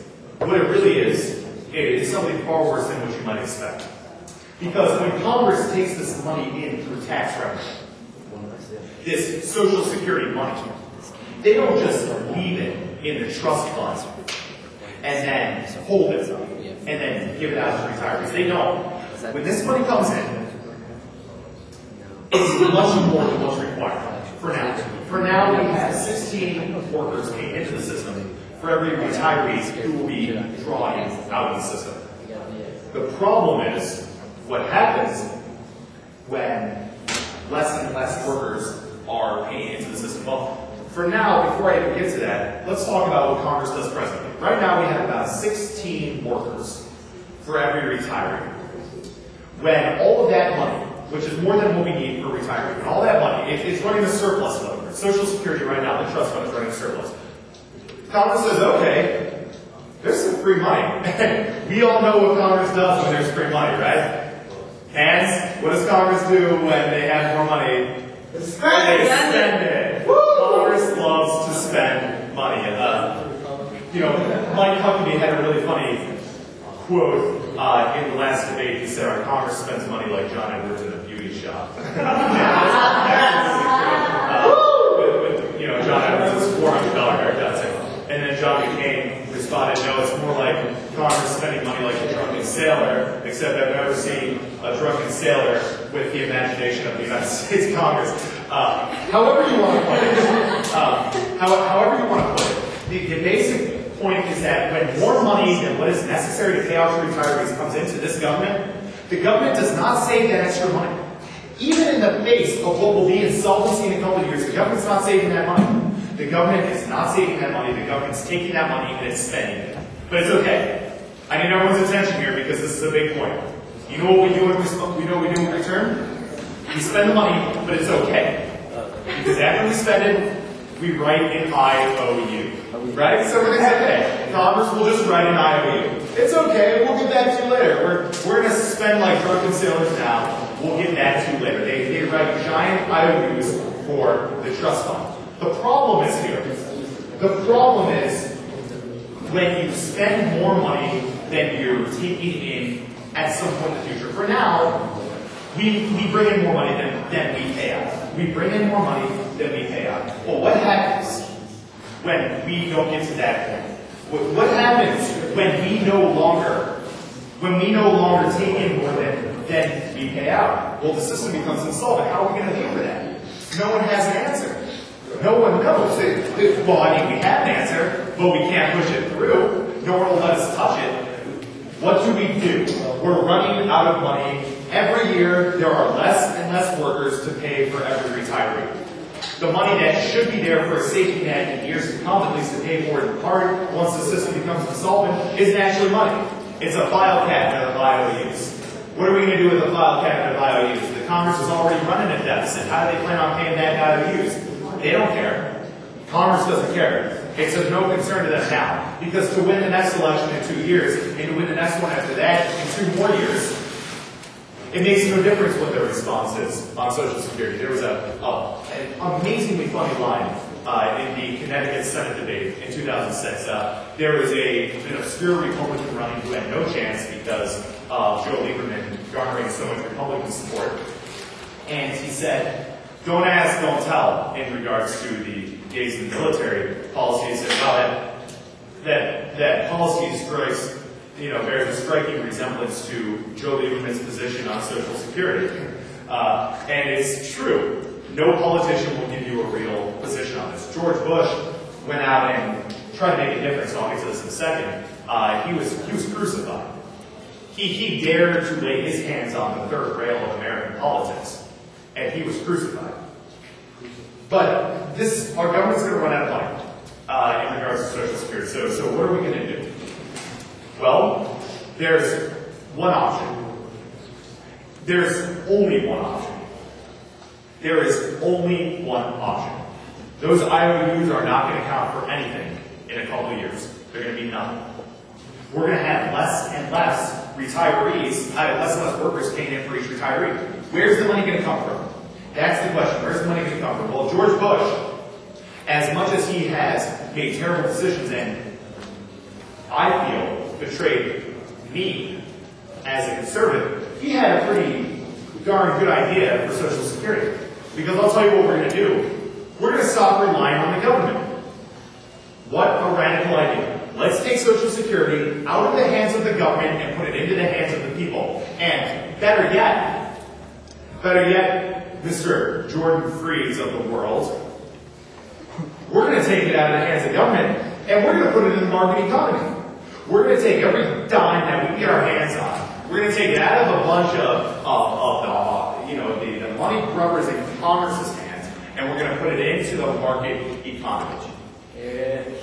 A: something far worse than what you might expect. Because when Congress takes this money in through tax revenue, this Social Security money, they don't just leave it in the trust fund and then hold it and then give it out to retirees. They don't. When this money comes in, it's much more than what's required for now. For now, we have 16 workers paid into the system for every retiree who will be drawing out of the system. The problem is, what happens when less and less workers are paying into the system? Well, for now, before I even get to that, let's talk about what Congress does presently. Right now, we have about 16 workers for every retiree. When all of that money, which is more than what we need for retirement, and all that money, it's running a surplus mode. Social Security right now, the trust fund is running a surplus. Congress says, okay, there's some free money. We all know what Congress does when there's free money, right? And what does Congress do when they have more money? They spend it. loves to spend money. Mike Huckabee had a really funny quote in the last debate. He said, "Our Congress spends money like John Edwards in a beauty shop." John Edwards' $400 haircut. And then John McCain responded, "No, it's more like Congress spending money like a drunken sailor, except I've never seen a drunken sailor with the imagination of the United States Congress." However you want to put it, the basic point is that when more money than what is necessary to pay out to retirees comes into this government, the government does not save that extra money. Even in the face of what will be insolvency in a couple of years, the government's not saving that money. The government is not saving that money. The government's taking that money and it's spending it. But it's okay. I need everyone's attention here because this is a big point. You know what we do in return? We spend the money, but it's okay. Because after we spend it, we write an IOU. Right? So it's okay. Congress will just write an IOU. It's okay. We'll get back to you later. We're going to spend like drunken sailors now. We'll get back to you later. They write giant IOUs for the trust fund. The problem is here. The problem is when you spend more money than you're taking in at some point in the future. For now, we bring in more money than we pay out. We bring in more money than we pay out. Well, what happens when we don't get to that point? What happens when we no longer take in more than we pay out? Well, the system becomes insolvent. How are we going to pay for that? No one has an answer. No one knows. Well, I mean, we have an answer, but we can't push it through. No one will let us touch it. What do? We're running out of money. Every year, there are less and less workers to pay for every retiree. The money that should be there for a safety net in years to come, at least to pay for it in part, once the system becomes insolvent, isn't actually money. It's a file cabinet of IOUs. What are we going to do with a file cabinet of IOUs? The Congress is already running a deficit. How do they plan on paying that IOUs? They don't care. Congress doesn't care. It's of no concern to them now. Because to win the next election in 2 years, and to win the next one after that in 2 more years, it makes no difference what their response is on Social Security. There was an amazingly funny line in the Connecticut Senate debate in 2006. There was an obscure Republican running who had no chance because of Joe Lieberman garnering so much Republican support. And he said, "Don't ask, don't tell," in regards to the gays in the military policy. He said, "Well, that policy strikes, bears a striking resemblance to Joe Lieberman's position on Social Security." And it's true. No politician will give you a real position on this. George Bush went out and tried to make a difference. I'll get to this in a second. He was crucified. He dared to lay his hands on the third rail of American politics. And he was crucified. But our government's going to run out of money in regards to Social Security. So what are we going to do? Well, there's one option. There's only one option. There is only one option. Those IOUs are not going to count for anything in a couple of years. They're going to be nothing. We're going to have less and less retirees, less and less workers paying in for each retiree. Where's the money going to come from? That's the question. Where's the money going to come from? Well, George Bush, as much as he has made terrible decisions and, I feel, betrayed me as a conservative, he had a pretty darn good idea for Social Security. Because I'll tell you what we're going to do. We're going to stop relying on the government. What a radical idea. Let's take Social Security out of the hands of the government and put it into the hands of the people. And better yet, Mr. Jordan Freeze of the world, we're going to take it out of the hands of government and we're going to put it in the market economy. We're going to take every dime that we can get our hands on. We're going to take it out of a bunch of the money grubbers in Congress's hands, and we're going to put it into the market economy.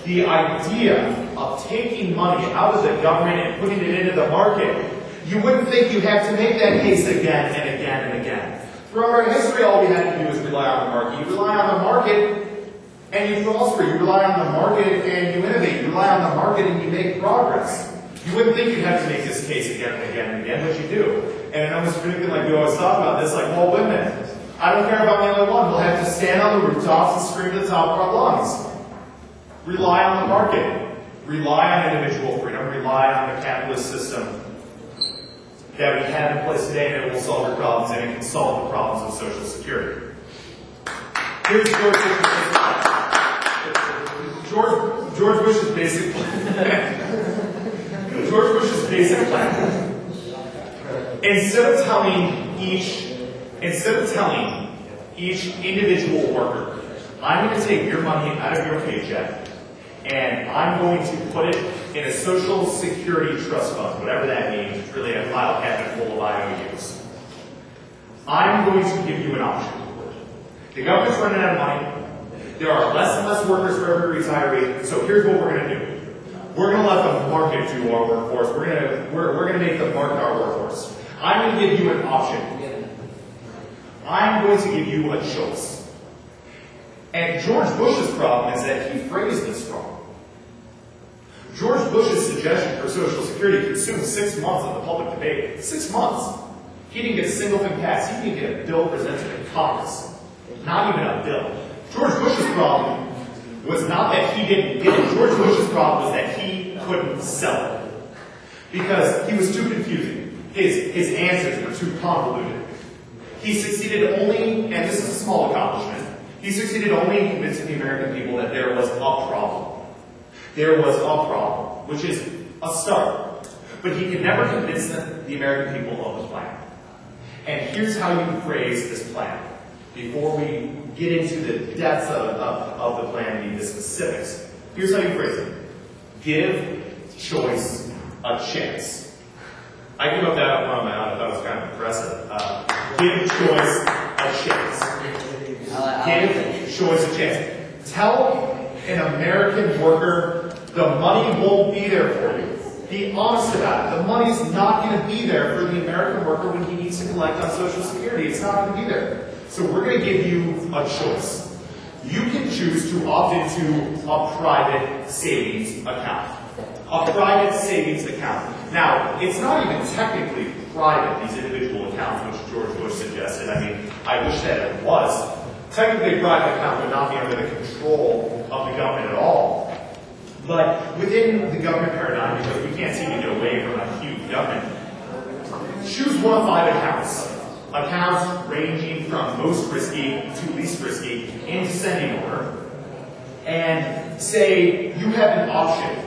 A: The idea of taking money out of the government and putting it into the market, you wouldn't think you'd have to make that case again and again and again. Throughout our history, all we had to do is rely on the market. You rely on the market and you prosper. You rely on the market and you innovate. You rely on the market and you make progress. You wouldn't think you'd have to make this case again and again and again, but you do. And I know Mr. Finnegan, we always talk about this, well, wait a minute. I don't care if I'm the only one. We'll have to stand on the rooftops and scream at the top of our lungs. Rely on the market. Rely on individual freedom. Rely on the capitalist system that we have in place today, and it will solve your problems, and it can solve the problems of Social Security. Here's George Bush's basic plan. George Bush's basic plan. Instead of telling each individual worker, I'm going to take your money out of your paycheck, and I'm going to put it in a Social Security trust fund, whatever that means. It's really a file cabinet full of IOUs. I'm going to give you an option. The government's running out of money. There are less and less workers for every retiree. So here's what we're going to do. We're going to let the market do our workforce. We're going to make the market our workforce. I'm going to give you an option. I'm going to give you a choice. And George Bush's problem is that he phrased this wrong. George Bush's suggestion for Social Security consumed 6 months of the public debate. 6 months. He didn't get a single thing passed. He didn't get a bill presented in Congress. Not even a bill. George Bush's problem was not that he didn't get it. George Bush's problem was that he couldn't sell it. Because he was too confusing. His answers were too convoluted. He succeeded only, and this is a small accomplishment, he succeeded only in convincing the American people that there was a problem. There was a problem, which is a start. But he could never convince the American people of the plan. And here's how you phrase this plan. Before we get into the depths of the plan and the specifics, here's how you phrase it. Give choice a chance. I came up with that on my own. I thought it was kind of impressive. Give choice a chance. Give choice a chance. Tell an American worker the money won't be there for you. Be honest about it. The money's not going to be there for the American worker when he needs to collect on Social Security. It's not going to be there. So we're going to give you a choice. You can choose to opt into a private savings account. A private savings account. Now, it's not even technically private, these individual accounts, which George Bush suggested. I mean, I wish that it was. Technically, a private account would not be under the control of the government at all. But within the government paradigm, because we can't seem to get away from a huge government, choose one of 5 accounts. Accounts ranging from most risky to least risky in descending order. And say you have an option.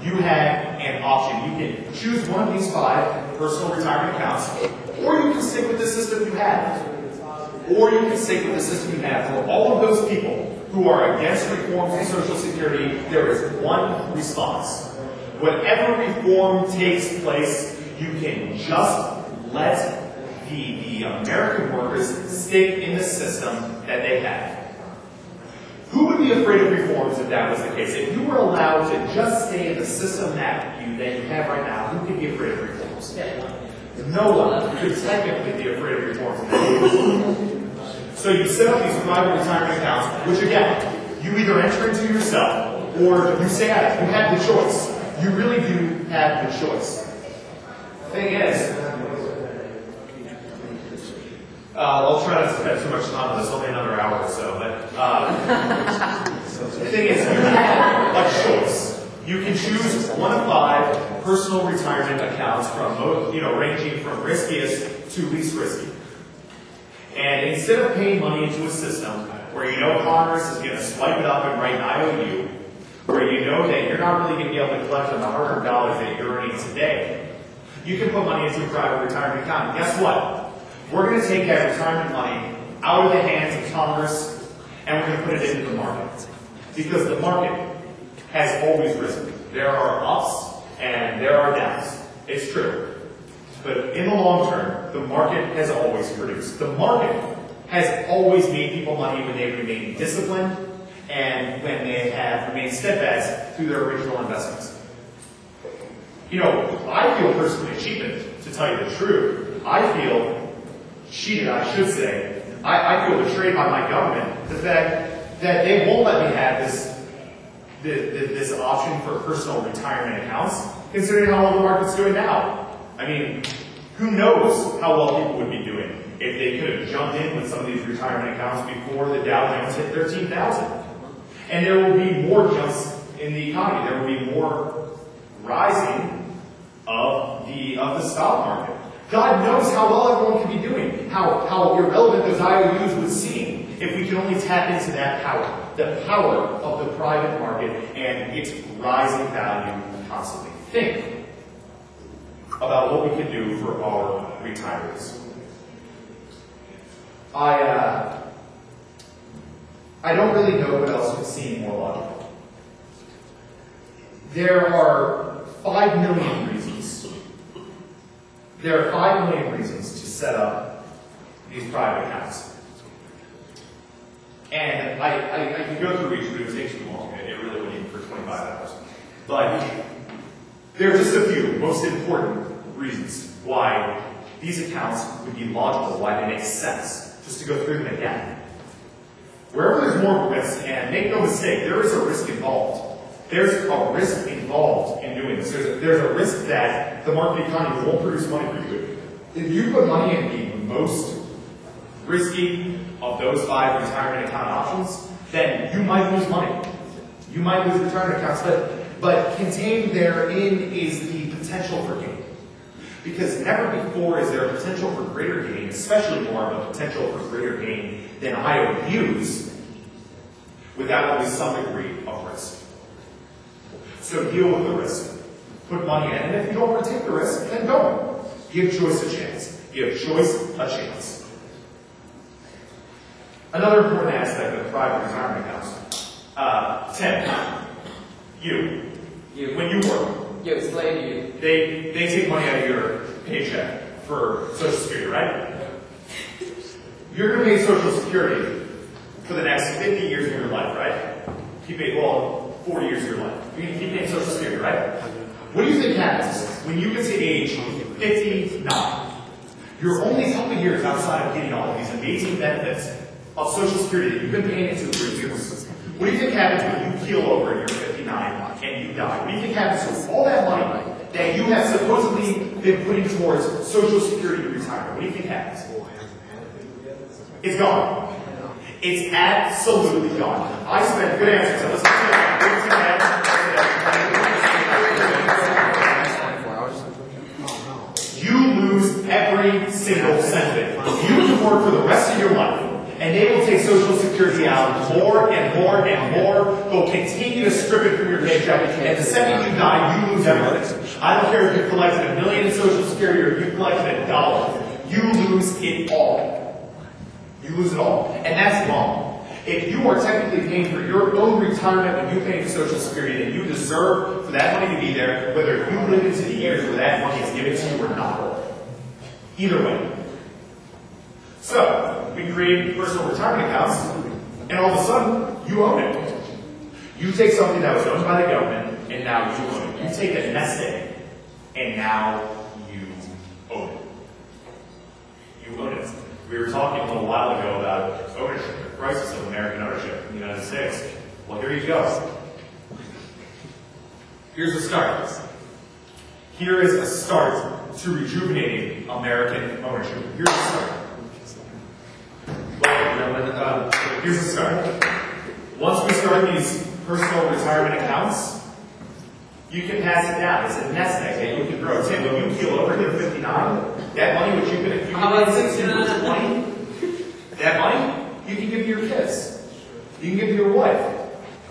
A: You have an option. You can choose one of these 5 personal retirement accounts, or you can stick with the system you have. Or you can stick with the system you have. For all of those people who are against reforms in Social Security, there is one response. Whatever reform takes place, you can just let the American workers stick in the system that they have. Who would be afraid of reforms if that was the case? If you were allowed to just stay in the system that you have right now, who could be afraid of reforms? No one could technically be afraid of reforms. So you set up these private retirement accounts, which again, you either enter into yourself or you stay at it. You have the choice. You really do have the choice. The thing is, I'll try not to spend too much time on this, only another hour or so, but the thing is, you have a choice. You can choose one of 5 personal retirement accounts from, ranging from riskiest to least risky. And instead of paying money into a system where you know Congress is going to swipe it up and write an IOU, where you know that you're not really going to be able to collect on the hard-earned dollars that you're earning today, you can put money into a private retirement account. And guess what? We're going to take that retirement money out of the hands of Congress and we're going to put it into the market. Because the market has always risen. There are ups and there are downs. It's true. But in the long term, the market has always produced. The market has always made people money when they remain disciplined and when they have remained steadfast through their original investments. I feel personally cheapened, to tell you the truth. I feel cheated, I should say. I feel betrayed by my government. The fact that they won't let me have this option for personal retirement accounts, considering how well the market's doing now. I mean, Who knows how well people would be doing if they could have jumped in with some of these retirement accounts before the Dow Jones hit 13,000. And there will be more jumps in the economy. There will be more rising of the stock market. God knows how well everyone can be doing, how irrelevant those IOUs would seem if we can only tap into that power, the power of the private market and its rising value constantly. Think about what we can do for our retirees. I don't really know what else would seem more logical. There are 5 million reasons. There are 5 million reasons to set up these private accounts. And I could go through each, but it would take too long. It really would need for 25 hours. But there are just a few most important reasons why these accounts would be logical, why they make sense. Just to go through them again. Wherever there's more risk, and make no mistake, there is a risk involved. There's a risk involved in doing this. There's a risk that the market economy won't produce money for you. If you put money in the most risky of those 5 retirement account options, then you might lose money. You might lose retirement accounts, but contained therein is the potential for gain. Because never before is there a potential for greater gain, especially more of a potential for greater gain than IOUs, without at least some degree of risk. So deal with the risk. Put money in, and if you don't want to take the risk, then don't. Give choice a chance. Give choice a chance. Another important aspect of private retirement accounts. Tim, you. When you work,
D: Yo, explain to you.
A: they take money out of your paycheck for Social Security, right? You're going to pay Social Security for the next 50 years of your life, right? Keep it, 40 years of your life. You're going to keep paying Social Security, right? What do you think happens when you get to age 59? You're only a couple years outside of getting all of these amazing benefits of Social Security that you've been paying into for years. What do you think happens when you keel over and you're 59 and you die? What do you think happens with all that money that you have supposedly been putting towards Social Security retirement? What do you think happens? It's gone. It's absolutely gone. I spent good answers. So listen to that. You lose every single cent of it. You can work for the rest of your life. And they will take Social Security out more and more and more. They'll continue to strip it from your paycheck. And the second you die, you lose everything. I don't care if you've collected $1 million in Social Security or if you've collected $1. You lose it all. You lose it all. And that's wrong. If you are technically paying for your own retirement when you pay for Social Security, then you deserve for that money to be there, whether you live into the years where that money is given to you or not. Either way. So, we create personal retirement accounts, and all of a sudden, you own it. You take something that was owned by the government, and now you own it. You take a nest egg, and now you own it. You own it. We were talking a little while ago about ownership, the crisis of American ownership in the United States. Well, here you go. Here's the start. Here is a start to rejuvenating American ownership. Here's the start. Here's the start. Once we start these personal retirement accounts, you can pass it down. It's a nest egg that you can grow. Tim, when you keel over to 59, that money which you could accumulate since you were 20, that money you can give to your kids. You can give to your wife.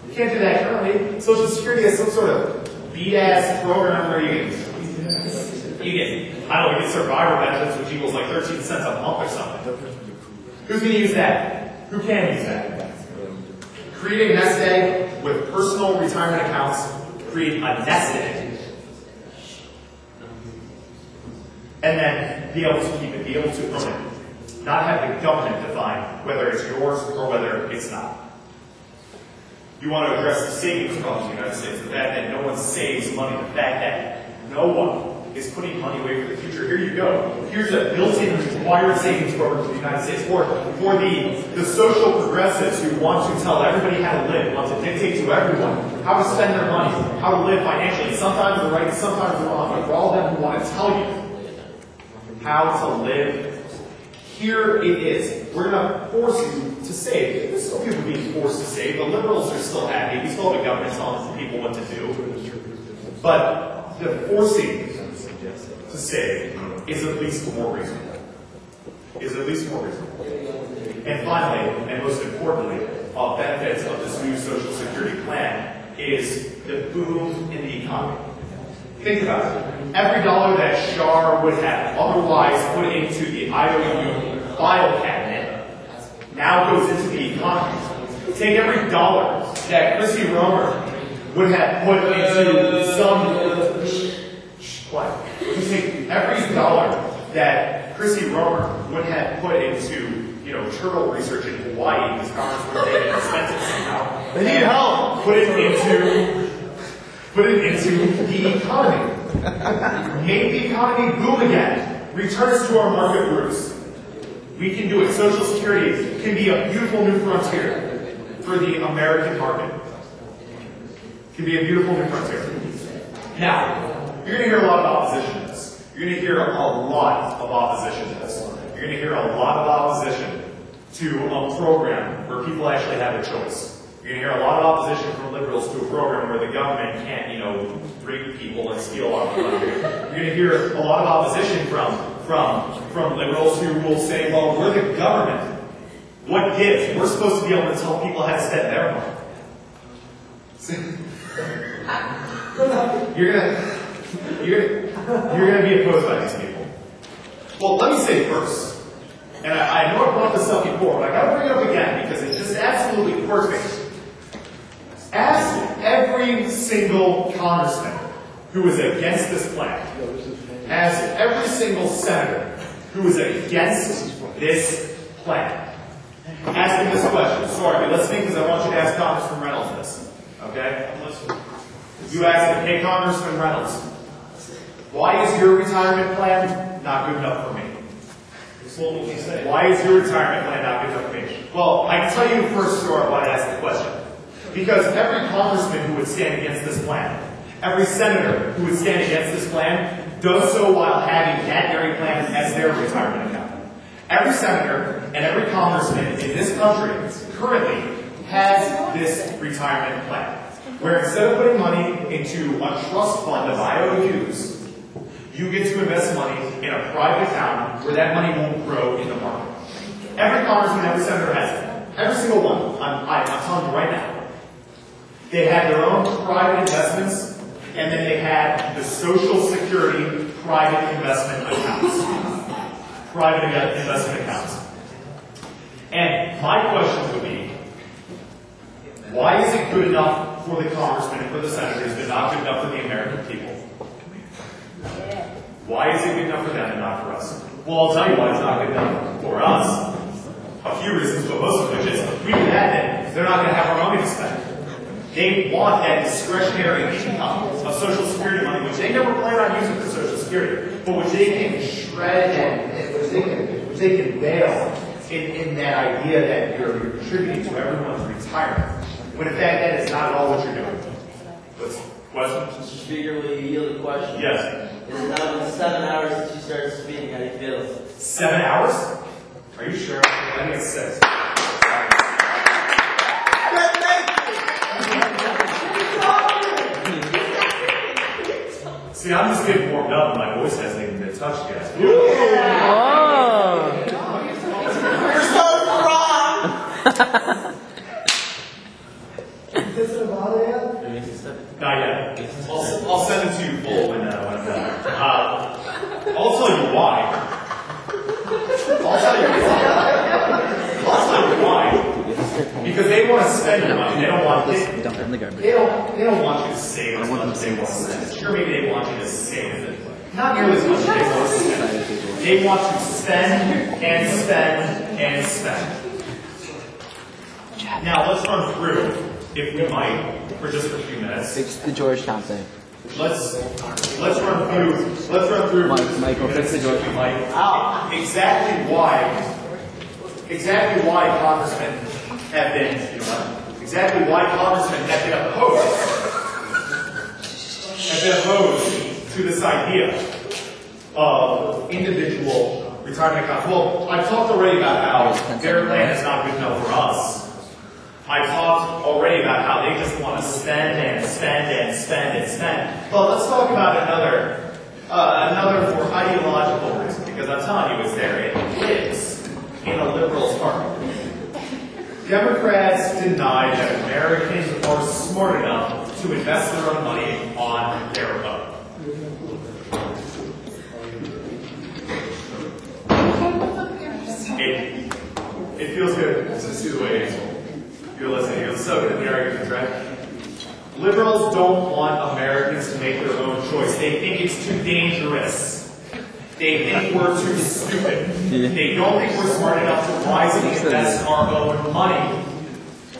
A: You can't do that currently. Social Security has some sort of BS program where you get, I don't know, you get survivor benefits, which equals like 13 cents a month or something. Who's going to use that? Who can use that? Create a nest egg with personal retirement accounts. Create a nest egg. And then be able to keep it, be able to own it. Not have the government define whether it's yours or whether it's not. You want to address the savings problem in the United States, the fact that no one saves money, the fact that no one is putting money away for the future. Here you go. Here's a built-in required savings program for the United States. For the social progressives who want to tell everybody how to live, want to dictate to everyone how to spend their money, how to live financially. Sometimes they're right, sometimes they're wrong. But for all of them who want to tell you how to live, here it is. We're going to force you to save. There's still people being forced to save. The liberals are still happy. We still have a government telling people what to do. But the forcing to save is at least more reasonable. And finally, and most importantly, benefits of this new Social Security plan is the boom in the economy. Think about it. Every dollar that Shar would have otherwise put into the IOU file cabinet now goes into the economy. Take every dollar that Chrissy Romer would have put into some... What? You take every dollar that Chrissy Romer would have put into, turtle research in Hawaii, because Congress would have taken expenses somehow. They need help. Put it into the economy. Make the economy boom again. Return us to our market roots. We can do it. Social Security can be a beautiful new frontier for the American market. It can be a beautiful new frontier. Now, you're going to hear a lot of opposition to this. You're going to hear a lot of opposition to this. You're going to hear a lot of opposition to a program where people actually have a choice. You're going to hear a lot of opposition from liberals to a program where the government can't, rape people and steal our money. You're going to hear a lot of opposition from liberals who will say, well, we're the government. What gives? We're supposed to be able to tell people how to spend their money. You're going to be opposed by these people. Well, let me say first, and I know I brought this up before, but I got to bring it up again because it's just absolutely perfect. Ask every single congressman who is against this plan. Ask every single senator who is against this plan. Ask them this question. Sorry, be listening because I want you to ask Congressman Reynolds this. Okay? You ask him, hey, Congressman Reynolds, why is your retirement plan not good enough for me? Why is your retirement plan not good enough for me? Well, I can tell you first, Stuart, why I asked the question. Because every congressman who would stand against this plan, every senator who would stand against this plan, does so while having that very plan as their retirement account. Every senator and every congressman in this country currently has this retirement plan, where instead of putting money into a trust fund of IOUs, you get to invest money in a private account where that money won't grow in the market. Every congressman, every senator has it. Every single one. I'm telling you right now. They had their own private investments, and then they had the Social Security private investment accounts. Private investment accounts. And my question would be, why is it good enough for the congressmen and for the senators, but not good enough for the American people? Why is it good enough for them and not for us? Well, I'll tell you why it's not good enough for us. A few reasons, but most of which is, if we do that, then they're not going to have our money to spend. They want that discretionary income of Social Security money, which they never plan on using for Social Security, but which they can shred and which they can bail in that idea that you're contributing to everyone's retirement. When in fact that is not at all what you're doing. Question?
I: Mr. Speaker, will you yield a question?
A: Yes.
I: It's now been 7 hours since you started speaking. How do you feel?
A: 7 hours? Are you sure? I think it's 6. See, I'm just getting warmed up and my voice hasn't even been touched yet.
B: Oh!
I: You're so wrong!
A: Not yet. I'll send it to you full when I'm done. I'll tell you why. Because they want to spend your money. They don't want this.
B: Dump it in the garbage.
A: They don't want you to save as much as they want to spend. Sure, maybe they want you to save it. Not nearly as much as they want to spend. They want to spend and spend and spend. Now let's run through, if we might, for just a few minutes.
B: Fix the Georgetown thing.
A: Let's run through.
B: Michael, fix the Georgetown.
A: Exactly why congressmen have been, exactly why congressmen have been opposed to this idea of individual retirement accounts. Well, I've talked already about how their plan is not good enough for us. I talked already about how they just want to spend and spend and spend and spend. But let's talk about another more ideological reason, because I'm telling you it's there. It lives in a liberal's heart. Democrats deny that Americans are smart enough to invest their own money on their own. It feels good to see the way you're listening. It feels so good in the arguments, right? Liberals don't want Americans to make their own choice. They think it's too dangerous. They think we're too stupid. They don't think we're smart enough to wisely invest our own money.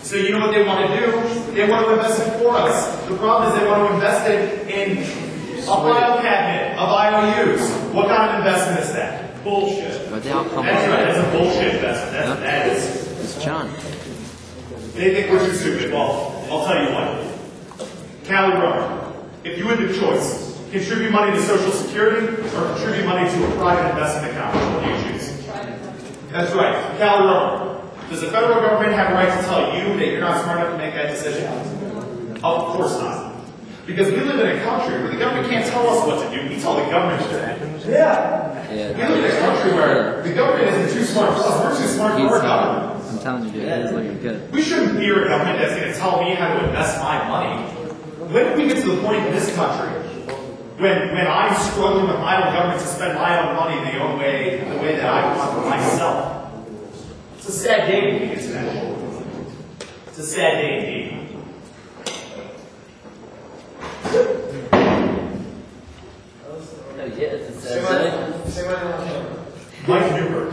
A: So you know what they want to do? They want to invest it for us. The problem is they want to invest it in a file cabinet of IOUs. What kind of investment is that? Bullshit. That's right, that's a bullshit investment. That is.
B: It's John.
A: They think we're too stupid. Well, I'll tell you what. Callie Romer, if you had the choice, contribute money to Social Security or contribute money to a private investment account, what do you choose? That's right. Callie Romer, does the federal government have a right to tell you that you're not smart enough to make that decision? Of course not. Because we live in a country where the government can't tell us what to do. We tell the government to do it. Yeah. We live in a country where the government isn't too smart for us. We're too smart for our government.
B: I'm telling you, dude, it's looking good.
A: We shouldn't fear a government that's going to tell me how to invest my money. When did we get to the point in this country when I'm struggling with my own government to spend my own money the way that I want for myself? It's a sad day when we get to that. It's a sad day indeed. Mike Newberg.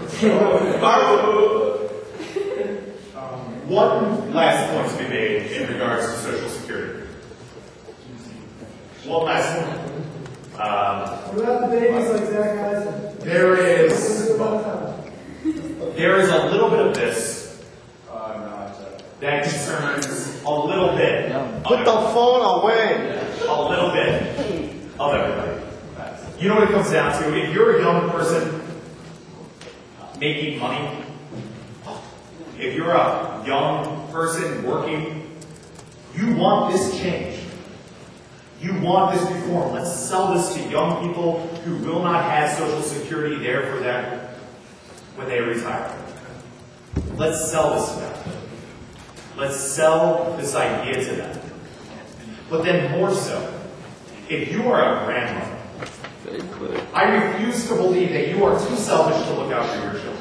A: One last point to be made in regards to Social Security. One last point.
J: What about the babies like Zach has?
A: There is a little bit of this that concerns a little bit.
H: Put the phone away.
A: A little bit of everybody. You know what it comes down to? If you're a young person making money, if you're a young person working, you want this change. You want this reform. Let's sell this to young people who will not have Social Security there for them when they retire. Let's sell this to them. Let's sell this idea to them. But then more so, if you are a grandmother, I refuse to believe that you are too selfish to look out for your children.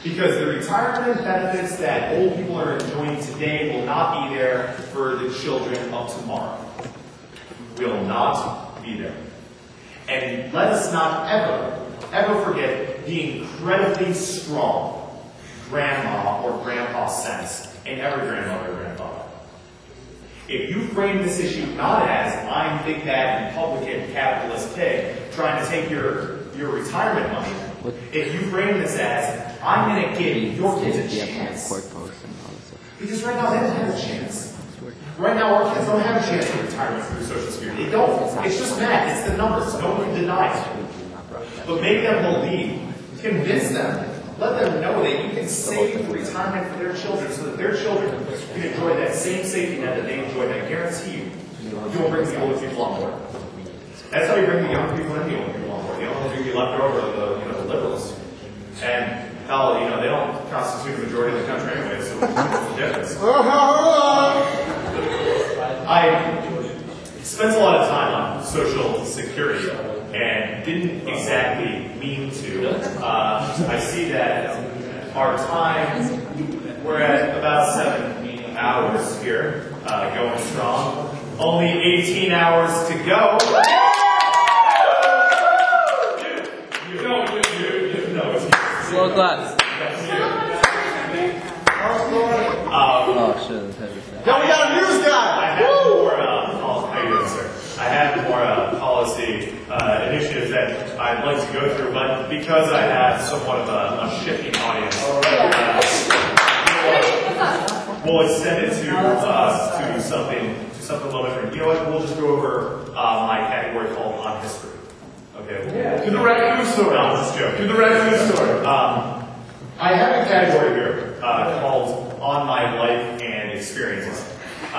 A: Because the retirement benefits that old people are enjoying today will not be there for the children of tomorrow. Will not be there. And let us not ever forget the incredibly strong grandma or grandpa sense in every grandmother or grandfather. If you frame this issue not as I'm big bad Republican capitalist pig trying to take your retirement money, if you frame this as I'm going to give your kids a chance, because right now they don't have a chance. Right now our kids don't have a chance for retirement through Social Security. They don't. It's just math. It's the numbers. No one can deny it. But make them believe. Convince them. Let them know that you can save for retirement for their children so that their children can enjoy that same safety net that they enjoy. I guarantee you, you'll bring the older people on board. That's how you bring the young people and the older people on board. The only thing you left over are the liberals. And hell, they don't constitute the majority of the country anyway, so what's the difference? I spent a lot of time on Social Security and didn't exactly mean to. I see that our time, we're at about 7 hours here, going strong. Only 18 hours to go.
B: Slow class. Oh shit.
H: Then we got a news guy.
A: I have more, how you doing, sir? I have more policy initiatives that I'd like to go through, but because I have somewhat of a shifting audience, we'll extend it to something a little different. You know what? We'll just go over my category called on history. Okay. To the raccoon store. No, that's a joke. To the raccoon store. I have a category here called On My Life and Experiences. I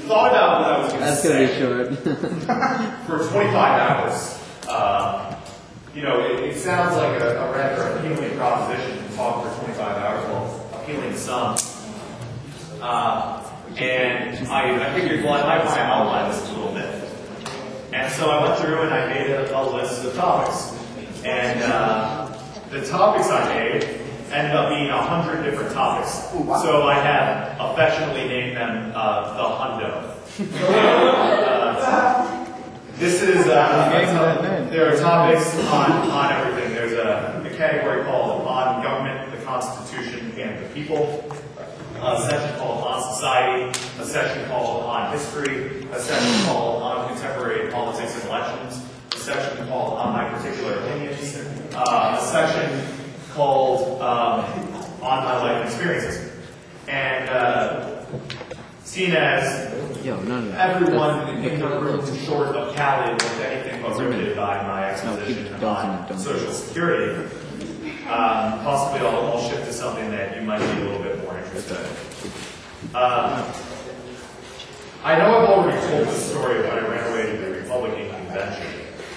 A: thought about what I was going to say.
B: That's going to be short.
A: For 25 hours. You know, it sounds like a rather appealing proposition to talk for 25 hours. Well, appealing to some. And I figured, well, I might outline this a little bit. And so I went through and I made a list of topics. And the topics I made ended up being 100 different topics. So I have affectionately named them the Hundo. This is, there are topics on everything. There's a category called On Government, the Constitution, and the People. A section called On Society, a section called On History, a section called On Contemporary Politics and Elections, a section called On My Particular Opinions, a section called On My Life and Experiences. And seen as everyone in the room short of Khaled was anything but riveted by my exposition on Social Security, possibly I'll shift to something that you might be a little bit more interested in. I know I've already told the story of when I ran away to the Republican convention,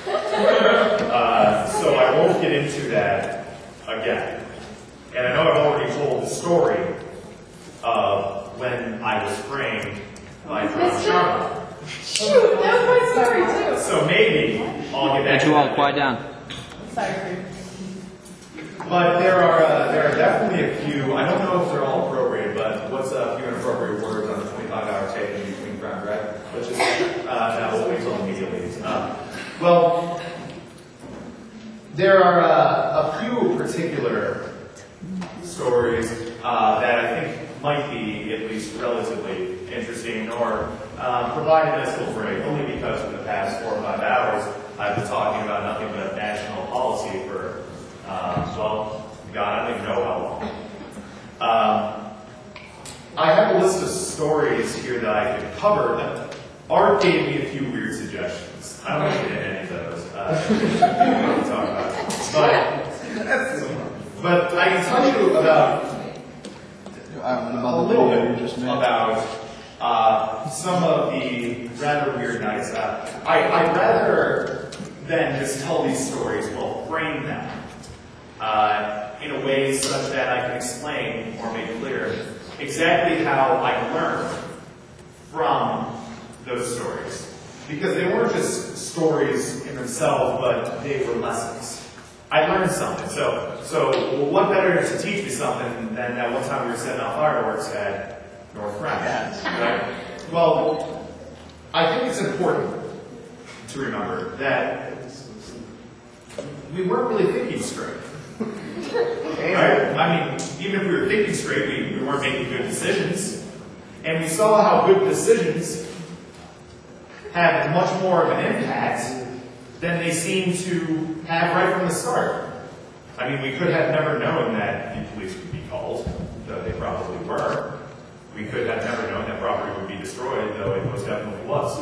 A: so I won't get into that again. And I know I've already told the story of when I was framed by Trump.
E: Shoot, that was my story too.
A: So maybe I'll get back to that.
B: Quiet down.
E: Sorry.
A: But there are definitely a few. I don't know if they're all appropriate, but what's a few inappropriate words on the 25-hour tape in between brown bread? Let's just we'll wait till the media leaves. Well, there are a few particular stories that I think might be at least relatively interesting or provide a nice little break, only because for the past 4 or 5 hours I've been talking about nothing but national policy for, well, God, I don't even know how long. I have a list of stories here that I could cover. Art gave me a few weird suggestions. I don't want to get into any of those. To talk about. But I can tell you about a little bit about some of the rather weird nights. I'd rather than just tell these stories, well, frame them in a way such that I can explain or make clear exactly how I learned from those stories. Because they weren't just stories in themselves, but they were lessons. I learned something. So what better to teach me something than that one time we were setting off fireworks at North Friends, right? Well, I think it's important to remember that we weren't really thinking straight. Right? I mean, even if we were thinking straight, we weren't making good decisions. And we saw how good decisions have much more of an impact than they seem to have right from the start. I mean, we could have never known that the police would be called, though they probably were. We could have never known that property would be destroyed, though it most definitely was.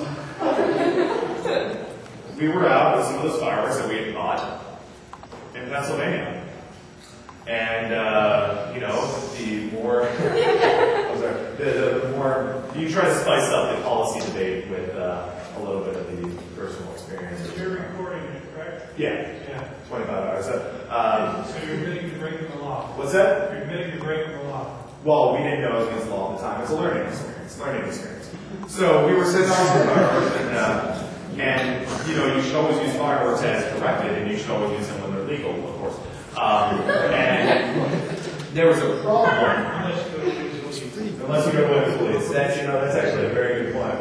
A: We were out with some of those fireworks that we had bought in Pennsylvania. And, you know, the more you try to spice up the policy debate with a little bit of the personal experience.
J: You're recording it, correct?
A: Yeah. 25 hours.
J: So you're admitting to breaking the law.
A: What's that?
J: You're admitting to breaking the law.
A: Well, we didn't know it was against the law at the time. It's a learning experience. So we were sitting on some fireworks, and you know, you should always use fireworks as directed, and you should always use them when they're legal, of course. And there was a problem. Unless you go to the police. That's, you know, that's actually a very good point.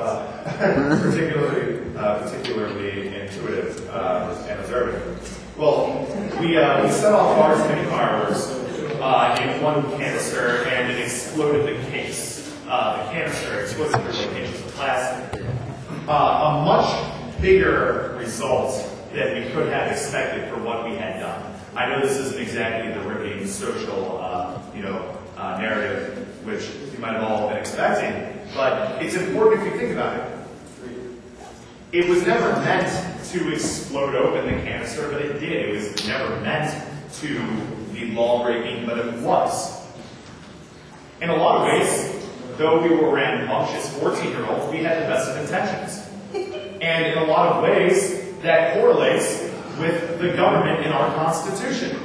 A: Particularly intuitive and observant. Well, we set off far too many fireworks in one canister, and it exploded the case. The canister exploded through locations of plastic. A much bigger result than we could have expected for what we had done. I know this isn't exactly the riveting social, narrative which you might have all been expecting, but it's important if you think about it. It was never meant to explode open the canister, but it did. It was never meant to be law-breaking, but it was. In a lot of ways, though we were rambunctious 14-year-olds, we had the best of intentions. And in a lot of ways, that correlates with the government in our Constitution.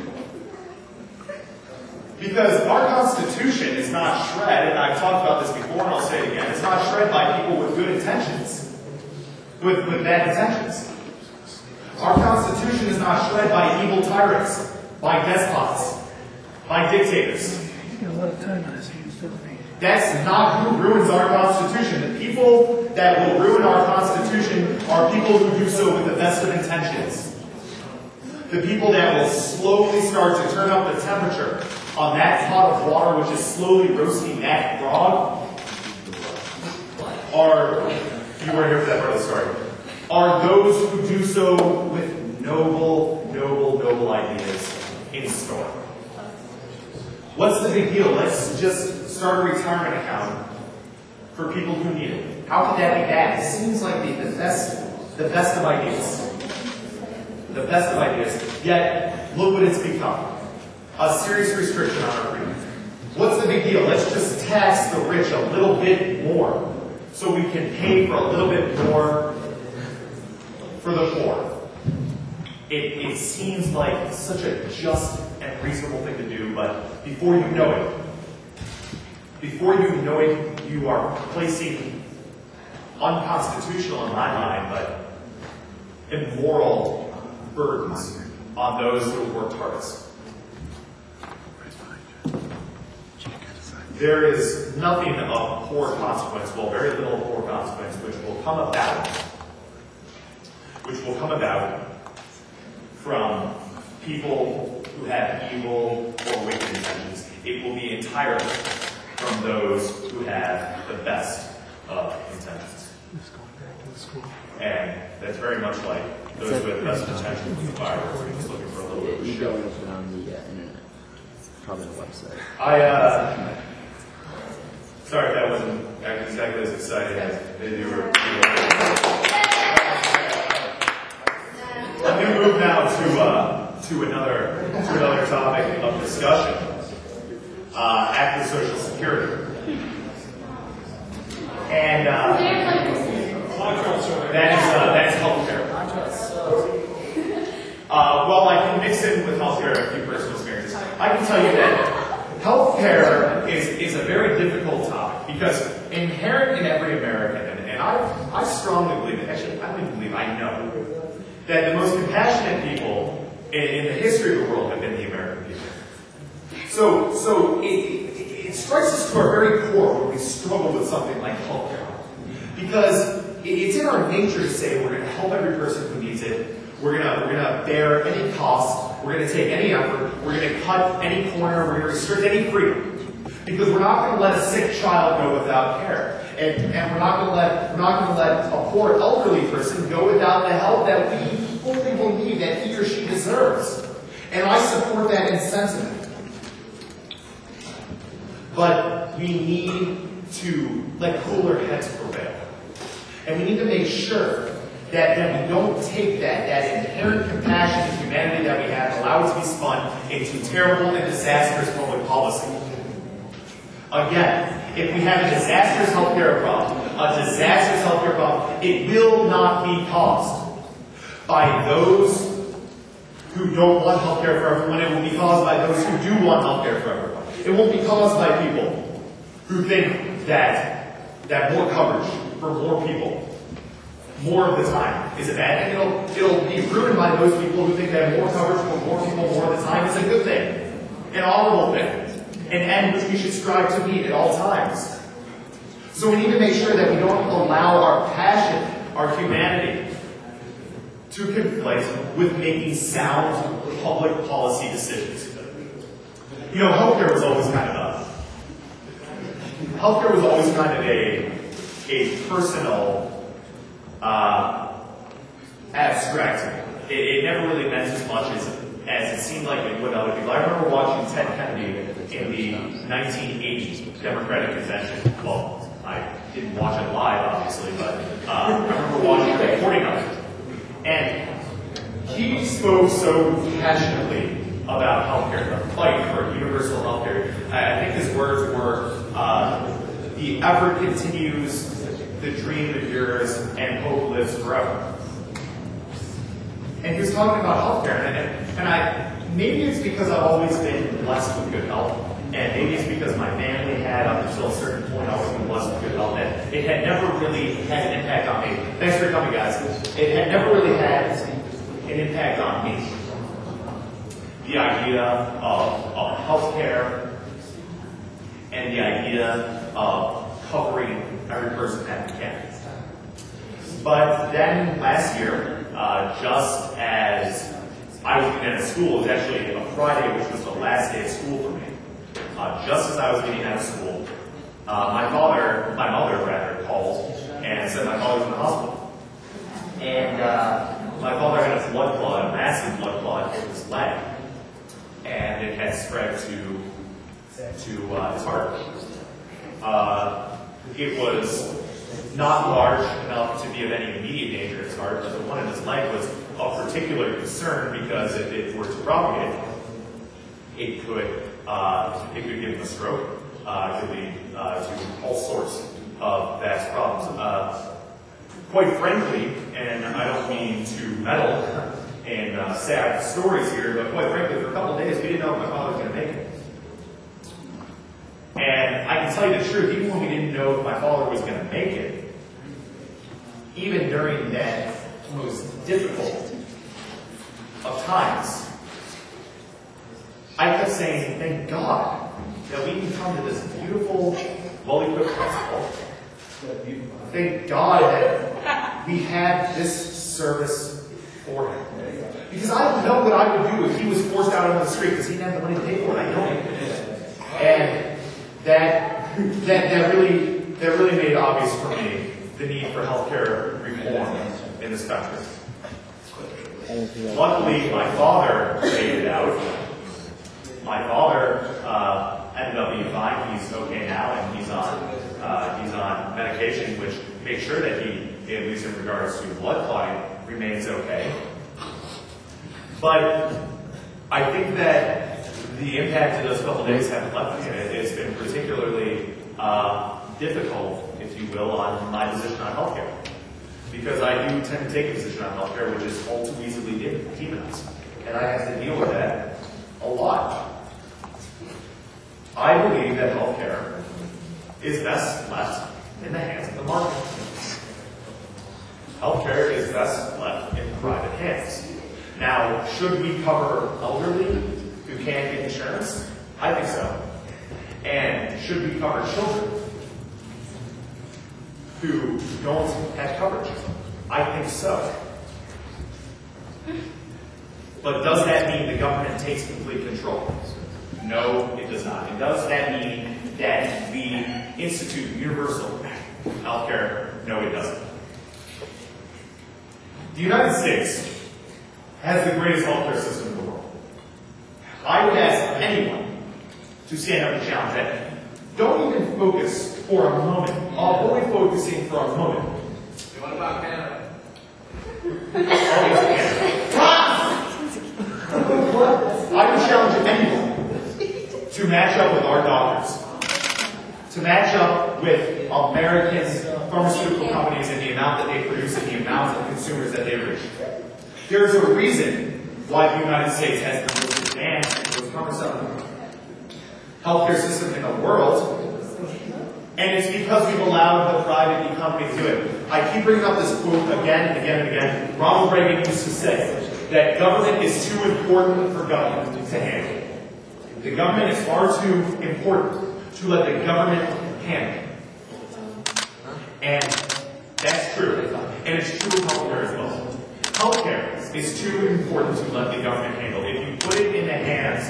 A: Because our Constitution is not shred, and I've talked about this before and I'll say it again, it's not shred by people with good intentions, with bad intentions. Our Constitution is not shred by evil tyrants, by despots, by dictators. That's not who ruins our Constitution. The people that will ruin our Constitution are people who do so with the best of intentions. The people that will slowly start to turn up the temperature on that pot of water which is slowly roasting that frog are, you weren't here for that part of the story, are those who do so with noble, noble, noble ideas in store. What's the big deal? Let's just start a retirement account for people who need it. How could that be bad? It seems like the best of ideas. The best of ideas. Yet, look what it's become. A serious restriction on our freedom. What's the big deal? Let's just tax the rich a little bit more so we can pay for a little bit more for the poor. It seems like such a just and reasonable thing to do, but before you know it, you are placing unconstitutional in my mind, but immoral burdens on those who have worked hardest. There is nothing of poor consequence, well, very little of poor consequence, which will come about from people who have evil or wicked intentions. It will be entirely from those who have the best of intentions. And that's very much like those who have the best intentions with the fireworks. We're just looking for a little bit of a show.
B: On the internet. Probably the website.
A: Sorry if that wasn't exactly as exciting as they were. Let me move now to another topic of discussion. Active Social Security. And that is healthcare. Well, I can mix in with healthcare a few personal experiences. I can tell you that healthcare is a very difficult topic because inherent in every American, and I strongly believe, actually I don't even believe, I know, that the most compassionate people in the history of the world have been the American people. So it strikes us to our very core when we struggle with something like healthcare. Because it's in our nature to say we're going to help every person who needs it. We're gonna bear any cost. We're gonna take any effort. We're gonna cut any corner. We're gonna restrict any freedom, because we're not gonna let a sick child go without care, and we're not gonna let a poor elderly person go without the help that we fully believe that he or she deserves. And I support that in sentiment. But we need to let cooler heads prevail, and we need to make sure that we don't take that inherent compassion and humanity that we have and allow it to be spun into terrible and disastrous public policy. Again, if we have a disastrous healthcare problem, it will not be caused by those who don't want healthcare for everyone. It will be caused by those who do want healthcare for everyone. It won't be caused by people who think that more coverage for more people more of the time is a bad thing. It'll be ruined by those people who think that more coverage for more people more of the time is a good thing, an honorable thing, an end which we should strive to meet at all times. So we need to make sure that we don't allow our passion, our humanity, to conflict with making sound public policy decisions. You know, healthcare was always kind of a personal, abstract. It never really meant as much as it seemed like it would other people. I remember watching Ted Kennedy in the 1980 Democratic Convention. Well, I didn't watch it live, obviously, but I remember watching reporting on it. And he spoke so passionately about healthcare, the fight for universal healthcare. I think his words were, the effort continues, the dream endures, and hope lives forever. And he was talking about healthcare, and maybe it's because I've always been blessed with good health, and maybe it's because my family had, up until a certain point, always been blessed with good health, and it had never really had an impact on me. Thanks for coming, guys. It had never really had an impact on me. The idea of healthcare and the idea of covering every person that we can. But then last year, just as I was getting out of school, it was actually a Friday, which was the last day of school for me. Just as I was getting out of school, my mother called and said my father was in the hospital. And my father had a blood clot, a massive blood clot in his leg. And it had spread to his heart. It was not large enough to be of any immediate danger to his heart, but the one in his leg was of particular concern because if it were to propagate, it could give him a stroke. It could lead to all sorts of vast problems. Quite frankly, and I don't mean to meddle in sad stories here, but quite frankly, for a couple of days, we didn't know if my father was going to make it. And I can tell you the truth, even when we didn't know if my father was going to make it, even during that most difficult of times, I kept saying, thank God that we can come to this beautiful, well-equipped festival. Thank God that we had this service for him. Because I don't know what I would do if he was forced out on the street because he didn't have the money to pay for it. I know he. And that really made obvious for me the need for healthcare reform in this country. Luckily, my father made it out. My father ended up being fine. He's okay now, and he's on medication, which makes sure that he, at least in regards to blood clotting, remains okay. But I think that the impact of those couple days haven't left me. It's been particularly difficult, if you will, on my position on healthcare. Because I do tend to take a position on healthcare which is all too easily demonized. And I have to deal with that a lot. I believe that healthcare is best left in the hands of the market. Healthcare is best left in private hands. Now, should we cover elderly who can't get insurance? I think so. And should we cover children who don't have coverage? I think so. But does that mean the government takes complete control? No, it does not. And does that mean that we institute universal health care? No, it doesn't. The United States has the greatest healthcare system in the world. I would ask anyone to stand up and challenge that. Don't even focus for a moment. Avoid focusing for a moment.
F: What about Canada?
A: I would challenge anyone to match up with our doctors, to match up with American pharmaceutical companies and the amount that they produce and the amount of consumers that they reach. There's a reason why the United States has the most advanced, most cumbersome healthcare system in the world, and it's because we've allowed the private companies to do it. I keep bringing up this quote again and again and again. Ronald Reagan used to say that government is too important for government to handle. The government is far too important to let the government handle. And that's true. And it's true of healthcare as well. Healthcare is too important to let the government handle. If you put it in the hands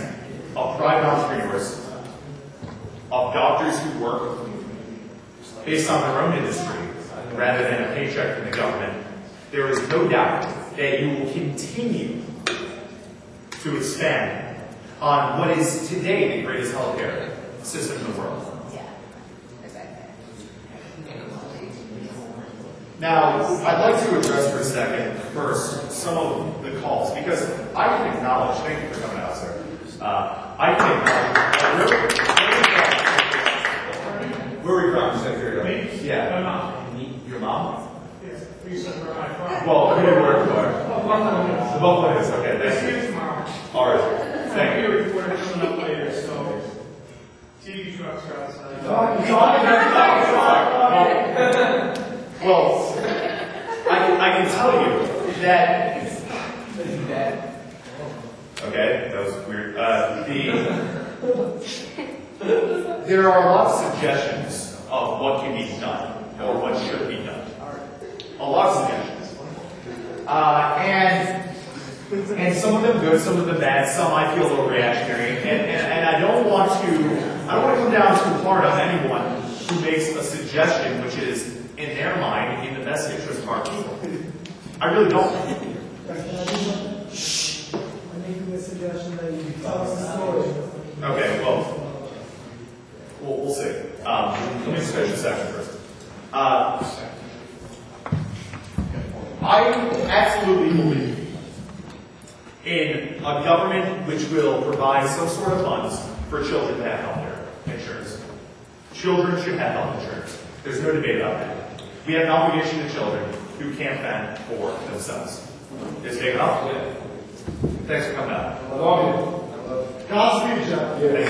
A: of private entrepreneurs, of doctors who work based on their own industry rather than a paycheck from the government, there is no doubt that you will continue to expand on what is today the greatest healthcare system in the world. Now, I'd like to address for a second, first, some of the calls, because I can acknowledge, thank you for coming out, sir. I can acknowledge, where are we from, Secretary? Me? Yeah. My mom. Your mom?
J: Yes, please send her my phone.
A: Well, who do you work for?
J: Buffalo.
A: The Buffalo is, okay, thank
J: See
A: you.
J: you tomorrow.
A: All right, thank you.
J: Your reporter coming up later, so TV trucks are outside.
A: Well, I can tell you that. Okay, that was weird. There are a lot of suggestions of what can be done or what should be done. A lot of suggestions, and some of them good, some of them bad. Some I feel a little reactionary, and I don't want to come down too hard on anyone who makes a suggestion which is in their mind in the best interest of our people. I really don't.
J: I'm making a suggestion that you tell us the story.
A: Okay, well, we'll see. Let me just finish the section first. I absolutely believe in a government which will provide some sort of funds for children to have health care insurance. Children should have health insurance. There's no debate about that. We have an obligation to children who can't fend for themselves. Is it big enough? Yeah. Thanks for coming out.
J: I love you. Godspeed, John.
A: Thank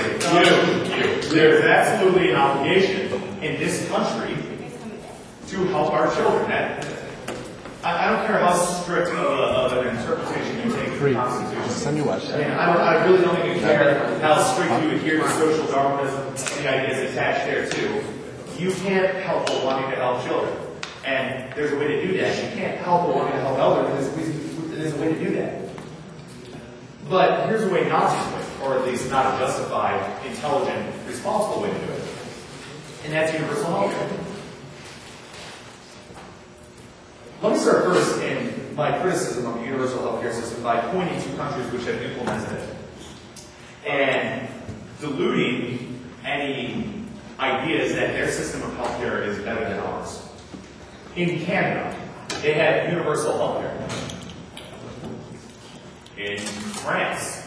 A: you. There's absolutely an obligation in this country to help our children. I don't care how strict of an interpretation you take of the Constitution. I really don't even care how strict you adhere to social Darwinism and the ideas attached there too. You can't help but wanting to help children. And there's a way to do that. You can't help but wanting to help elderly. There's a way to do that. But here's a way not to do it, or at least not a justified, intelligent, responsible way to do it. And that's universal health care. Let me start first in my criticism of the universal health care system by pointing to countries which have implemented it and diluting any ideas that their system of health care is better than ours. In Canada, they have universal health care. In France,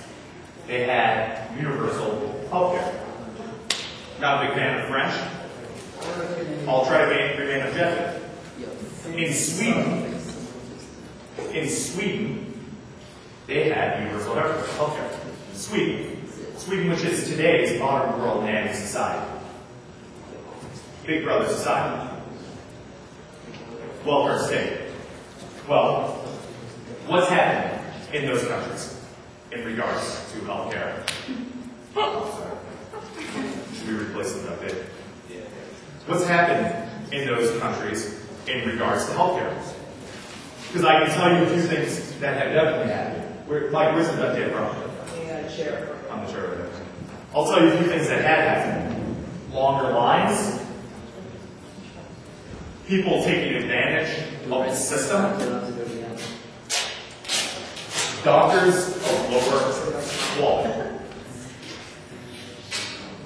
A: they had universal health care. Not a big fan of French. I'll try to remain objective. In Sweden, they had universal health care. Sweden, which is today's modern world nanny society. Big brother society. Welfare state. Well, what's happened in those countries in regards to health care? Should we replace the update? What's happened in those countries in regards to health care? Because I can tell you a few things that have definitely happened. Mike, where's the update from?
G: Chair.
A: I'm the chair of it. I'll tell you a few things that have happened. Longer lines. People taking advantage of the system. Doctors of lower quality.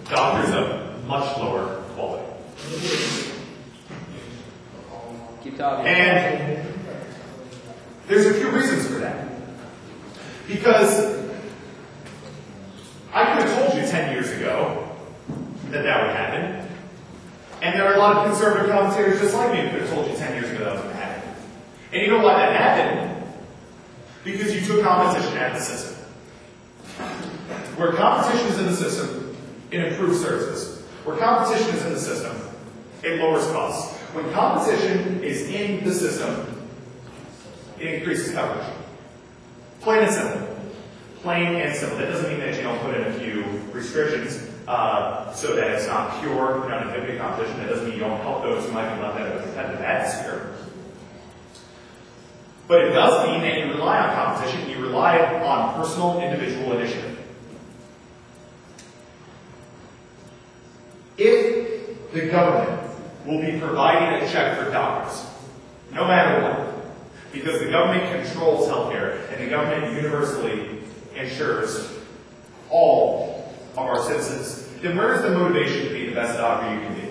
A: Doctors of much lower quality.
B: Keep talking.
A: And there's a few reasons for that. Because I could have told you 10 years ago that that would happen. And there are a lot of conservative commentators just like me who could have told you 10 years ago that was going to happen. And you know why that happened? Because you took competition out of the system. Where competition is in the system, it improves services. Where competition is in the system, it lowers costs. When competition is in the system, it increases coverage. Plain and simple. Plain and simple. That doesn't mean that you don't put in a few restrictions so that it's not pure, uninhibited competition. That doesn't mean you don't help those who might be left out of a competitive atmosphere. But it does mean that you rely on competition, you rely on personal, individual initiative. If the government will be providing a check for doctors, no matter what, because the government controls healthcare and the government universally insures all of our citizens, then where is the motivation to be the best doctor you can be?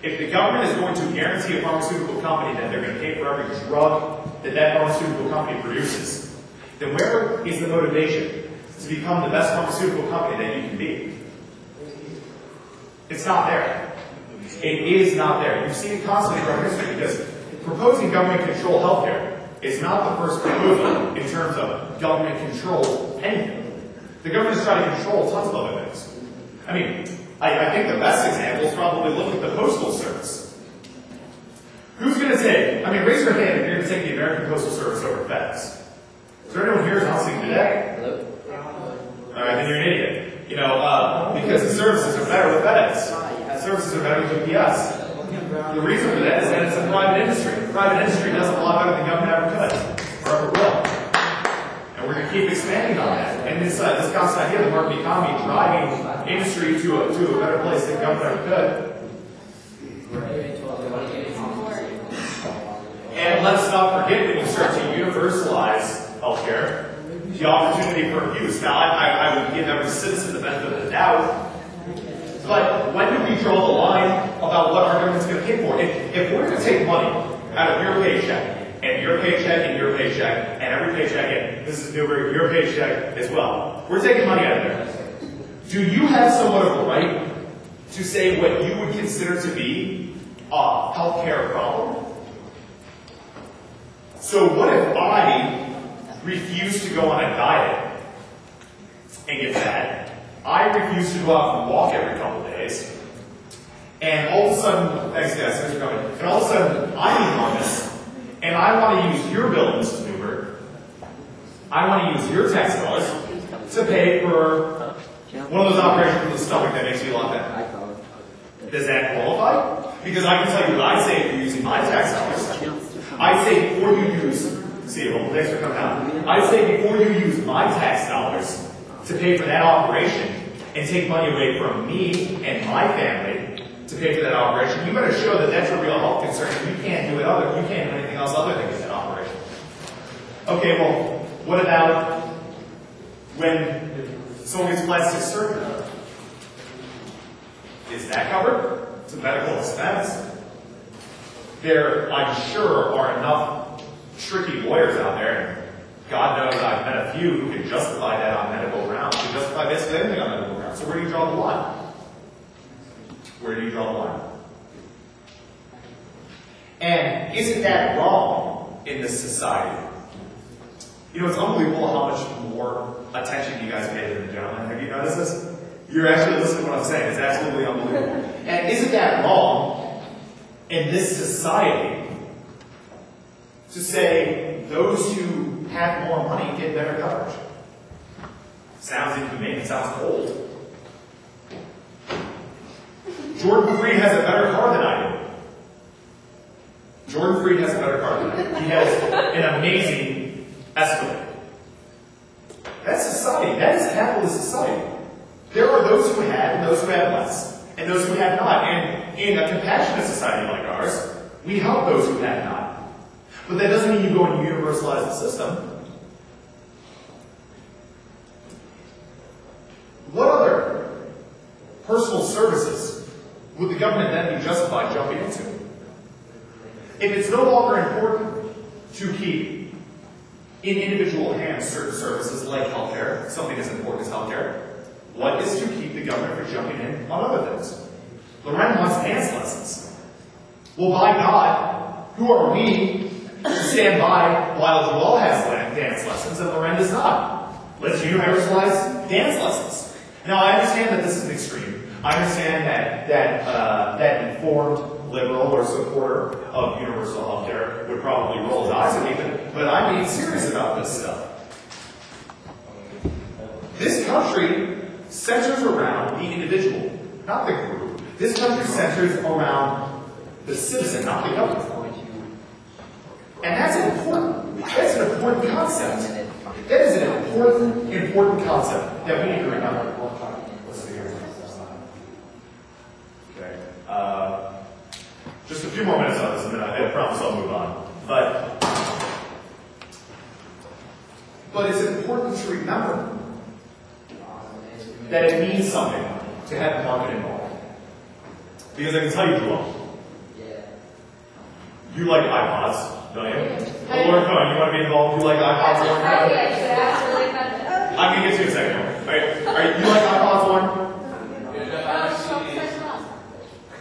A: If the government is going to guarantee a pharmaceutical company that they're going to pay for every drug that pharmaceutical company produces, then where is the motivation to become the best pharmaceutical company that you can be? It's not there. It is not there. You've seen it constantly throughout history because proposing government control healthcare is not the first proposal in terms of government control anything. The government is trying to control tons of other things. I mean, I think the best example is probably look at the Postal Service. Who's going to take, I mean, raise your hand if you're going to take the American Postal Service over FedEx. Is there anyone here who's not seeing today?
I: Hello?
A: Alright, then you're an idiot. You know, because the services are better with FedEx. The services are better with UPS. The reason for that is that it's a private industry. Private industry does a lot better than government ever could, or ever will. And we're going to keep expanding on that. And this constant idea of the market economy driving industry to a better place than government ever could. And let's not forget when you start to universalize healthcare, the opportunity for abuse. Now, I would give every citizen the benefit of the doubt, but when do we draw the line about what our government's going to pay for? If we're going to take money out of your paycheck, and your paycheck, and your paycheck, and every paycheck, and Mrs. Newberg, your paycheck as well, we're taking money out of there. Do you have somewhat of a right to say what you would consider to be a healthcare problem? So what if I refuse to go on a diet and get fat? I refuse to go out and walk every couple of days. And all of a sudden, thanks guys, thanks for coming. And all of a sudden, I'm enormous, and I want to use your bill, Mrs. Newberg. I want to use your tax dollars to pay for one of those operations for the stomach that makes you a lot better. Does that qualify? Because I can tell you what I say if you're using my tax dollars. I say before you use, see, well, thanks for coming out. I say before you use my tax dollars to pay for that operation and take money away from me and my family to pay for that operation, you better show that that's a real health concern. You can't do anything else other than get that operation. Okay, well, what about when someone gets plastic surgery? Is that covered? It's a medical expense. There, I'm sure, are enough tricky lawyers out there, and God knows I've met a few who can justify that on medical grounds, who justify basically anything on medical grounds. So where do you draw the line? Where do you draw the line? And isn't that wrong in this society? You know, it's unbelievable how much more attention you guys pay to the gentleman. Have you noticed this? You're actually listening to what I'm saying. It's absolutely unbelievable. And isn't that wrong in this society to say those who have more money get better coverage? Sounds inhumane. It sounds cold. Jordan Freed has a better car than I do. Jordan Freed has a better car than I do. He has an amazing Escalade. That's society. That is capitalist society. There are those who have and those who have less, and those who have not. And in a compassionate society like ours, we help those who have not. But that doesn't mean you go and universalize the system. What other personal services would the government then be justified jumping into? If it's no longer important to keep in individual hands certain services like healthcare, something as important as healthcare, what is to keep the government from jumping in on other things? Loren wants dance lessons. Well, by God, who are we to stand by while Joel has dance lessons and Loren does not? Let's universalize dance lessons. Now, I understand that this is an extreme. I understand that informed liberal or supporter of universal health care would probably roll his eyes at me, but I'm being serious about this stuff. This country centers around the individual, not the group. This country centers around the citizen, not the government. And that's an important concept. That is an important concept that we need to remember. Okay. Just a few more minutes on this, and then I promise I'll move on. But it's important to remember that it means something to have the market involved. Because I can tell you, Joel, You like iPods, don't you? Lauren Cohen, you want to be involved? You like iPods, Lauren Cohen? I'm gonna get to you in a second. Alright, you like iPods, Lauren?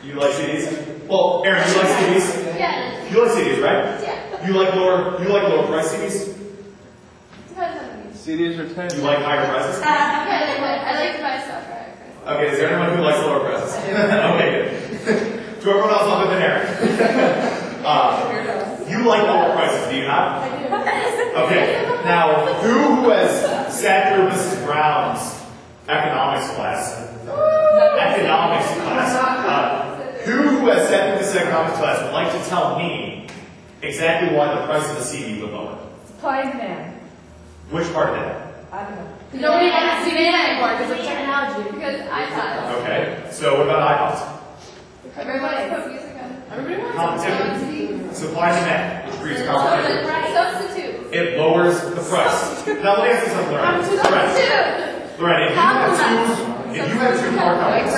A: You like CDs? Well, Aaron, you like CDs?
E: Yeah.
A: You like CDs, right?
E: Yeah.
A: You like lower price CDs?
H: CDs are 10.
A: You like higher prices?
E: I like to buy stuff, right?
A: Okay, is there anyone who likes lower prices? Okay, good. To everyone else other than Aaron. You like lower prices, do you not?
E: I do.
A: Okay, now, who has sat through Mrs. Brown's economics class? Who has sat through this economics class would like to tell me exactly why the price of the CD would lower?
E: Supply and demand.
A: Which part of that?
E: I don't know.
K: Nobody wants to see it anymore because of technology. Because iPods.
A: Okay, so what about iPods?
K: Everybody put music on. Everybody wants
A: Competition. Supply and demand, which creates competition.
K: Substitute.
A: It lowers the price. Now let me ask you something, Lorraine. Lorraine, if you have two car companies,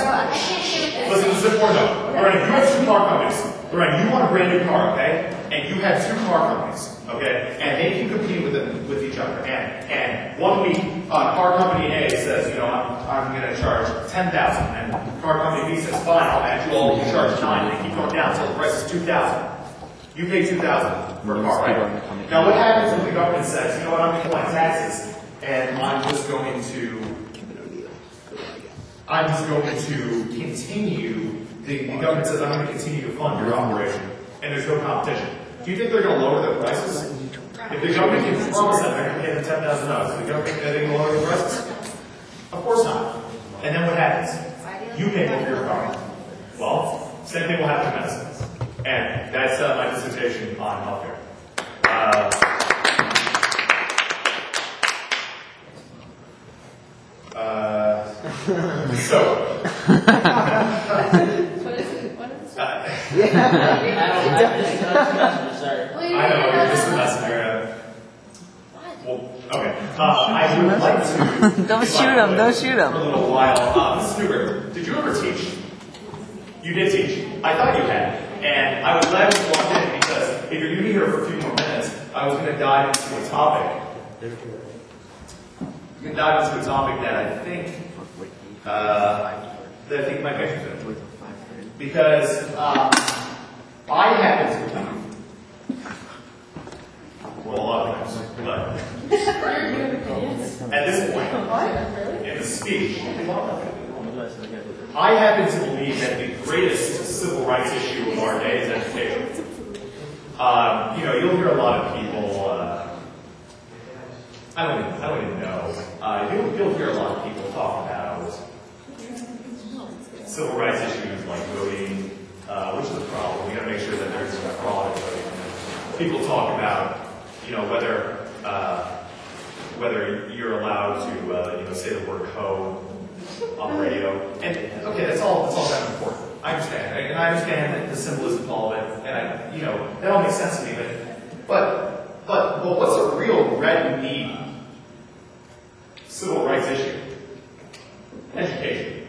A: listen, this is important though. Lorraine, if you have two car companies, Lorraine, you want a brand new car, okay? And you have two car companies, okay? And they can compete with each other. And 1 week, car company A says, you know, I'm going to charge $10,000, and car company B says, fine, I'll match you all, you charge $9,000. They keep going down until the price is $2,000. You pay $2,000 for a car, right? Now, what happens when the government says, you know what, I'm going to collect taxes, and I'm just going to continue. The government says, I'm going to continue to fund your operation, and there's no competition. Do you think they're going to lower their prices? If the government can promise that they're going to pay them $10,000, is the government going to lower the prices? Of course not. And then what happens? You pay more for your car. Well, same thing will happen in medicine. And that's my dissertation on healthcare. I know, you're just a messenger. Well, okay. I would like to.
B: Don't shoot him, don't shoot him.
A: For a little while. Mrs. Newberg, did you ever teach? You did teach. I thought you had. And I was glad you walked in because if you're going to be here for a few more minutes, I was going to dive into a topic. You can dive into a topic that I think might be interesting. Because I happen to believe, well, a lot of times, but at this point in the speech, I happen to believe that the greatest civil rights issue of our day is education. You know, you'll hear a lot of people. I don't even know. You'll hear a lot of people talk about civil rights issues like voting, which is a problem. We got to make sure that there's fraud in voting. People talk about, you know, whether you're allowed to, you know, say the word "ho" on the radio. And okay, that's all kind of important. I understand, and I understand that the symbolism of all of it, and you know, that all makes sense to me. But what's a real red meat civil rights issue? Education.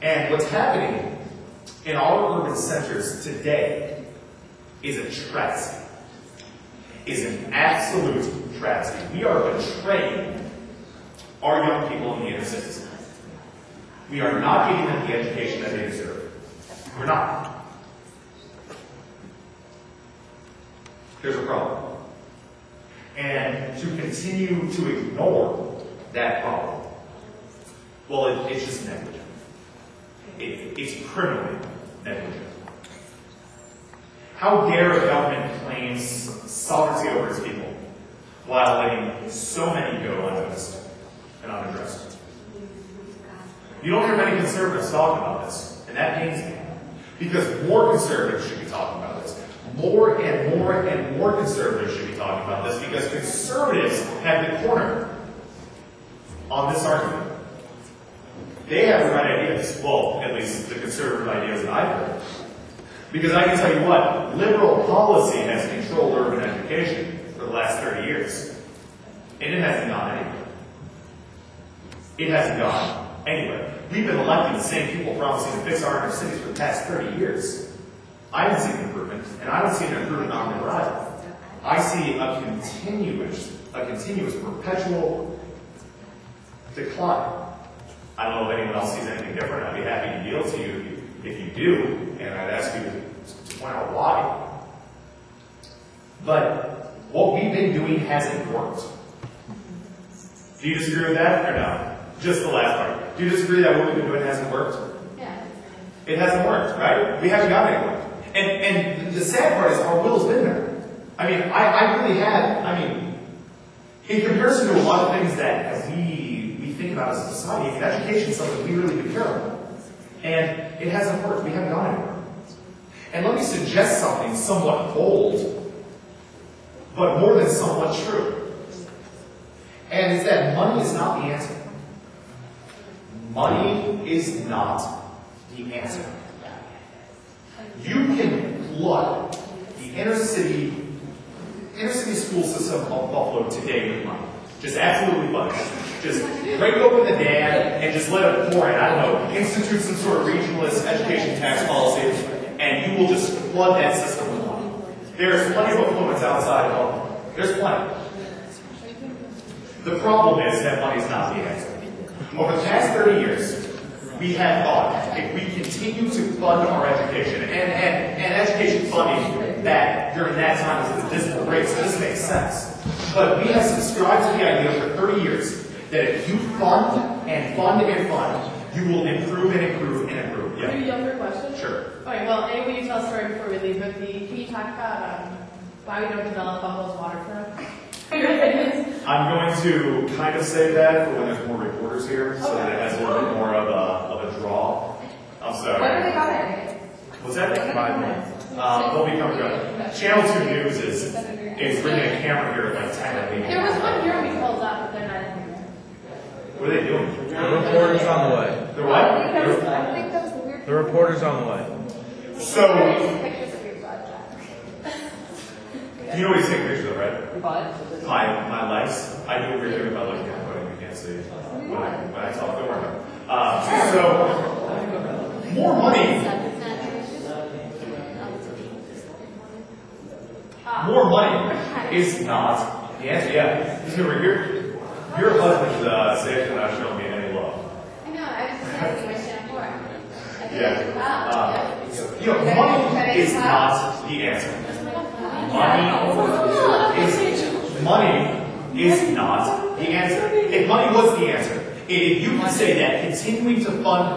A: And what's happening in our urban centers today is a travesty. Is an absolute travesty. We are betraying our young people in the inner cities. We are not giving them the education that they deserve. We're not. There's a problem. And to continue to ignore that problem, well, it's just negligent. It's criminally negligent. How dare a government claim sovereignty over its people while letting so many go unnoticed and unaddressed? You don't hear many conservatives talking about this, and that pains me. Because more conservatives should be talking about this. More and more and more conservatives should be talking about this because conservatives have the corner on this argument. They have the right ideas. Well, at least the conservative ideas that I've heard. Because I can tell you what, liberal policy has controlled urban education for the last 30 years. And it hasn't gone anywhere. It hasn't gone anywhere. We've been electing the same people promising to fix our inner cities for the past 30 years. I don't see an improvement, and I don't see an improvement on the horizon. I see a continuous, perpetual decline. I don't know if anyone else sees anything different. I'd be happy to yield to you if you do, and I'd ask you to point out why. But what we've been doing hasn't worked. Do you disagree with that or no? Just the last part. Do you disagree that what we've been doing hasn't worked?
K: Yeah.
A: It hasn't worked, right? We haven't gotten anywhere. And the sad part is our will's been there. I mean, I really had, in comparison to a lot of things that we think about as a society, I mean, education is something we really do care about. And it hasn't worked. We haven't gone anywhere. And let me suggest something somewhat bold, but more than somewhat true. And it's that money is not the answer. Money is not the answer. You can flood the inner city school system of Buffalo today with money. Just absolutely flood it. Just break open the dam and just let it pour in. I don't know, institute some sort of regionalist education tax policy, and you will just flood that system with money. There's plenty of influence outside of Buffalo. There's plenty. The problem is that money is not the answer. Over the past 30 years, we have thought if we continue to fund our education, and education funding that during that time was at a dismal rate, so this makes sense. But we have subscribed to the idea for 30 years that if you fund and fund and fund, you will improve and improve and improve. Yeah.
K: Maybe younger question?
A: Sure.
K: Okay, well, maybe you tell a story before we leave, but can you talk about why we don't develop Buffalo's waterfront?
A: I'm going to kind of say that for when there's more reporters here, so that it has a little bit more of a draw. I'm sorry.
K: What are they coming?
A: What's that? They'll be coming up. Channel 2 News is bringing a camera here at like 10 at least.
K: There was one here we pulled up, but they're not in here.
A: What are they doing?
H: The reporter's on the way.
A: The what?
K: I think that was the weird.
H: The reporter's on the way.
A: So,
K: Pictures of your butt.
A: you know what he's taking pictures of, right?
K: Butt?
A: My legs. I do what we're doing by looking at it, but you can't see when I talk. Don't worry about it. So, more money. More money is not the answer. Yeah. Just over here. Your husband said you're not showing me any love.
K: I know, I was just asking my shampoo.
A: Yeah. Money is not the answer. Money is not the answer. If money was the answer, if you can say that continuing to fund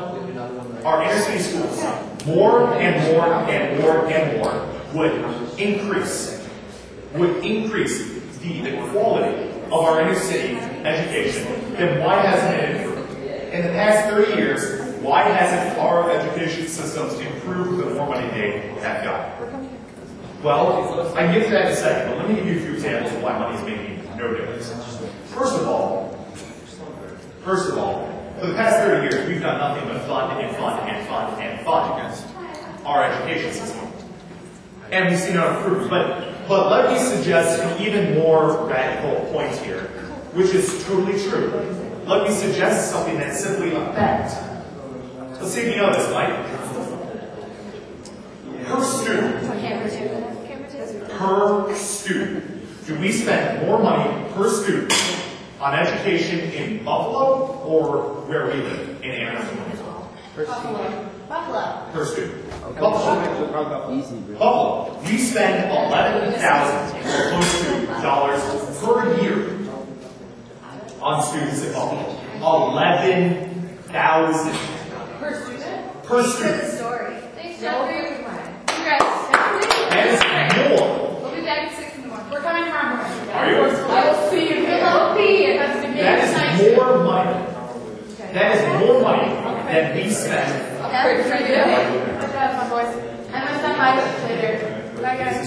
A: our inner city schools more and more and more and more would increase the quality of our inner city education, then why hasn't it improved? In the past 30 years, why hasn't our education systems improved the more money they have gotten? Well, I can get to that in a second, but let me give you a few examples of why money is making no difference. First of all, for the past 30 years, we've done nothing but fund and fund and fund and fund our education system. And we've seen no improvement. But let me suggest an even more radical point here, which is totally true. Let me suggest something that's simply a fact. Let's see if you know this, Mike. Per student, do we spend more money per student on education in Buffalo or where we live in Ann
K: Buffalo.
A: Per student. Buffalo. We spend $11,000 close to dollars per year on students in Buffalo. 11,000
K: Per student?
A: per student.
K: Good story. Thanks, John. Congrats.
A: That is more.
K: We'll be back at 6 in the morning. We're coming tomorrow morning.
A: Are you?
K: I will see you. Hello, P. It has to be
A: That is more money. That is more money than we spend.
K: That's pretty good. Good job, my boys. I'm gonna stop by later. Bye, guys. I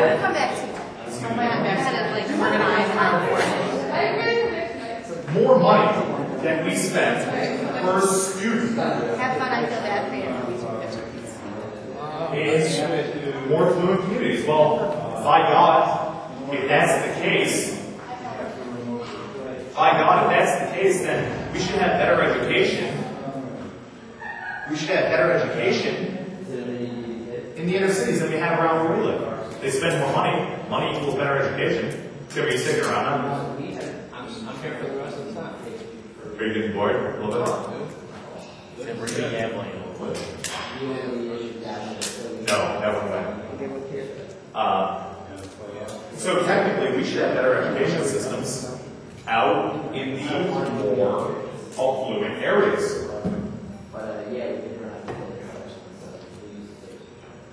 K: would come back tomorrow. I might not back to like organize and report.
A: More money than we spend per student.
K: Have fun. I feel bad for you.
A: In more fluent communities. Well, by God, if that's the case, then we should have better education. We should have better education in in the inner cities than we have around where we live. They spend more money. Money equals better education. So are you sticking around now?
F: I'm here for the rest of the time.
A: Are you getting bored a little bit?
F: We're gonna gambling a little bit.
A: No, never mind. So technically, we should have better education systems out in the more affluent areas.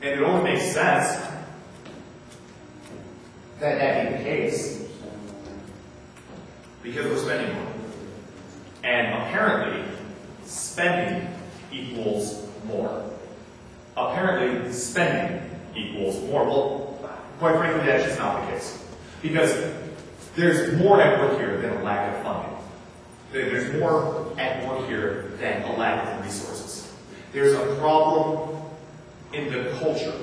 A: And it only makes sense that that be the case because we're spending more. And apparently, spending equals more. Apparently, spending equals more. Well, quite frankly, that's just not the case. Because there's more at work here than a lack of funding. There's more at work here than a lack of resources. There's a problem in the culture.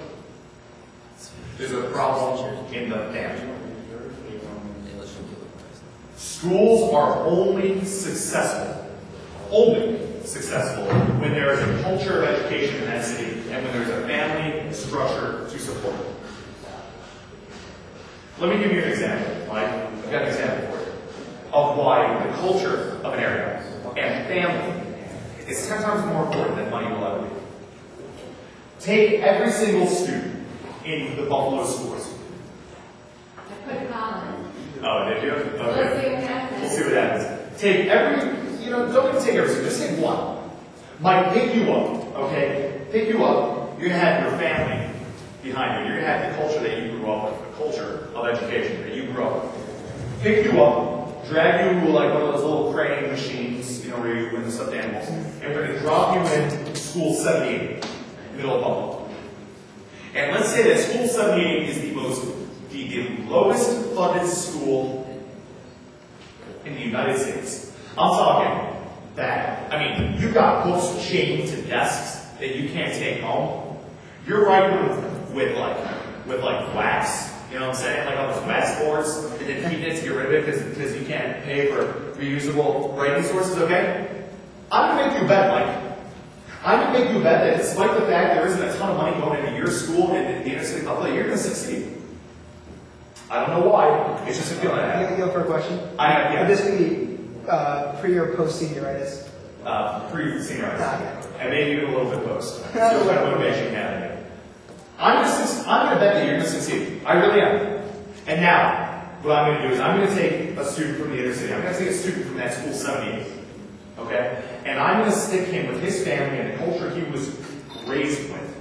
A: There's a problem in the family. Schools are only successful when there is a culture of education in that city and when there's a family structure to support it. Let me give you an example. I've got an example for you of why the culture of an area and family is 10 times more important than money will ever be. Take every single student in the Buffalo schools.
K: I put a comment.
A: Oh, did you? Okay.
K: Let's see what happens.
A: We'll see what happens. Take every, don't even take every student, just take one. Might pick you up, okay? Pick you up. You're going to have your family behind you. You're going to have the culture that you grew up with, the culture of education that you grew up with. Pick you up, drag you like one of those little crane machines, where you win the stuffed animals, and we're going to drop you in school 78, middle of Buffalo. And let's say that school 78 is the lowest funded school in the United States. I'm talking bad. I mean, you've got books chained to desks that you can't take home. You're writing with wax. You know what I'm saying? Like on those wax boards, and then keeping it to get rid of it because you can't pay for reusable writing sources, okay? I'm going to make you a bet, Mike. I'm going to make you a bet that despite the fact there isn't a ton of money going into your school and the inner city Buffalo, you're going to succeed. I don't know why. It's just a feeling I have.
G: You go for a question?
A: Yeah.
G: Would this be pre or post-senioritis?
A: Pre-senioritis.
G: Okay.
A: And maybe even a little bit post. So what kind of motivation you have in it. I'm going to bet that you're going to succeed. I really am. And now, what I'm going to do is I'm going to take a student from the inner city. I'm going to take a student from that school 78. Okay? And I'm going to stick him with his family and the culture he was raised with.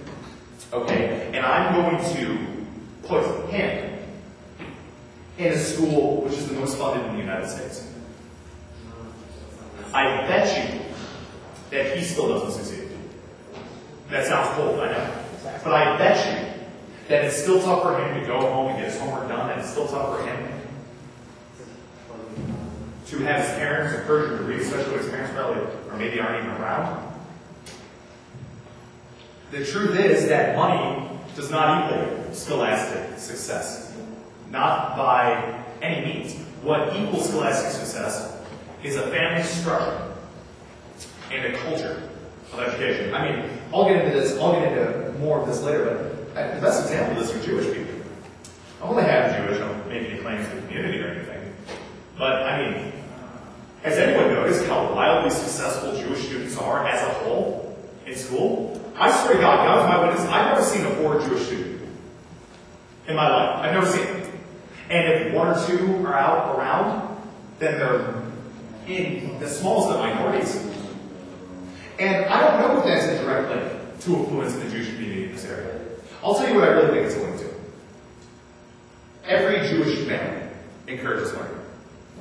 A: Okay? And I'm going to put him in a school which is the most funded in the United States. I bet you that he still doesn't succeed. That sounds cold, I know. But I bet you that it's still tough for him to go home and get his homework done, and it's still tough for him to have his parents encourage him to read, especially when his parents probably or maybe aren't even around. The truth is that money does not equal scholastic success. Not by any means. What equals scholastic success is a family structure and a culture of education. I mean, I'll get into more of this later, but the best example of this are Jewish people. I only have Jewish, I don't make any claims to the community or anything. But, I mean, has anyone noticed how wildly successful Jewish students are as a whole in school? I swear to God, God is my witness, I've never seen a poor Jewish student in my life. I've never seen it. And if one or two are out around, then they're in the smallest of minorities. And I don't know if that's a direct link to affluence in the Jewish community in this area. I'll tell you what I really think it's a link to. Every Jewish family encourages learning,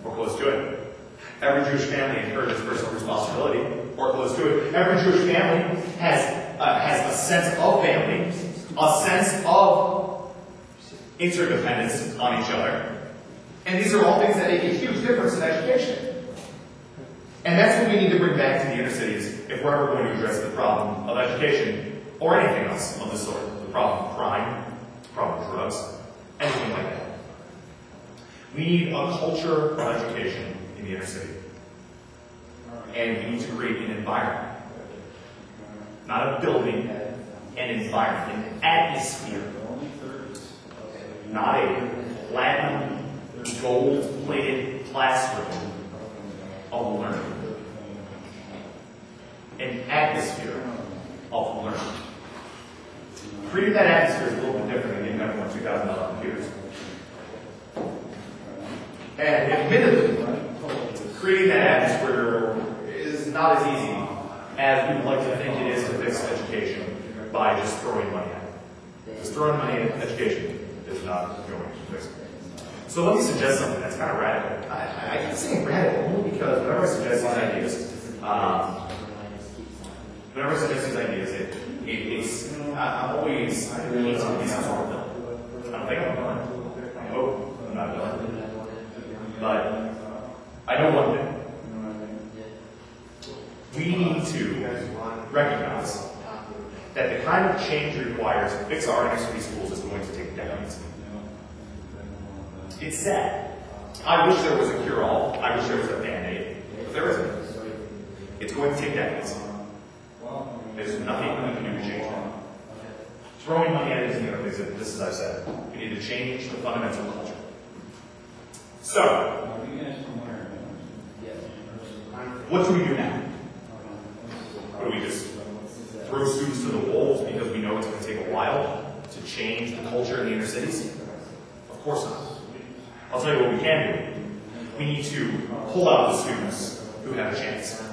A: or close to it. Every Jewish family encourages personal responsibility, or close to it. Every Jewish family has a sense of family, a sense of interdependence on each other. And these are all things that make a huge difference in education. And that's what we need to bring back to the inner cities if we're ever going to address the problem of education or anything else of this sort. The problem of crime, the problem of drugs, anything like that. We need a culture of education in the inner city. And we need to create an environment. Not a building, an environment atmosphere, not a platinum, gold-plated classroom of learning. An atmosphere of learning. Creating that atmosphere is a little bit different than giving everyone $2,000 computers. And admittedly, creating that atmosphere is not as easy as we would like to think it is to fix education by just throwing money at it. Just throwing money at education is not going to fix it. So let me suggest something that's kind of radical. I keep saying radical only because whenever I suggest these ideas, it's I'm always need to be some sort of villain. I don't think I'm a villain. I hope I'm not a villain. But I know one thing. We need to recognize that the kind of change required to fix our inner city schools is going to take decades. It's sad. I wish there was a cure-all. I wish there was a Band-Aid. But there isn't. It's going to take decades. There's nothing we can do to change that. Throwing money at it isn't going to fix it, just as I said. We need to change the fundamental culture. So, what do we do now? Do we just throw students to the wolves because we know it's going to take a while to change the culture in the inner cities? Of course not. I'll tell you what we can do. We need to pull out the students who have a chance.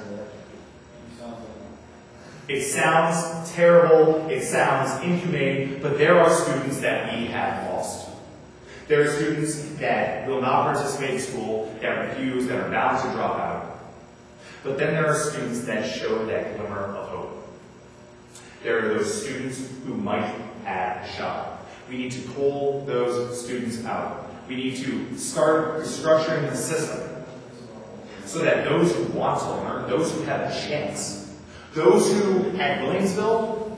A: It sounds terrible, it sounds inhumane, but there are students that we have lost. There are students that will not participate in school, that refuse, that are bound to drop out. But then there are students that show that glimmer of hope. There are those students who might have a shot. We need to pull those students out. We need to start restructuring the system so that those who want to learn, those who have a chance, those who at Williamsville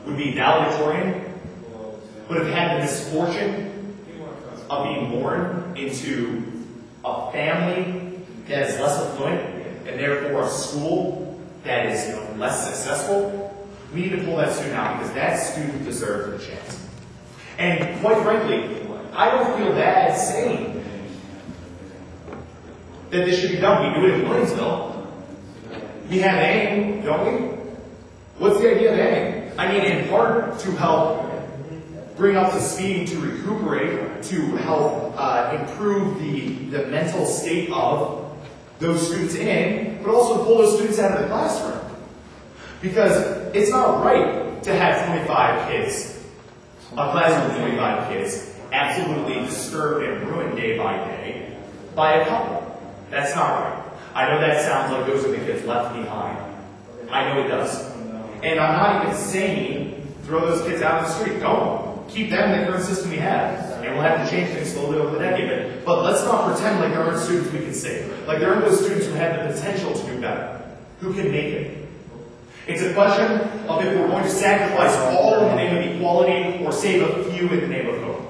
A: would be valedictorian, would have had the misfortune of being born into a family that is less affluent and therefore a school that is less successful, we need to pull that student out because that student deserves a chance. And quite frankly, I don't feel bad saying that this should be done. We do it in Williamsville. We have AIM, don't we? What's the idea of AIM? I mean, in part to help bring up the speed, to recuperate, to help improve the mental state of those students in AIM, but also to pull those students out of the classroom. Because it's not right to have 25 kids, a class of 25 kids, absolutely disturbed and ruined day by day by a couple. That's not right. I know that sounds like those are the kids left behind. I know it does. And I'm not even saying throw those kids out in the street. Don't. Keep them in the current system we have. And we'll have to change things slowly over the decade. But let's not pretend like there aren't students we can save. Like there aren't those students who have the potential to do better. Who can make it? It's a question of if we're going to sacrifice all in the name of equality or save a few in the name of hope.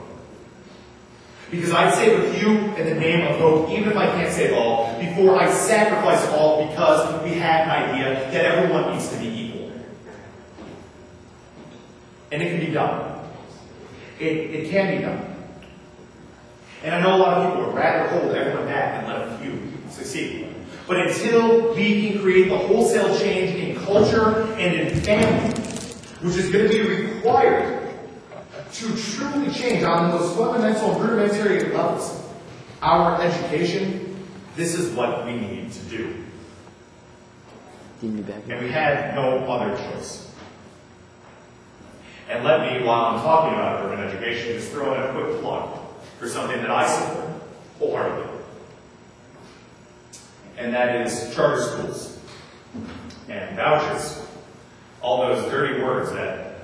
A: Because I'd save a few in the name of hope, even if I can't save all, before I sacrifice all because we had an idea that everyone needs to be equal. And it can be done. It can be done. And I know a lot of people would rather hold everyone back than let a few succeed. But until we can create the wholesale change in culture and in family, which is going to be required to truly change on the most fundamental and rudimentary levels our education, this is what we need to do. And we had no other choice. And let me, while I'm talking about urban education, just throw in a quick plug for something that I support wholeheartedly. And that is charter schools and vouchers. All those dirty words that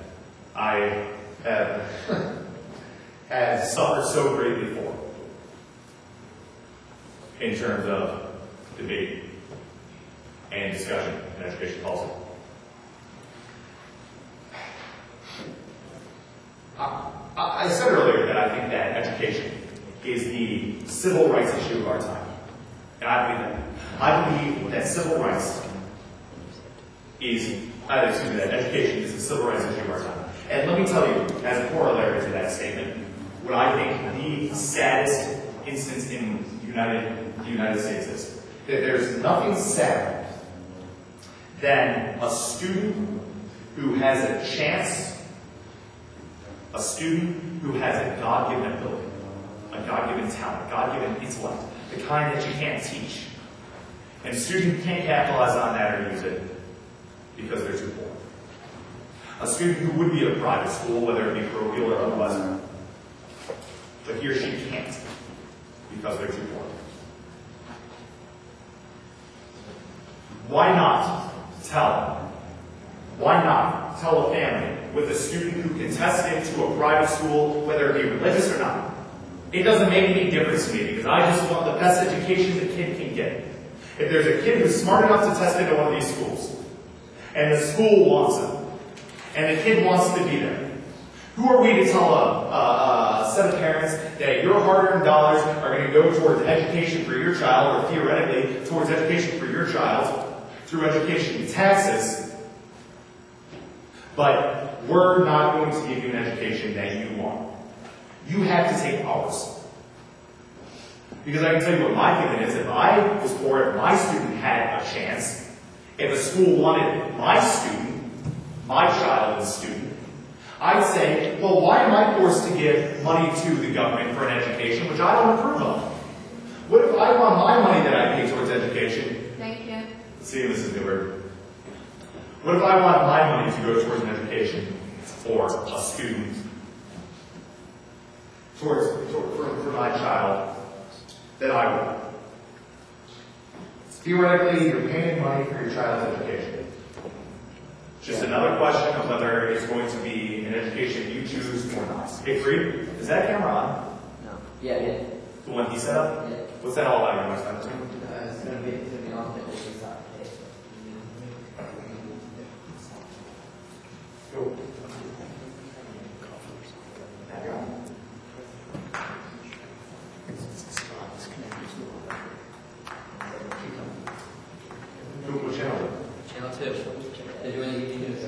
A: I have suffered so greatly for in terms of debate and discussion in education policy. I said earlier that I think that education is the civil rights issue of our time. And I believe that. I believe that civil rights is, that education is the civil rights issue of our time. And let me tell you, as a corollary to that statement, what I think the saddest instance in the United States is that there's nothing sadder than a student who has a chance, a student who has a God-given ability, a God-given talent, God-given intellect, the kind that you can't teach. And a student can't capitalize on that or use it because they're too poor. A student who would be at a private school, whether it be parochial or otherwise, but he or she can't because they're too poor. Why not tell a family with a student who can test into a private school, whether it be religious or not? It doesn't make any difference to me because I just want the best education the kid can get. If there's a kid who's smart enough to test into one of these schools, and the school wants him, and the kid wants to be there, who are we to tell a set of parents that your hard-earned dollars are going to go towards education for your child, or theoretically towards education for your child, through education taxes, but we're not going to give you an education that you want. You have to take ours. Because I can tell you what my feeling is, if I was poor, if my student had a chance, if a school wanted my student, my child and student, I'd say, well, why am I forced to give money to the government for an education which I don't approve of? What if I want my money that I pay towards education?
K: Thank you.
A: Let's see if this is Newark. What if I want my money to go towards an education for a student, for my child, that I want? Theoretically, you're paying money for your child's education. Just another question of whether it's going to be an education you choose or not. Hey, Free, is that camera on?
B: No. Yeah.
A: The one he set up?
B: Yeah.
A: What's that all about? You want to explain it to me?
B: It's gonna be on the side.
A: Go. What channel?
B: Channel 2. They're doing the evening news.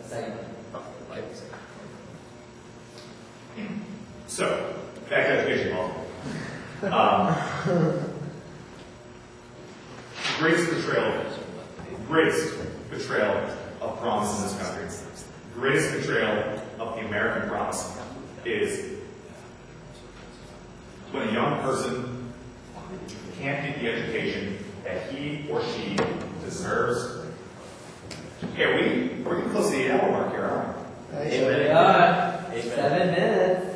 B: Segment.
A: So, back to education law. Greatest betrayal of promise in this country, greatest betrayal of the American promise is when a young person can't get the education that he or she deserves. Hey, we're getting close to the 8 hour mark here, aren't we?
B: Here we are. 7 minutes.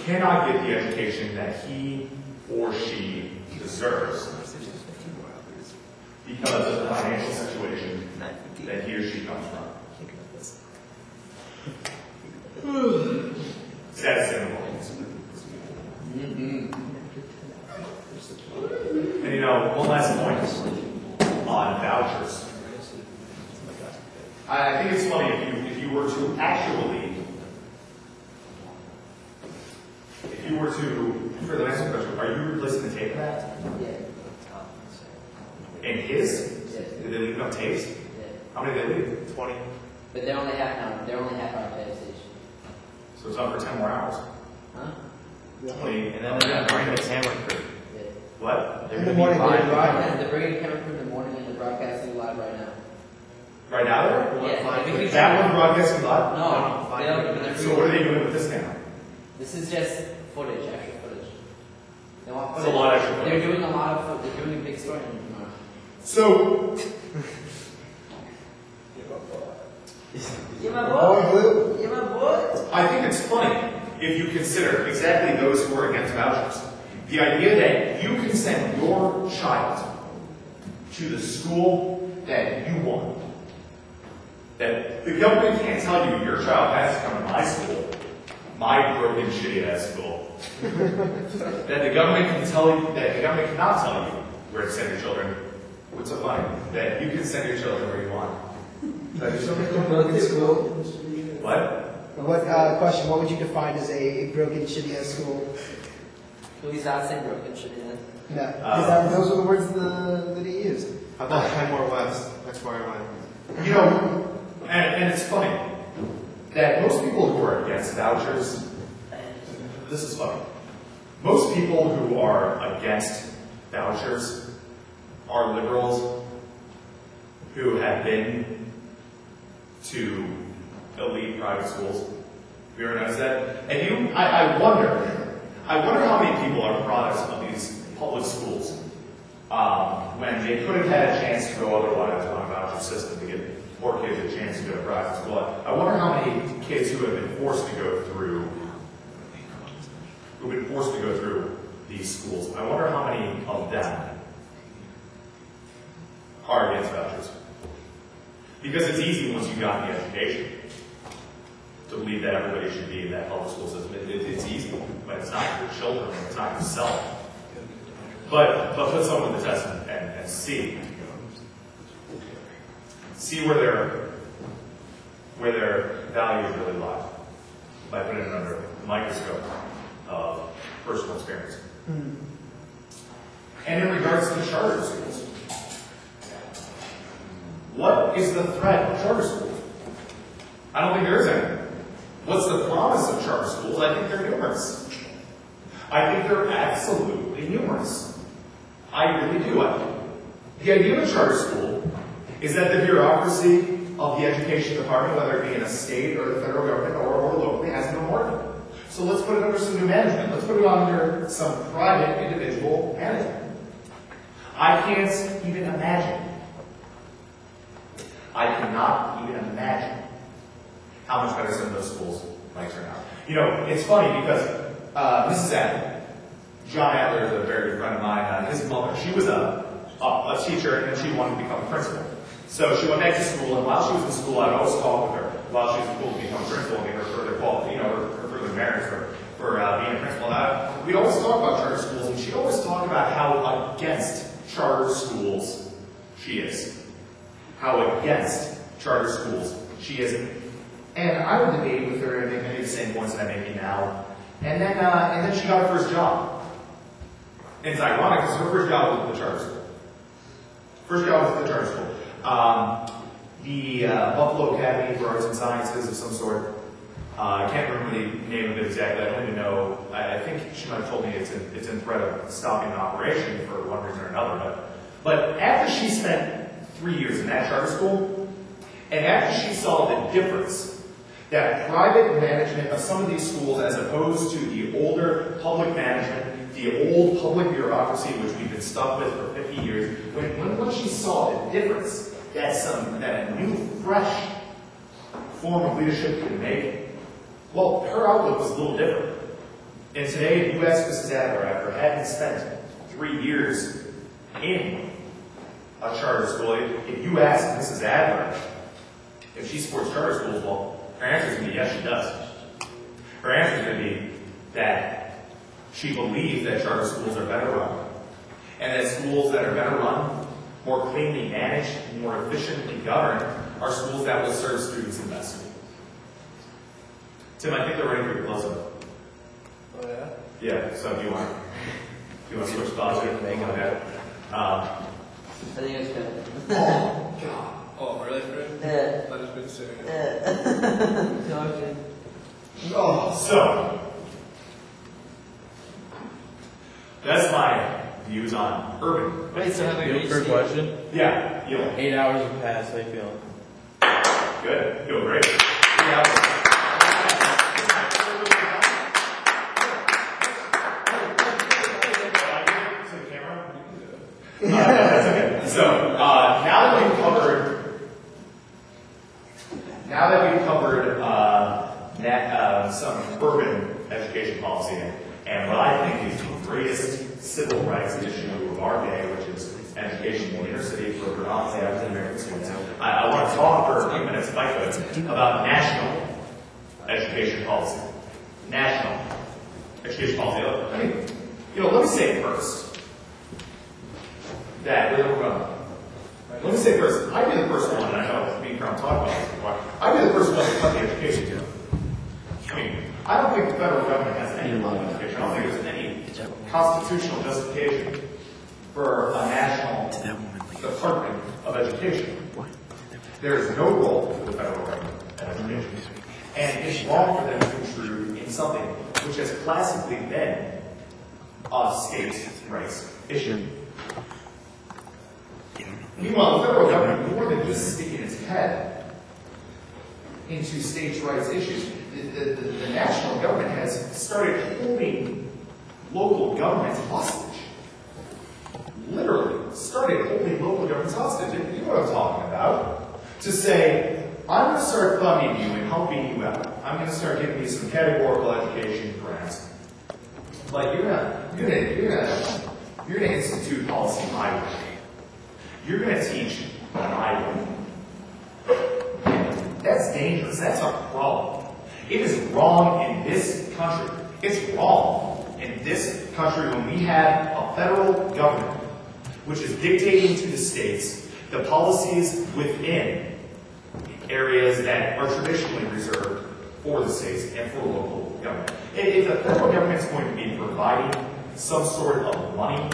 A: Cannot get the education that he or she deserves because of the financial situation that he or she comes from. Saddest thing of all. And you know, one last point on vouchers. I think it's funny if you were to actually, for the next question, are you replacing the tape of that?
B: Yeah.
A: And his?
B: Yes.
A: Did they leave enough tapes?
B: Yeah.
A: How many did they leave? 20.
B: But they're only half hour. They're only half hour pay station.
A: So it's up for 10 more hours.
B: Huh?
A: 20.
H: And then they're going to bring the camera crew.
B: Yeah.
A: What?
H: They're
G: In the
H: going to be
G: morning,
H: live.
G: they're driving.
B: They're bringing camera crew in the morning and they're broadcasting live right now.
A: Right now there?
B: Yeah.
A: That one broadcasting live?
B: No, they don't. They're
A: So what are they doing with this now?
B: This is just footage, extra footage. They want
A: It's
B: footage.
A: a lot of extra footage.
B: They're doing a lot of footage. They're doing a big story tomorrow.
A: So,
C: Yeah, my boy. Yeah, my boy.
A: I think it's funny if you consider exactly those who are against vouchers. The idea that you can send your child to the school that you want. That the government can't tell you your child has to come to my school, my broken, shitty ass school. That the government can tell you, that the government cannot tell you where to send your children. What's so funny? That you can send your children where you want.
G: Broken school.
A: What?
G: What question? What would you define as a broken, shitty ass school?
B: Please not say broken shit in it.
G: No, because those were the words that he used.
H: How about 10 more west? That's where I went.
A: You know, and it's funny that most people who are against vouchers, this is funny, most people who are against vouchers are liberals who have been to elite private schools. Have you ever noticed that? And I wonder how many people are products of these public schools when they could have had a chance to go otherwise on a voucher system to give more kids a chance to go to private school. I wonder how many kids who have been forced to go through these schools. I wonder how many of them are against vouchers. Because it's easy once you've gotten the education to believe that everybody should be in that public school system. It's easy, but it's not for children, it's not for self. But put someone to the test and see. See where their values really lie by putting it under the microscope of personal experience. And in regards to charter schools, what is the threat of charter schools? I don't think there is any. What's the promise of charter schools? I think they're numerous. I think they're absolutely numerous. I really do. The idea of a charter school is that the bureaucracy of the education department, whether it be in a state or the federal government or locally, has no more. So let's put it under some new management. Let's put it under some private individual management. I can't even imagine. I cannot even imagine how much better some of those schools might turn out. You know, it's funny because Mrs. Adler, John Adler is a very good friend of mine. His mother, she was a teacher, and then she wanted to become a principal. So she went back to school, and while she was in school, I'd always talk with her while she was in school to become a principal and get her further quality, her further merits for being a principal. And we'd always talk about charter schools, and she'd always talk about how against charter schools she is. How against charter schools she is. And I would debate with her and make many of the same points that I'm making now. And then she got her first job. And it's ironic because her first job was at the charter school. First job was at the charter school. The Buffalo Academy for Arts and Sciences of some sort. I can't remember the name of it exactly. I don't even know. I think she might have told me it's in threat of stopping operation for one reason or another. But after she spent 3 years in that charter school, and after she saw the difference that private management of some of these schools, as opposed to the older public management, the old public bureaucracy, which we've been stuck with for 50 years, when she saw the difference that a new, fresh form of leadership can make, well, her outlook was a little different. And today, if you ask Mrs. Adler, after having spent 3 years in a charter school, if you ask Mrs. Adler if she supports charter schools, well, her answer is going to be yes, she does. Her answer is going to be that she believes that charter schools are better run, and that schools that are better run, more cleanly managed, more efficiently governed, are schools that will serve students the best. Tim, I think they're ready for your close-up.
G: Oh yeah?
A: Yeah, so do you want to switch thoughts here?
I: I think it's good.
A: Oh, God.
J: Oh, really?
I: Yeah.
J: That has been serious.
A: Oh, so that's my views on urban.
F: Wait, so have a quick question?
A: Yeah, you know,
F: 8 hours have passed, how you feeling?
A: good, feel great. 8 hours. That's okay. So now that we've covered some urban education policy and what I think is the greatest civil rights issue of our day, which is education in the inner city for predominantly African American students, I want to talk for a few minutes, if I could, about national education policy. National education policy. I mean, let me say first that let me say first, I'd be the first one, and I know me and Crown talked about this before, I'd be the first one to cut the education deal. I mean, I don't think the federal government has any law of education. I don't think there's any constitutional justification for a national department of education. There is no role for the federal government in education. And it's wrong for them to intrude in something which has classically been a states' rights issue. Meanwhile, the federal government, more than just sticking its head into states' rights issues, the national government has started holding local governments hostage. Literally started holding local governments hostage. And you know what I'm talking about. To say, I'm going to start funding you and helping you out. I'm going to start giving you some categorical education grants. But you're going to institute policy my way. You're going to teach my way. That's dangerous. That's a problem. It is wrong in this country. It's wrong in this country when we have a federal government which is dictating to the states the policies within areas that are traditionally reserved for the states and for local government. If the federal government is going to be providing some sort of money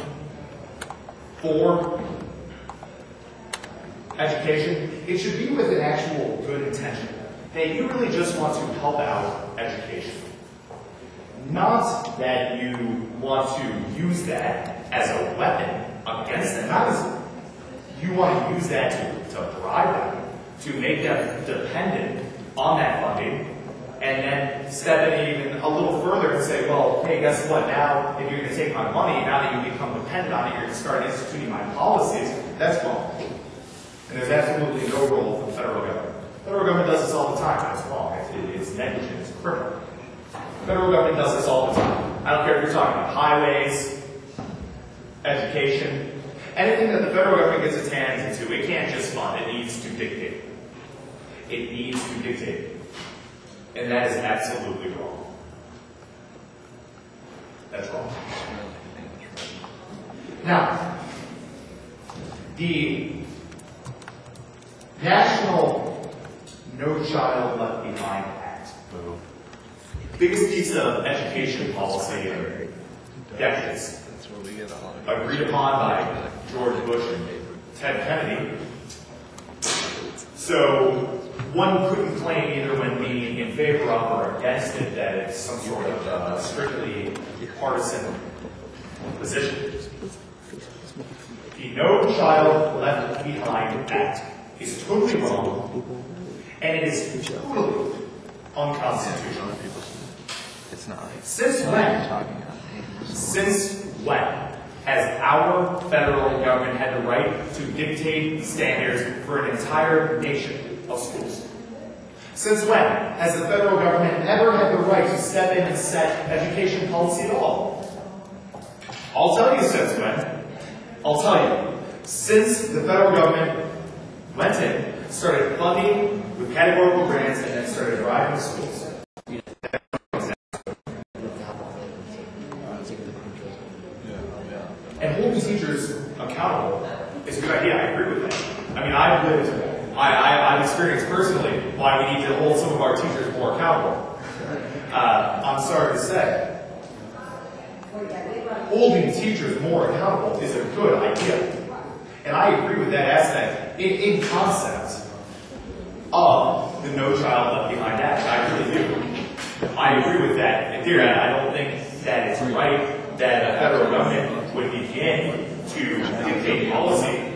A: for education, it should be with an actual good intention. That you really just want to help out education. Not that you want to use that as a weapon against them. Not as you want to use that to bribe them, to make them dependent on that funding, and then step in even a little further and say, well, hey, guess what? Now, if you're going to take my money, now that you become dependent on it, you're going to start instituting my policies. That's wrong. And there's absolutely no role for the federal government. The federal government does this all the time. That's wrong. It's negligent. It's criminal. The federal government does this all the time. I don't care if you're talking about highways, education, anything that the federal government gets its hands into, it can't just fund. It needs to dictate. It needs to dictate. And that is absolutely wrong. That's wrong. Now, the National No Child Left Behind Act. Biggest piece of education policy in decades. Agreed upon by George Bush and Ted Kennedy. So one couldn't claim either when being in favor of or against it that it's some sort of strictly partisan position. The No Child Left Behind Act is totally wrong, and it is totally unconstitutional.
H: It's not.
A: Since when has our federal government had the right to dictate standards for an entire nation of schools? Since when has the federal government ever had the right to step in and set education policy at all? I'll tell you since when. I'll tell you. Since the federal government went in, started funding with categorical grants, and then started driving schools. And holding teachers accountable is a good idea. I agree with that. I mean, I've experienced personally why we need to hold some of our teachers more accountable. I'm sorry to say, holding teachers more accountable is a good idea. And I agree with that aspect in concept of the No Child Left Behind Act. I really do. I agree with that in theory. I don't think that it's right that a federal government would begin to dictate policy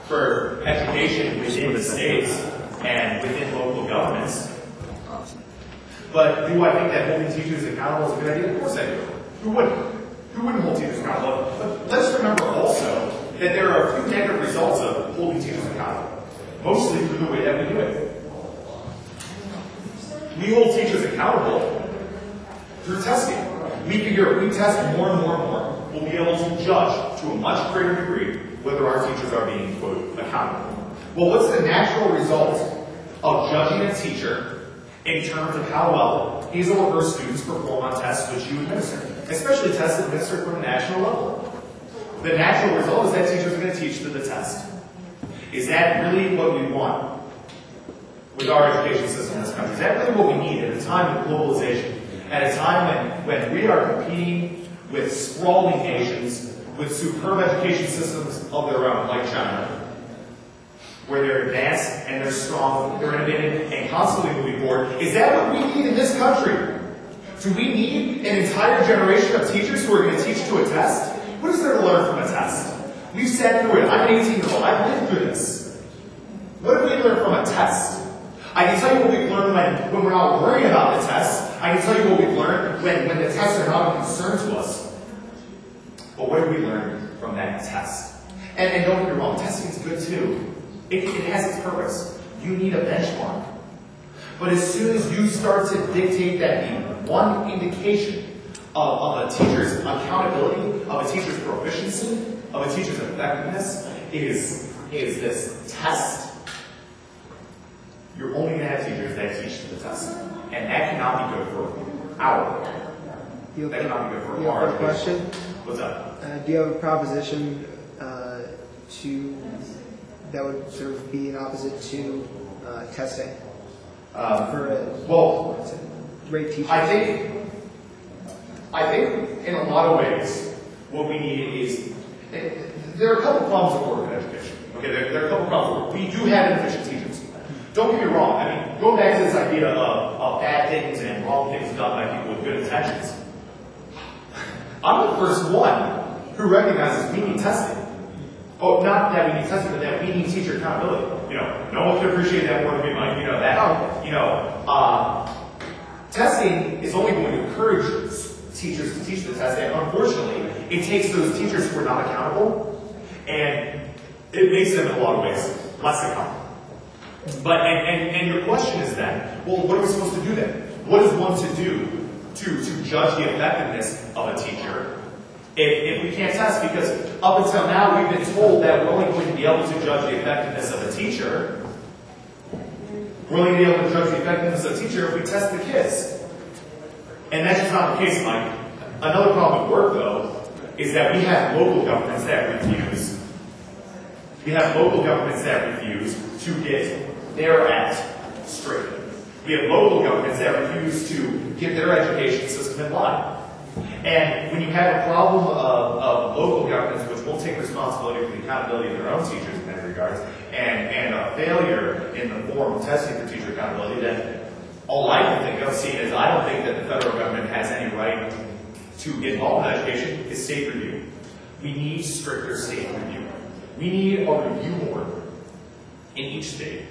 A: for education within the states and within local governments. But do I think that holding teachers accountable is a good idea? Of course I do. Who wouldn't? Who wouldn't hold teachers accountable? But let's remember also that there are a few negative results of holding teachers accountable, mostly through the way that we do it. We hold teachers accountable through testing. We figure if we test more and more and more, we'll be able to judge to a much greater degree whether our teachers are being, quote, accountable. Well, what's the natural result of judging a teacher in terms of how well his or her students perform on tests which you administer, especially tests administered from a national level? The natural result is that teachers are going to teach to the test. Is that really what we want with our education system in this country? Is that really what we need at a time of globalization? At a time when we are competing with sprawling nations with superb education systems of their own, like China? where they're advanced and they're strong, they're innovative, and constantly moving forward. Is that what we need in this country? Do we need an entire generation of teachers who are going to teach to a test? What is there to learn from a test? We've sat through it. I'm an 18-year-old. I've lived through this. What do we learn from a test? I can tell you what we've learned when we're not worrying about the tests. I can tell you what we've learned when the tests are not a concern to us. But what do we learn from that test? And don't get me wrong, testing is good too. It has its purpose. You need a benchmark. But as soon as you start to dictate that the one indication of a teacher's accountability, of a teacher's proficiency, of a teacher's effectiveness is this test, you're only going to have teachers that teach to the test. And that cannot be good for our That cannot be good for our education.
G: Question?
A: What's up?
G: Do you have a proposition that would sort of be an opposite to testing for great teachers?
A: I think in a lot of ways, what we need is there are a couple problems with work in education. Okay, there are a couple problems. We do have inefficient teachers. Don't get me wrong. I mean, going back to this idea of bad things and wrong things done by people with good intentions. I'm the first one who recognizes we need testing. Oh, not that we need testing, but that we need teacher accountability. No one can appreciate that more than me, Mike. You know that. Testing is only going to encourage teachers to teach the test, and unfortunately, it takes those teachers who are not accountable, and it makes them in a lot of ways less accountable. But and your question is then, well, what are we supposed to do then? What is one to do to judge the effectiveness of a teacher if we can't test? Because up until now, we've been told that we're only going to be able to judge the effectiveness of a teacher. We're only going to be able to judge the effectiveness of a teacher if we test the kids. And that's just not the case, Mike. Another problem with work, though, is that we have local governments that refuse. We have local governments that refuse to get their act straight. We have local governments that refuse to get their education system in line. And when you have a problem of local governments which won't take responsibility for the accountability of their own teachers in many regards, and a failure in the form of testing for teacher accountability, then all I can think of, seeing as I don't think that the federal government has any right to get involved in education, is state review. We need stricter state review. We need a review board in each state,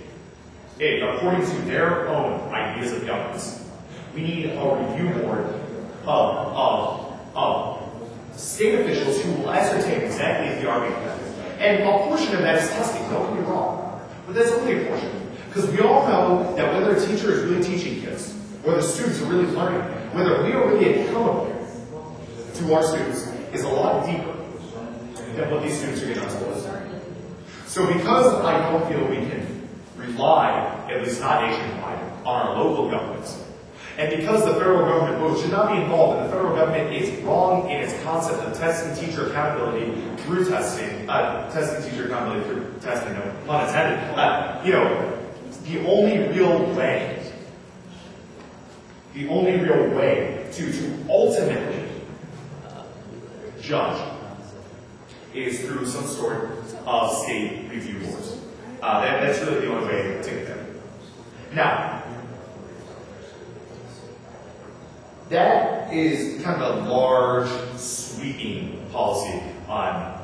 A: according to their own ideas of governance. We need a review board of state officials who will ascertain exactly if the are being effective. And a portion of that is testing, don't get me wrong. But that's only a portion. Because we all know that whether a teacher is really teaching kids, whether students are really learning, whether we are really accountable to our students is a lot deeper than what these students are getting on schools. So because I don't feel we can rely, at least not nationwide, on our local governments, and because the federal government both should not be involved, and the federal government is wrong in its concept of testing teacher accountability through testing, testing teacher accountability through testing, no pun intended, the only real way to ultimately judge is through some sort of state review boards. That's really the only way to get there. Now, that is kind of a large, sweeping policy on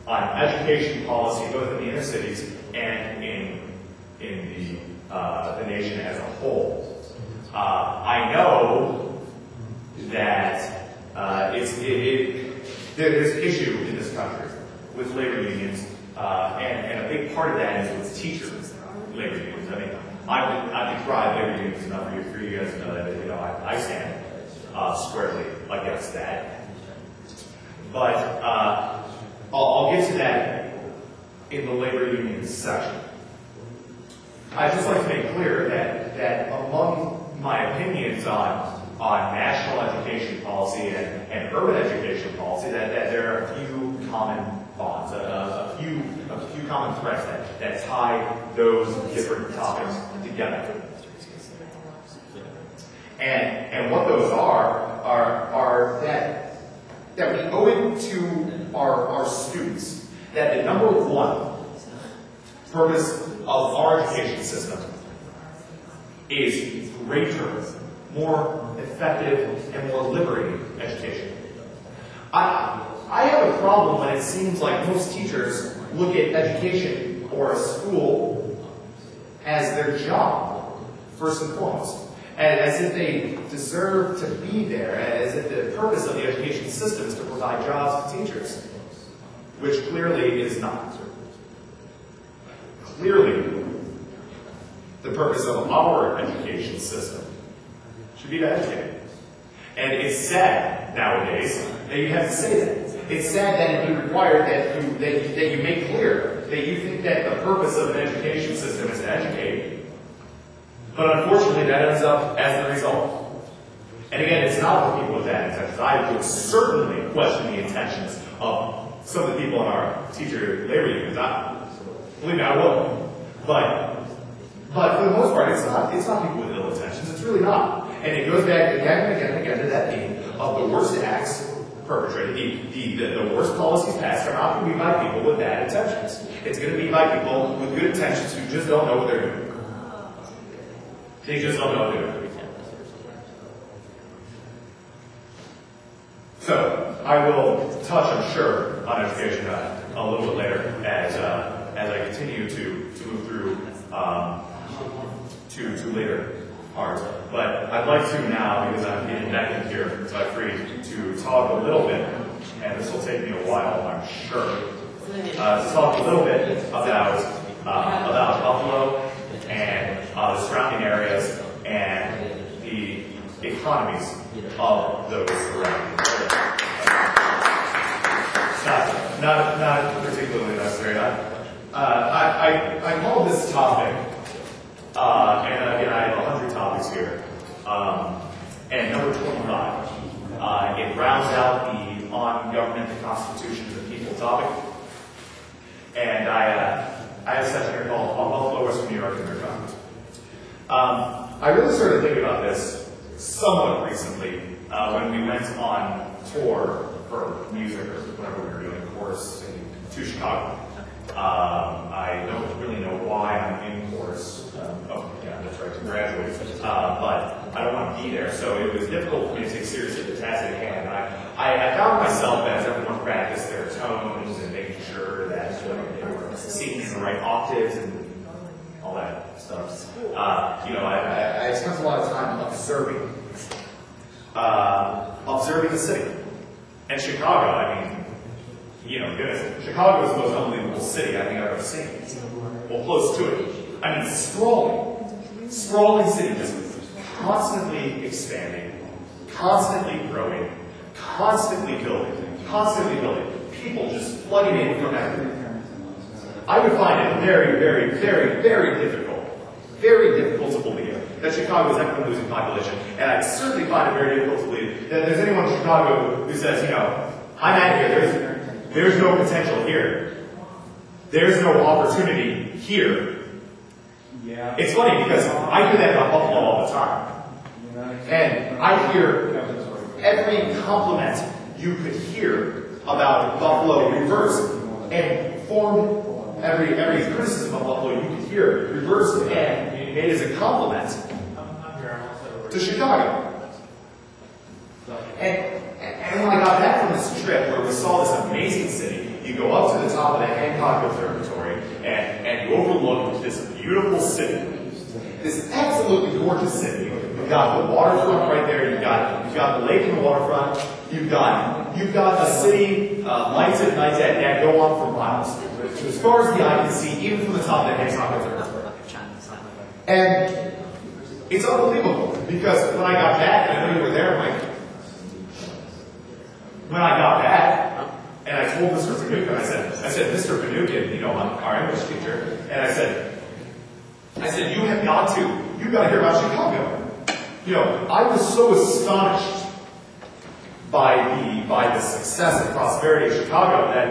A: education policy, both in the inner cities and in the nation as a whole. I know that there's an issue in this country with labor unions, and a big part of that is with teachers' labor unions. I mean, I've decried labor unions enough for you guys to know that I stand squarely against that. But I'll get to that in the labor union section. I'd just like to make clear that among my opinions on national education policy and urban education policy, that there are a few common bonds, a few common threads that tie those different topics together. And what those are that we owe it to our students that the number one purpose of our education system is greater, more effective, and more liberating education. I have a problem when it seems like most teachers look at education or a school as their job, first and foremost, and as if they deserve to be there, as if the purpose of the education system is to provide jobs to teachers, which clearly is not. Clearly, the purpose of our education system should be to educate. And it's sad nowadays that you have to say that. It's sad that it be required that you make clear that you think that the purpose of an education system is to educate. But unfortunately, that ends up as the result. And again, it's not for people with bad intentions. I would certainly question the intentions of some of the people in our teacher labor unions. Believe me, I will. But for the most part, it's not people with ill intentions. It's really not. And it goes back again and again and again to that theme of the worst acts perpetrated, the worst policies passed are not going to be by people with bad intentions. It's going to be by people with good intentions who just don't know what they're doing. They just don't know what they're doing. So, I will touch, I'm sure, on education a little bit later as I continue to move through to later parts. But I'd like to now, because I'm getting back in here, so I'm free to talk a little bit, and this will take me a while, I'm sure, to talk a little bit about Buffalo and the surrounding areas and the economies of those surrounding areas. Not particularly necessary. I called this topic, and again, I have 100 topics here, and number 25. It rounds out the on government, the constitutions, and people topic. And I have a section here called On Buffalo, Western New York, and Their Economies. I really started thinking about this somewhat recently when we went on tour for music or whenever we were doing a course to Chicago. I don't really know why I'm in course. Oh, yeah, that's right, to graduate. But I don't want to be there, so it was difficult for me to take seriously the task at hand. I found myself, as everyone practiced their tones and making sure that they were singing in the right octaves and all that stuff. I spent a lot of time observing the city. And Chicago, I mean, goodness, Chicago is the most unbelievable city I think I've ever seen. Well, close to it. I mean, sprawling city, just constantly expanding, constantly growing, constantly building. People just flooding in from everywhere. I would find it very, very, very, very difficult to believe that Chicago is ever losing population. And I certainly find it very difficult to believe that there's anyone in Chicago who says, I'm out here, there's no potential here. There's no opportunity here. Yeah. It's funny because I hear that about Buffalo all the time. And I hear every compliment you could hear about Buffalo reversed and formed every criticism of Buffalo you could hear reversed and made as a compliment to Chicago. And when I got back from this trip where we saw this amazing city, you go up to the top of the Hancock Observatory and you overlook this beautiful city, this absolutely gorgeous city. You've got the waterfront right there. You've got the lake and the waterfront. You've got a city lights at night that go on for miles, as far as the eye can see, even from the top of the Hancock Observatory. And it's unbelievable because when I got back, and I know you were there, Mike. When I got back, and I told Mr. Finucane, I said, Mr. Finucane, our English teacher, and I said, you got to hear about Chicago. I was so astonished by the success and prosperity of Chicago that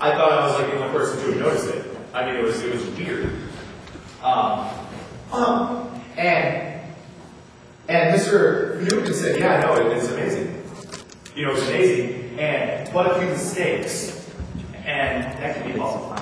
A: I thought I was like the only person who would notice it. I mean, it was weird. And Mr. Finucane said, yeah, no, it's amazing. It's amazing, but a few mistakes, and that can be possible.